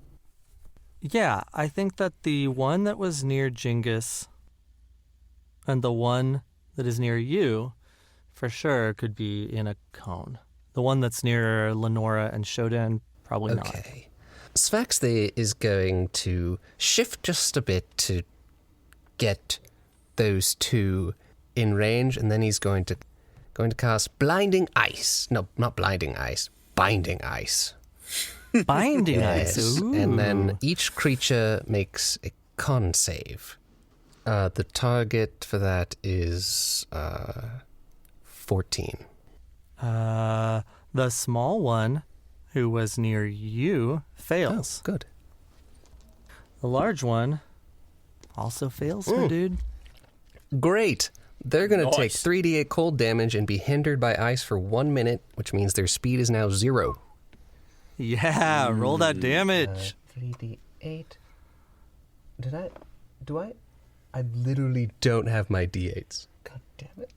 Yeah, I think that the one that was near Jingus and the one that is near you, for sure, could be in a cone. The one that's near Lenora and Shodan, probably not. Okay. Svaxthy is going to shift just a bit to get those 2 in range, and then he's going to cast Blinding Ice. No, not Blinding Ice. Binding Ice. Binding Yes. Ice. Ooh. And then each creature makes a con save. The target for that is 14. The small one who was near you, fails. Oh, good. The large one also fails, my dude. Great. They're going to take Nice. 3d8 cold damage and be hindered by ice for 1 minute, which means their speed is now 0. Yeah, roll that damage. 3d8. I literally don't have my d8s. God damn it.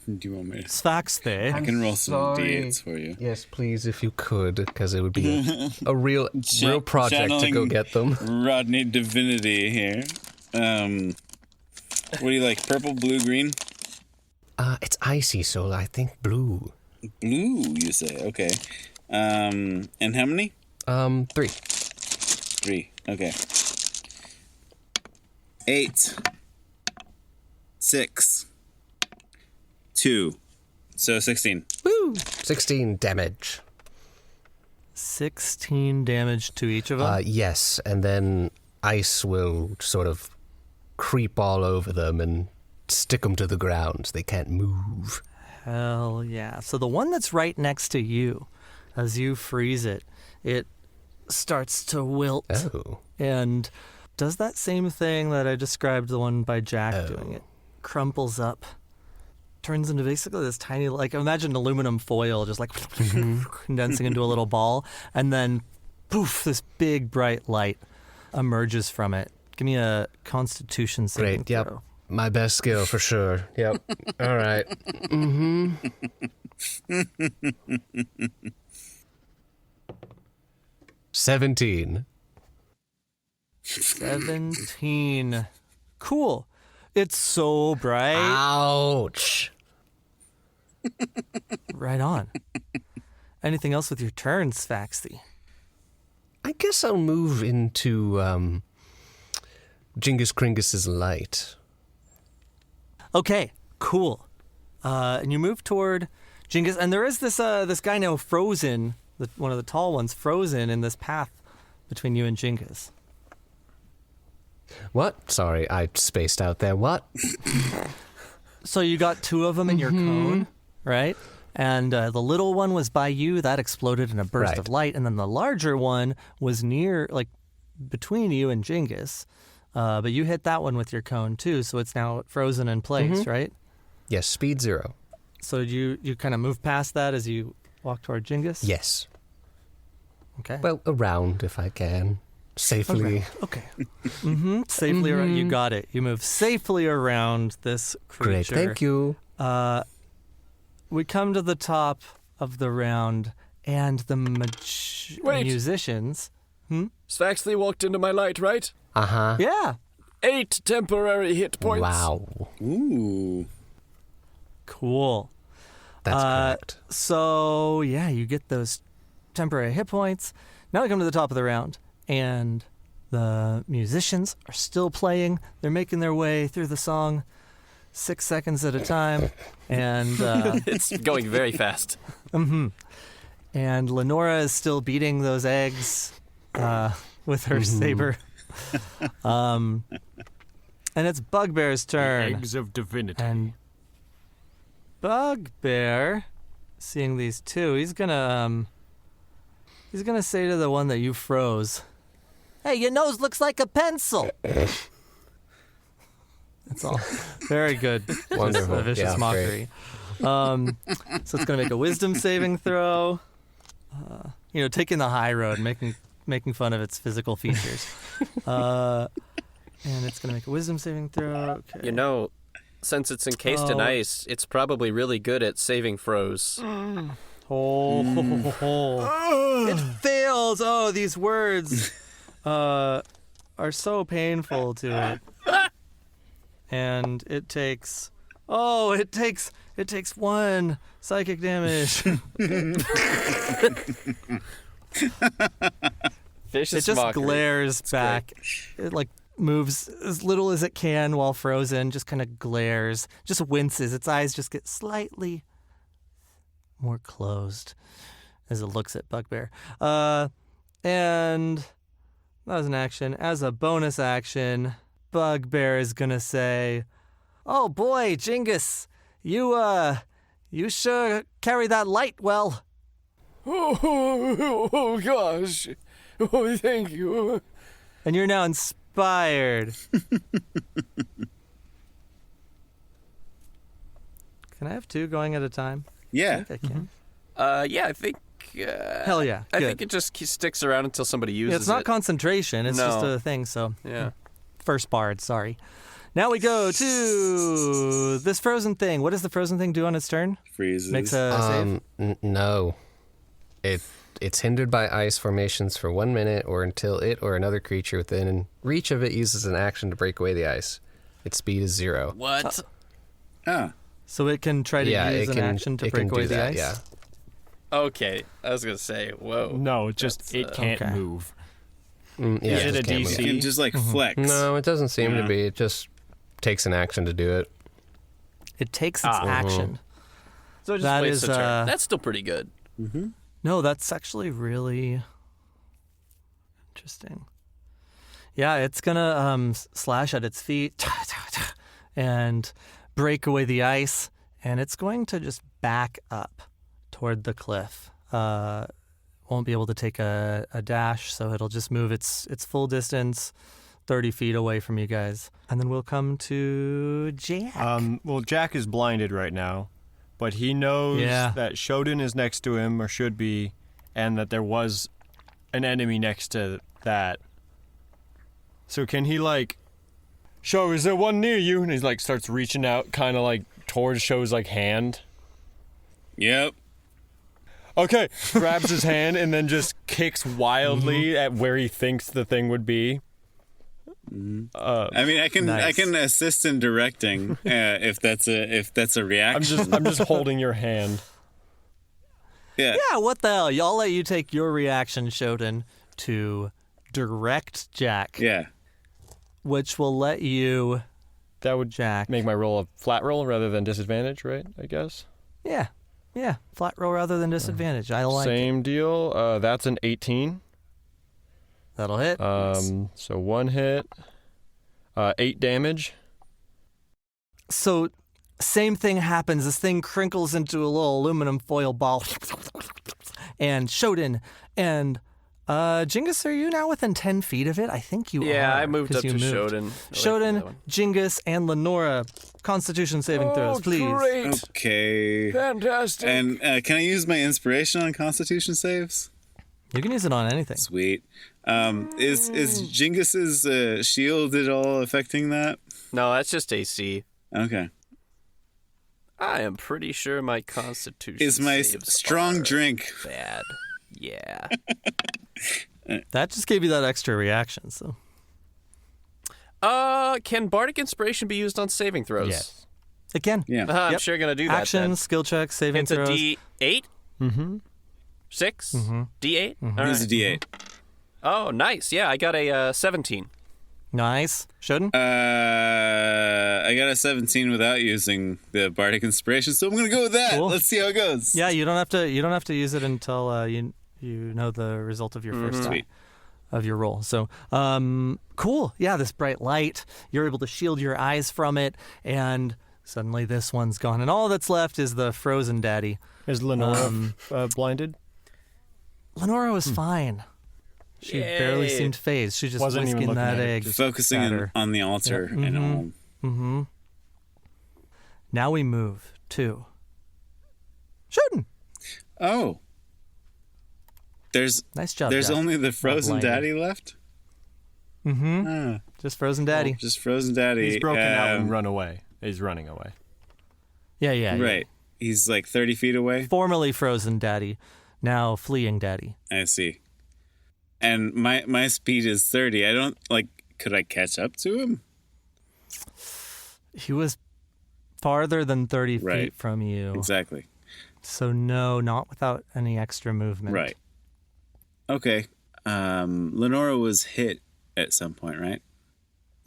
Do you want me to? Svaxthy. I can roll some sorry. d8s for you. Yes, please, if you could, because it would be a real project to go channeling get them. Rodney Divinity here. What do you like? Purple, blue, green? It's icy, so I think blue. Blue, you say? Okay. And how many? 3. 3. Okay. 8. 6. 2. So 16. Woo! 16 damage. 16 damage to each of them. Yes, and then ice will sort of creep all over them and stick them to the ground. They can't move. Hell yeah. So the one that's right next to you, as you freeze it, it starts to wilt Oh. and does that same thing that I described the one by Jack doing. It crumples up, turns into basically this tiny, like, imagine aluminum foil just like condensing into a little ball, and then poof, this big bright light emerges from it. Give me a Constitution saving Great, yep. throw. My best skill for sure. Yep. All right. Mm-hmm. 17. 17. Cool. It's so bright. Ouch. Right on. Anything else with your turn, Svaxthy? I guess I'll move into Jingus Kringus's light. Okay, cool. And you move toward Jingus, and there is this guy now frozen, one of the tall ones frozen in this path between you and Jingus. What? Sorry, I spaced out there. What? So you got two of them in your cone, right? And the little one was by you. That exploded in a burst Right. of light. And then the larger one was near, like, between you and Jingus. But you hit that one with your cone, too. So it's now frozen in place, right? Yes, speed 0. So you kind of move past that as you walk toward Jingus? Yes. Okay. Well, around if I can. Safely. Okay. Safely around. You got it. You move safely around this Great, creature. thank you. We come to the top of the round, and the Wait. musicians. Svaxthy walked into my light, right? Uh-huh. Yeah. 8 temporary hit points. Wow. Ooh. Cool. That's correct. So, yeah, you get those temporary hit points. Now we come to the top of the round, and the musicians are still playing. They're making their way through the song 6 seconds at a time. And It's going very fast. and Lenora is still beating those eggs with her saber. And it's Bugbear's turn. Eggs of divinity. And Bugbear, seeing these two, he's gonna say to the one that you froze, "Hey, your nose looks like a pencil." That's all. Very good. Wonderful. Just a vicious Yeah, mockery. So it's gonna make a wisdom saving throw. Taking the high road, making fun of its physical features. And it's gonna make a wisdom saving throw. Okay. Since it's encased in ice, it's probably really good at saving throws. It fails. Oh, these words are so painful to it. And it takes 1 psychic damage. Vicious It just mockery. glares back. It moves as little as it can while frozen, just kind of glares, just winces. Its eyes just get slightly more closed as it looks at Bugbear. And that was an action. As a bonus action, Bugbear is going to say, "Oh boy, Jingus, you sure carry that light well." Oh, gosh. Oh, thank you. And you're now inspired. Can I have 2 going at a time? Yeah. I can. Yeah, I think. Hell yeah. I good. think it just sticks around until somebody uses it. It's not concentration. It's just No. a thing. So Yeah. First bard. Sorry. Now we go to this frozen thing. What does the frozen thing do on its turn? Freezes. Makes a save. No. It's hindered by ice formations for 1 minute or until it or another creature within reach of it uses an action to break away the ice. Its speed is 0. What? Ah. So it can try to use an action to break away the ice? Yeah. Okay, I was gonna say, whoa. No, just it can't okay. move. Yeah, Is it a can't DC? move. You can just like flex. No, it doesn't seem Yeah. to be. It just takes an action to do it. It takes its action. So it just That wastes is, a turn. That's still pretty good. No, that's actually really interesting. Yeah, it's gonna slash at its feet and break away the ice, and it's going to just back up toward the cliff. Won't be able to take a dash, so it'll just move its full distance, 30 feet away from you guys. And then we'll come to Jack. Well, Jack is blinded right now, but he knows that Shodan is next to him, or should be, and that there was an enemy next to that. So can he, like, Sho, is there one near you? And he, like, starts reaching out, kind of, like, towards Sho's, like, hand. Yep. Okay, grabs his hand and then just kicks wildly at where he thinks the thing would be. I mean, I can assist in directing if that's a reaction. I'm just holding your hand. Yeah. Yeah, what the hell? I'll let you take your reaction, Shodan, to direct Jack. Yeah. Which will let you... That would Jack. make my roll a flat roll rather than disadvantage, right? I guess. Yeah. Flat roll rather than disadvantage. I like it. Same deal. That's an 18. That'll hit. So 1 hit. 8 damage. So, same thing happens. This thing crinkles into a little aluminum foil ball. And Shodan and Jingus, are you now within 10 feet of it? I think you are. Yeah, I moved 'cause up to you moved. Shodan. Shodan, Jingus, and Lenora. Constitution saving throws, please. Great. Okay. Fantastic. And can I use my inspiration on Constitution saves? You can use it on anything. Sweet. Is Jingus's shield at all affecting that? No, that's just AC. Okay. I am pretty sure my Constitution Is my saves strong are drink bad? Yeah. That just gave you that extra reaction, so. Can Bardic Inspiration be used on saving throws? Yes. Again. Yeah. I'm Yep. sure gonna do that. Action, then. skill check, saving It's throws. a D8. Mm-hmm. 6. D8. All Here's right. a D8. Oh, nice. Yeah, I got a 17. Nice. Shodan? I got a 17 without using the Bardic Inspiration, so I'm gonna go with that. Cool. Let's see how it goes. Yeah, you don't have to use it until you know the result of your first Sweet. of your roll. So, cool. Yeah, this bright light, you're able to shield your eyes from it, and suddenly this one's gone, and all that's left is the frozen daddy. Is Lenora blinded? Lenora was fine. She barely seemed phased. She just Wasn't even whisking looking that at it, egg. just Focusing on the altar and all. Mm-hmm. Now we move to Shodan. Oh. Nice job. There's Jack. only the frozen blinded. daddy left? Just frozen daddy. Just frozen daddy. He's broken out and run away. He's running away. Yeah. Right. He's like 30 feet away? Formerly frozen daddy, now fleeing daddy. I see. And my speed is 30. I don't, could I catch up to him? He was farther than 30 Right. feet from you. Exactly. So no, not without any extra movement. Right. Okay. Lenora was hit at some point, right?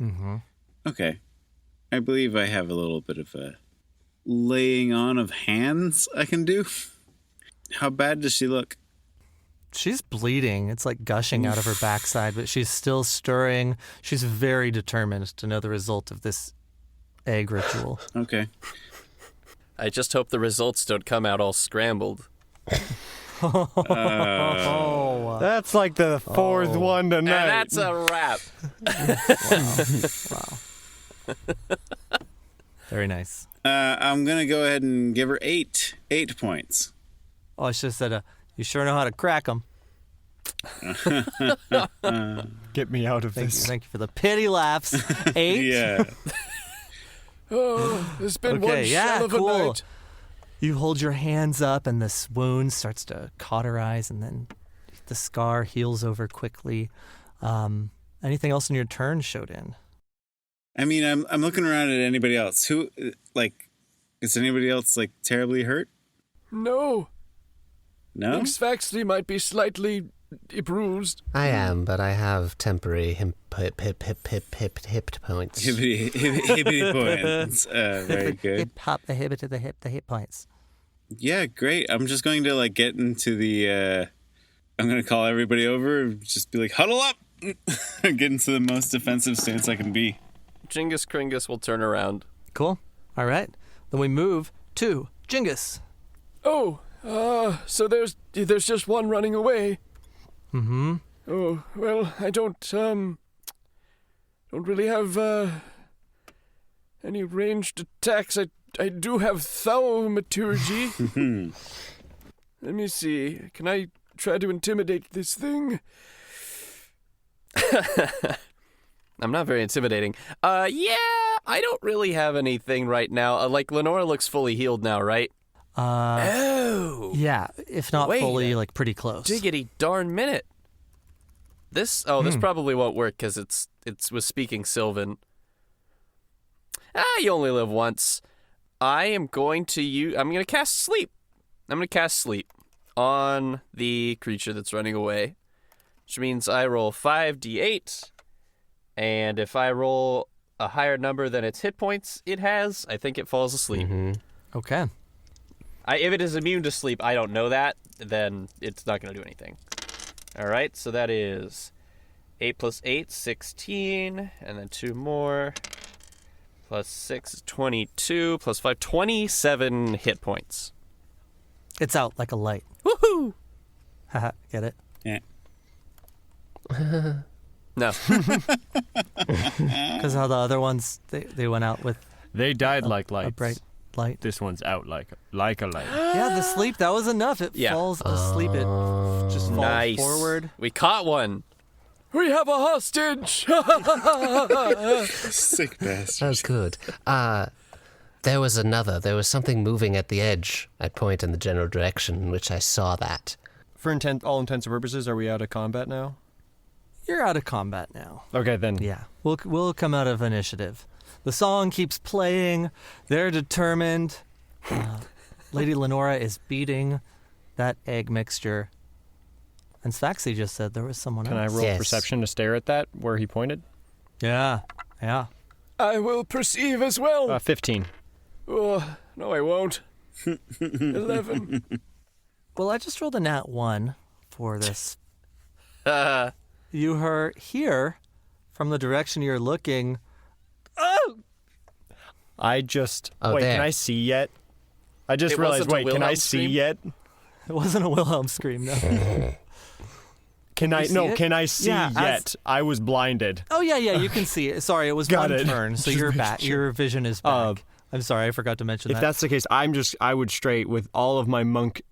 Mm-hmm. Okay. I believe I have a little bit of a laying on of hands I can do. How bad does she look? She's bleeding. It's like gushing out of her backside, but she's still stirring. She's very determined to know the result of this egg ritual. Okay. I just hope the results don't come out all scrambled. That's like the fourth one tonight. And that's a wrap. Wow. Very nice. I'm going to go ahead and give her 8 points. Oh, I should have said, you sure know how to crack them. Get me out of this. Thank you for the pity laughs. 8? Yeah. Oh, it's been one shell of a night. You hold your hands up and this wound starts to cauterize and then the scar heals over quickly. Anything else in your turn, Shodan? I mean, I'm looking around at anybody else. Who, like, is anybody else, like, terribly hurt? No. No? Svaxthy might be slightly bruised. I am, but I have temporary hip points. Hippity points. Very good. Hip hop, the hip to the hip points. Yeah, great. I'm just going to, like, get into the, I'm going to call everybody over, just be like, huddle up! Get into the most defensive stance I can be. Jingus Kringus will turn around. Cool. All right. Then we move to Jingus. Oh, so there's just one running away. Mm-hmm. Oh, well, I don't really have, any ranged attacks. I do have thaumaturgy. Let me see. Can I try to intimidate this thing? I'm not very intimidating. Yeah, I don't really have anything right now. Like, Lenora looks fully healed now, right? Oh. Yeah, if not fully, like, pretty close. Diggity darn minute. This probably won't work because it was speaking Sylvan. You only live once. I'm going to cast Sleep. I'm going to cast Sleep on the creature that's running away, which means I roll 5d8, and if I roll a higher number than its hit points it has, I think it falls asleep. Mm-hmm. Okay. If it is immune to sleep, I don't know that, then it's not going to do anything. All right, so that is 8 plus 8, 16, and then 2 more. Plus 6 is 22, plus 5, 27 hit points. It's out like a light. Woohoo! Haha, get it? Yeah. No. Because how the other ones, they went out with They died like lights. a bright light. This one's out like a light. Yeah, the sleep, that was enough. It falls asleep. It just falls Nice. forward. We caught one. We have a hostage! Sick bastard. That was good. There was something moving at the edge. I point in the general direction in which I saw that. For all intents and purposes, are we out of combat now? You're out of combat now. Okay, then. Yeah, we'll come out of initiative. The song keeps playing. They're determined. Lady Lenora is beating that egg mixture. And Svaxthy just said there was someone else. Can I roll perception to stare at that where he pointed? Yeah. I will perceive as well. 15. Oh, no, I won't. 11. Well, I just rolled a nat 1 for this. You hear from the direction you're looking. Oh! Wait, there. Can I see yet? I just realized, can I see yet? It wasn't a Wilhelm scream, no. Can I see yet? I was blinded. Oh, yeah, you can see it. Sorry, it was one turn, so you're back. Your vision is back. I'm sorry, I forgot to mention that. If that's the case, I would straight, with all of my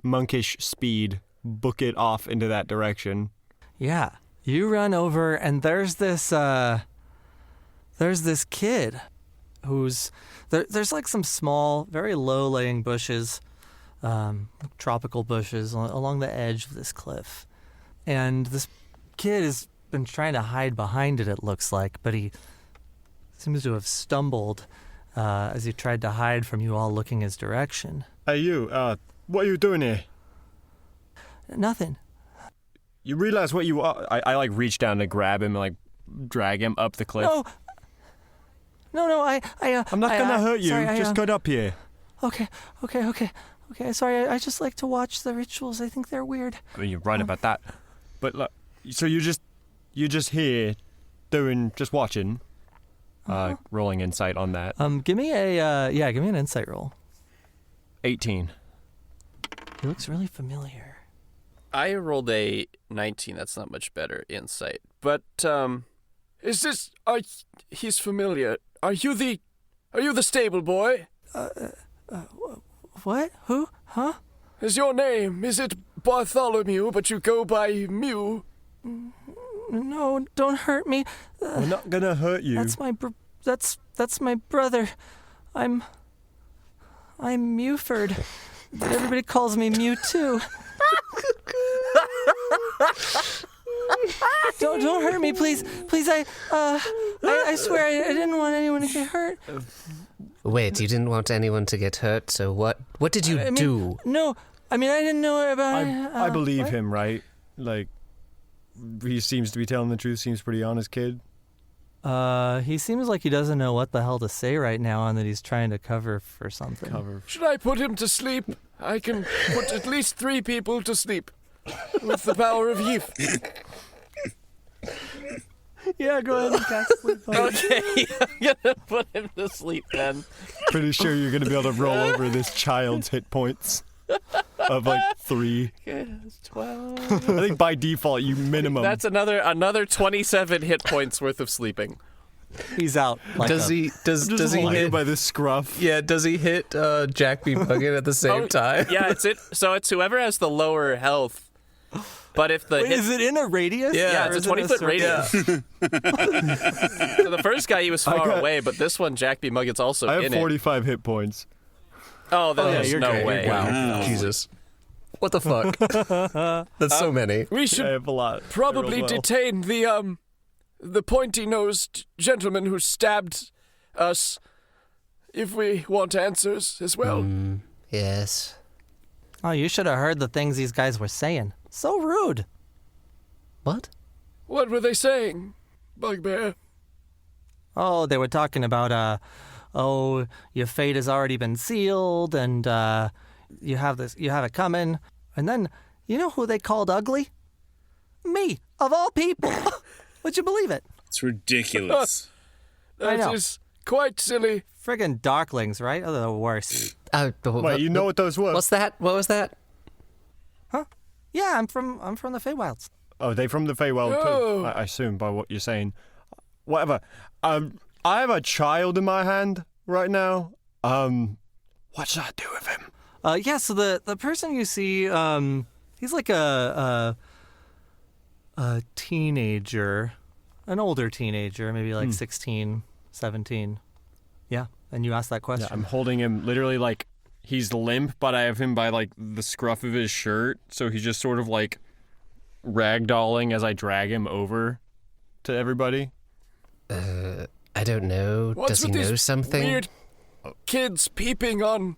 monkish speed, book it off into that direction. Yeah. You run over, and there's this kid who's... There's like some small, very low-laying bushes, tropical bushes along the edge of this cliff. And this kid has been trying to hide behind it looks like, but he seems to have stumbled as he tried to hide from you all looking his direction. Hey, you, what are you doing here? Nothing. You realize what you are? I like, reach down to grab him and, like, drag him up the cliff. No, I'm not gonna hurt you. Sorry, just get up here. Okay. Sorry, I just like to watch the rituals. I think they're weird. I mean, you're right about that. But look, so you're just here, just watching, rolling insight on that. Give me give me an insight roll. 18. He looks really familiar. I rolled a 19. That's not much better insight. But, is this... he's familiar. Are you the stable boy? What? Who? Huh? Is your name, is it Bartholomew, but you go by Mew? No, don't hurt me. We're not gonna hurt you. That's my brother. I'm Mewford. But everybody calls me Mew too. Don't hurt me, please. Please, I swear I didn't want anyone to get hurt. Wait, you didn't want anyone to get hurt, so what did you do? No, I didn't know about it. I believe him, right? Like, he seems to be telling the truth, seems pretty honest kid. He seems like he doesn't know what the hell to say right now and that he's trying to cover for something. Should I put him to sleep? I can put at least 3 people to sleep with the power of Yif. Yeah, go ahead and cast sleep. okay, I'm gonna put him to sleep then. Pretty sure you're gonna be able to roll over this child's hit points of like 3. Okay, that's 12. I think by default you minimum. That's another 27 hit points worth of sleeping. He's out. Does he hit by the scruff? Yeah, does he hit Jack B. Muggin at the same time? Yeah, so it's whoever has the lower health. But if the is it in a radius? Yeah, it's a 20-foot radius. So the first guy, he was far away, but this one, Jack B. Muggin's also in it. I have 45 hit points. Oh, then there's no great. way. Wow. Jesus. What the fuck? That's so many. We should I have a lot. probably detain the pointy-nosed gentleman who stabbed us if we want answers as well. Yes. Oh, you should have heard the things these guys were saying. So rude. What? What were they saying, Bugbear? Oh, they were talking about, your fate has already been sealed, and you have it coming. And then, you know who they called ugly? Me, of all people. Would you believe it? It's ridiculous. That is quite silly. Friggin' darklings, right? Oh, they're the worst. Wait, you know what those were? What's that? What was that? Huh? Yeah, I'm from the Feywilds. Oh, they from the Feywild too, I assume, by what you're saying. Whatever. I have a child in my hand right now. What should I do with him? Yeah, so the person you see, he's like a teenager, an older teenager, maybe like 16, 17. Yeah, and you asked that question. Yeah, I'm holding him literally like he's limp, but I have him by like the scruff of his shirt, so he's just sort of like ragdolling as I drag him over to everybody. I don't know. What's Does he with know these something? Weird kids peeping on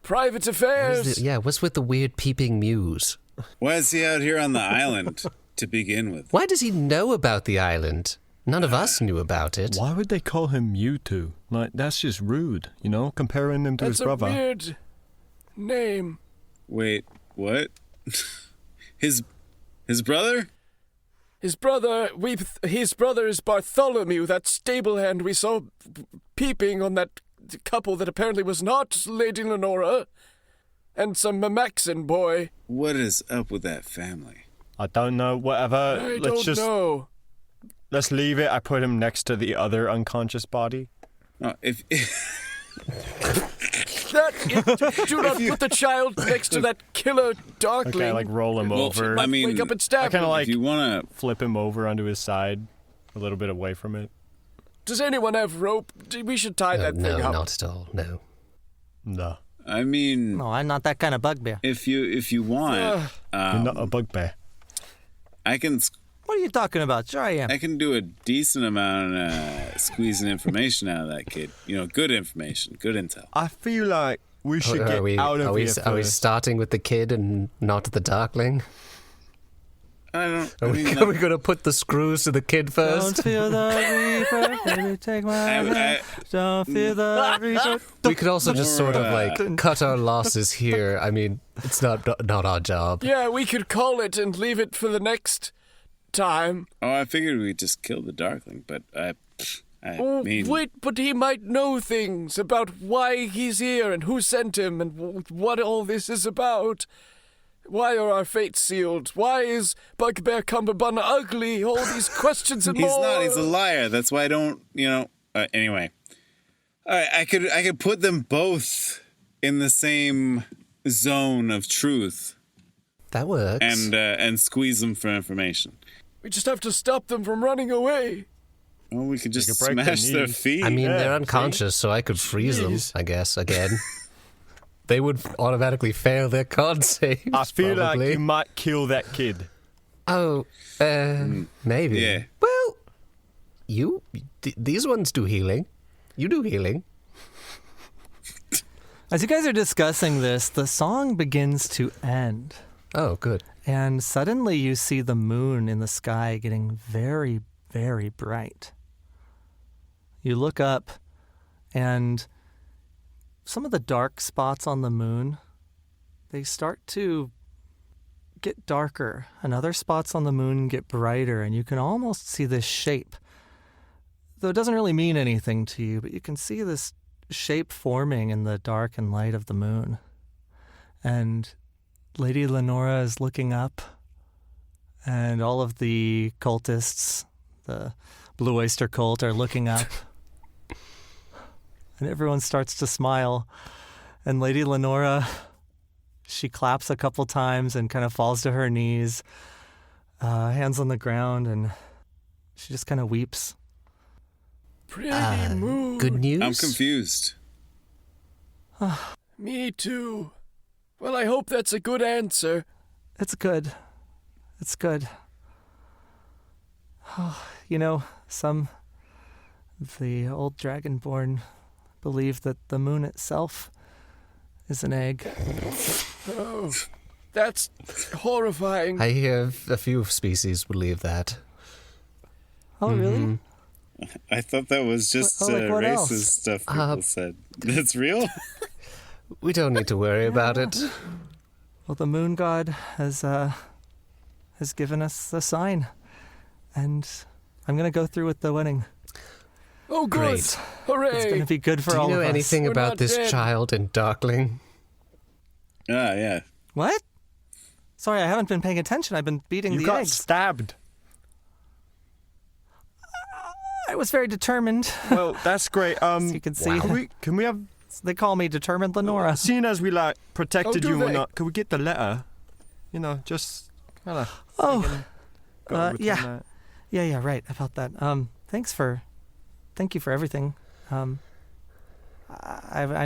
private affairs. What's with the weird peeping mews? Why is he out here on the island to begin with? Why does he know about the island? None of us knew about it. Why would they call him Mewtwo? Like, that's just rude, you know, comparing him to his brother. That's a weird name. Wait, what? His brother? His brother is Bartholomew, that stable hand we saw peeping on that couple that apparently was not Lady Lenora, and some Mamaxan boy. What is up with that family? I don't know, whatever. I don't know. Let's leave it. I put him next to the other unconscious body. Oh, do not put the child next to that killer darkling. Okay, like roll him over. I mean, wake up and stab I kind of him. like if you want to flip him over onto his side, a little bit away from it. Does anyone have rope? We should tie that thing up. No, not at all. No. No. I mean, No, I'm not that kind of bugbear. if you want, You're not a bugbear. I can What are you talking about? Sure I am. I can do a decent amount of squeezing information out of that kid. You know, good information, good intel. I feel like we should get out of here Are we first. starting with the kid and not the darkling? I don't. Are we going to put the screws to the kid first? Don't feel the reaper, baby, take my hand. Don't feel the reaper. We could also just sort of like cut our losses here. I mean, it's not our job. Yeah, we could call it and leave it for the next time. Oh, I figured we'd just kill the Darkling, but I mean... Wait, but he might know things about why he's here and who sent him and what all this is about. Why are our fates sealed? Why is Bugbear Cumberbunn ugly? All these questions and more. He's not. He's a liar. That's why I don't, anyway. All right, I could put them both in the same zone of truth. That works. And squeeze them for information. We just have to stop them from running away. Well, we could just smash their feet. I mean, they're unconscious, so I could freeze them, I guess, again. They would automatically fail their con saves. I feel probably. like you might kill that kid. Oh, maybe. Yeah. Well, these ones do healing. You do healing. As you guys are discussing this, the song begins to end. Oh, good. And suddenly you see the moon in the sky getting very, very bright. You look up, and some of the dark spots on the moon, they start to get darker, and other spots on the moon get brighter, and you can almost see this shape. Though it doesn't really mean anything to you, but you can see this shape forming in the dark and light of the moon. And Lady Lenora is looking up, and all of the cultists, the Blue Oyster cult, are looking up. And everyone starts to smile. And Lady Lenora, she claps a couple times and kind of falls to her knees, hands on the ground, and she just kind of weeps. Pretty moon. Good news? I'm confused. Me too. Well, I hope that's a good answer. It's good. It's good. Some of the old Dragonborn believe that the moon itself is an egg. Oh, that's horrifying. I hear a few species believe that. Oh, really? I thought that was just what racist else? stuff people said. That's real? We don't need to worry about it. Well, the moon god has given us the sign, and I'm going to go through with the wedding. Oh, good. Great. Hooray. It's going to be good for all of us. Do you know anything We're about not this dead. child in Darkling? Yeah. What? Sorry, I haven't been paying attention. I've been beating You the got eggs. stabbed. I was very determined. Well, that's great. As you can see. Can we have, They call me Determined Lenora. seeing as we protected Oh, do you and they? whatnot, could we get the letter? Just kind of. Oh, yeah. yeah, right, about that. Thank you for everything. I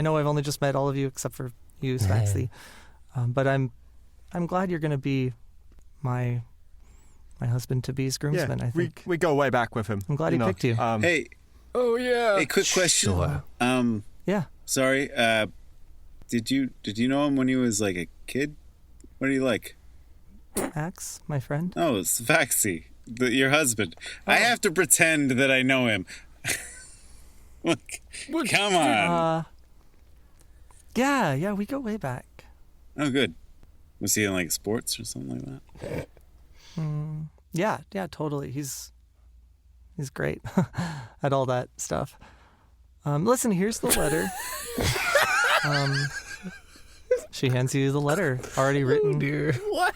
know I've only just met all of you except for you, Svaxthy. But I'm glad you're going to be my husband-to-be's groomsman, I think. We go way back with him. I'm glad he picked you. Hey. Oh, yeah. Hey, quick question. Sure. Yeah. Sorry. Did you know him when he was like a kid? What are you like? Max, my friend. Oh, it's Svaxthy, your husband. I have to pretend that I know him. Look, come on. Yeah, we go way back. Oh, good. Was he in like sports or something like that? Yeah, totally. He's great at all that stuff. Listen, here's the letter. She hands you the letter, already written. Oh, dear. What?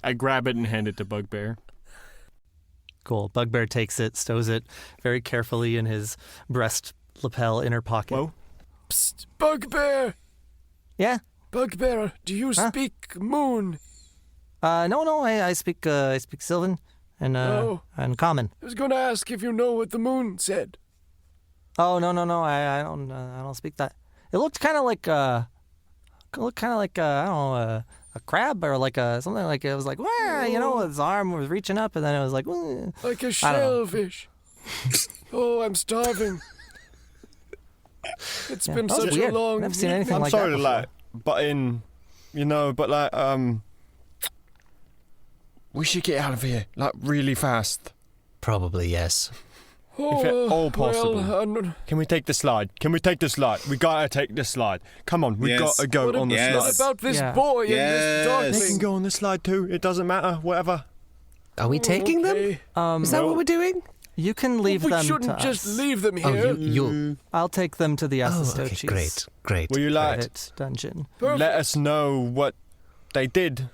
I grab it and hand it to Bugbear. Cool. Bugbear takes it, stows it very carefully in his breast lapel inner pocket. Whoa. Psst, Bugbear. Yeah. Bugbear, do you speak moon? No, I speak Sylvan and Common. I was going to ask if you know what the moon said. Oh no, I don't speak that. It looked kind of like I don't know, a crab or like something like it was like his arm was reaching up and then it was like like a shellfish. Oh, I'm starving. It's been that was such weird. a long. I've never seen anything I'm like sorry that to before. butt in, we should get out of here really fast. Probably, yes. Oh, If at all possible. Well, Can we take the slide? We gotta take the slide. Come on, we Yes. gotta go what on the Yes. what slide. about this Yeah. boy and Yes. this They can darkling? go on the slide too. It doesn't matter. Whatever. Are we taking them? Okay. Is that what we're doing? You can leave we them to shouldn't just us. leave them Oh, here. you. I'll take them to the Oh, Assistochi's okay, great. Will you like private dungeon. Perfect. let us know what they did?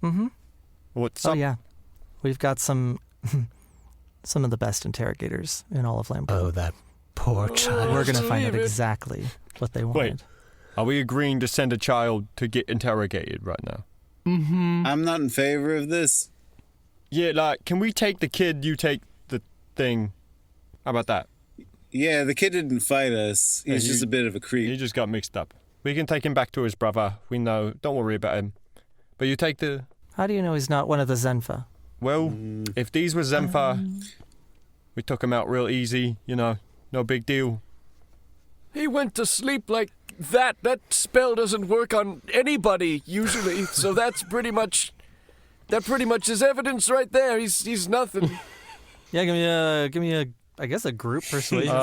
Mm-hmm. What's up? Oh, yeah. We've got some of the best interrogators in all of Lambert. Oh, that poor child. We're going to find out exactly what they wanted. Wait, are we agreeing to send a child to get interrogated right now? Mm-hmm. I'm not in favor of this. Yeah, like, can we take the kid, you take the thing? How about that? Yeah, the kid didn't fight us. He's just a bit of a creep. He just got mixed up. We can take him back to his brother. We know. Don't worry about him. But you take the... How do you know he's not one of the Zenfa? Well, if these were Zenfa, we took him out real easy, no big deal. He went to sleep like that. That spell doesn't work on anybody usually, so that's pretty much is evidence right there. He's nothing. Yeah, give me a I guess a group persuasion.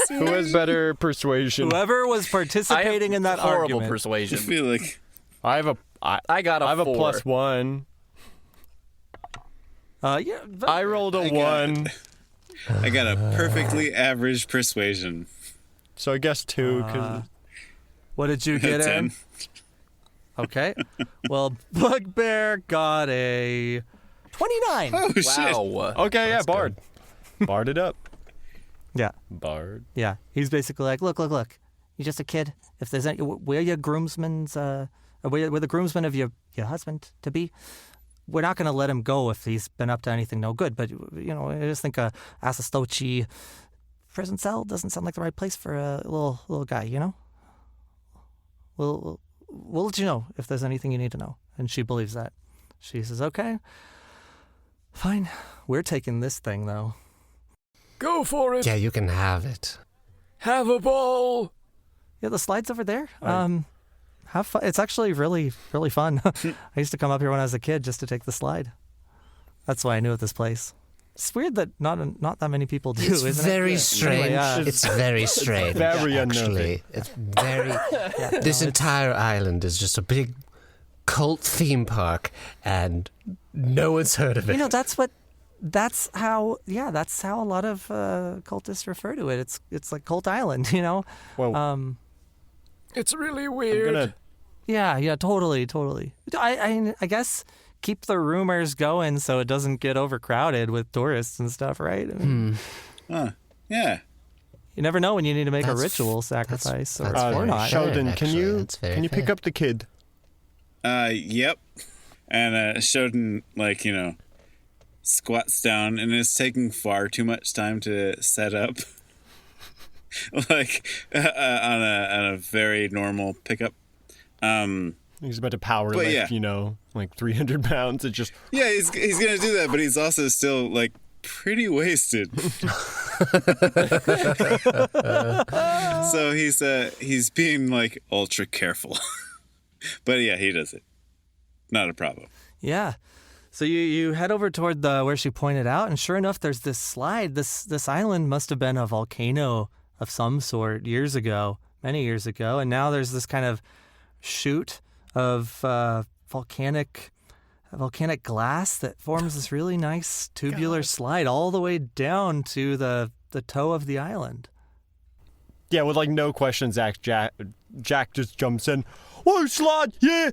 Who has better persuasion? Whoever was participating in that horrible argument. persuasion. I feel like I have a got a 4. +1. Yeah, I rolled a 1. I got a perfectly average persuasion. So I guess 2. Cause what did you get, 10. Aaron? Okay. Well, Bugbear got a 29. Oh, shit. Wow. okay, yeah, Bard. Bard it up. Yeah. Bard. Yeah. He's basically like, look. You're just a kid. If there's any, we're your groomsmen's, we're the groomsmen of your husband to be. We're not going to let him go if he's been up to anything no good. But, I just think a Asastochi prison cell doesn't sound like the right place for a little guy, We'll let you know if there's anything you need to know. And she believes that. She says, okay, fine. We're taking this thing, though. Go for it. Yeah, you can have it. Have a ball. Yeah, the slide's over there. Have fun. It's actually really, really fun. I used to come up here when I was a kid just to take the slide. That's why I knew of this place. It's weird that not that many people do, isn't it? It's very strange. Anyway, yeah. It's very strange. Very actually. It's very... this entire island is just a big cult theme park, and no one's heard of it. That's how a lot of cultists refer to it. It's like Cult Island, Well, it's really weird. Yeah, totally. I guess keep the rumors going so it doesn't get overcrowded with tourists and stuff, right? I mean, Yeah. You never know when you need to make a ritual sacrifice or not. Shodan, can you fair. pick up the kid? Yep. And Shodan, squats down, and it's taking far too much time to set up. On a very normal pickup. He's about to power lift, 300 pounds. It just... Yeah, he's going to do that, but he's also still, pretty wasted. So he's being, ultra careful. But, yeah, he does it. Not a problem. Yeah. So you head over toward where she pointed out, and sure enough, there's this slide. This island must have been a volcano of some sort many years ago, and now there's this kind of chute of volcanic glass that forms this really nice tubular slide all the way down to the toe of the island. Yeah, with no questions, Jack just jumps in. Whoa, slide! Yeah!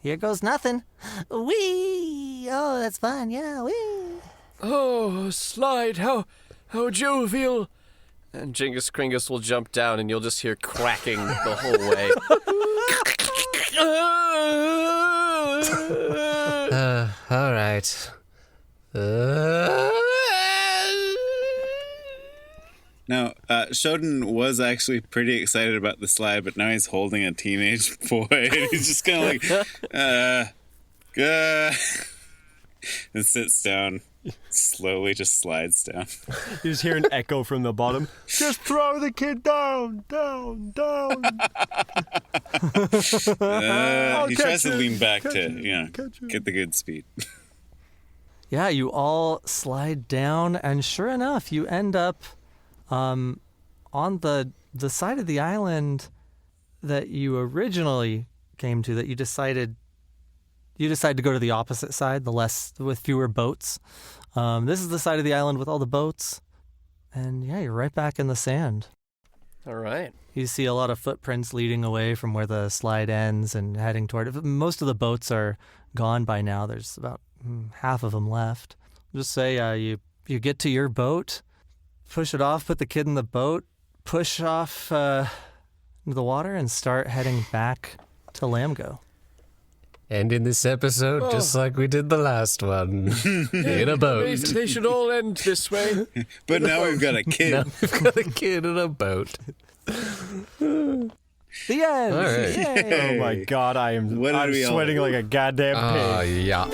Here goes nothing. Whee! Oh, that's fun. Yeah, whee! Oh, slide! How jovial! And Jingus Kringus will jump down, and you'll just hear cracking the whole way. All right. Now, Shodan was actually pretty excited about the slide, but now he's holding a teenage boy, and he's just kind of and sits down, slowly just slides down. You just hear an echo from the bottom. Just throw the kid down. He tries to lean back to, get the good speed. Yeah, you all slide down, and sure enough, you end up on the side of the island that you originally came to, that you decided to go to the opposite side, with fewer boats. This is the side of the island with all the boats, and yeah, you're right back in the sand. All right. You see a lot of footprints leading away from where the slide ends and heading toward it. Most of the boats are gone by now. There's about half of them left. Just say you get to your boat, push it off, put the kid in the boat, push off into the water, and start heading back to Lamgo. And in this episode, just like we did the last one, in a boat. They should all end this way. But now we've got a kid. Now we've got a kid in a boat. The end. All right. Yay. Oh my God, I'm sweating like a goddamn pig. Yeah.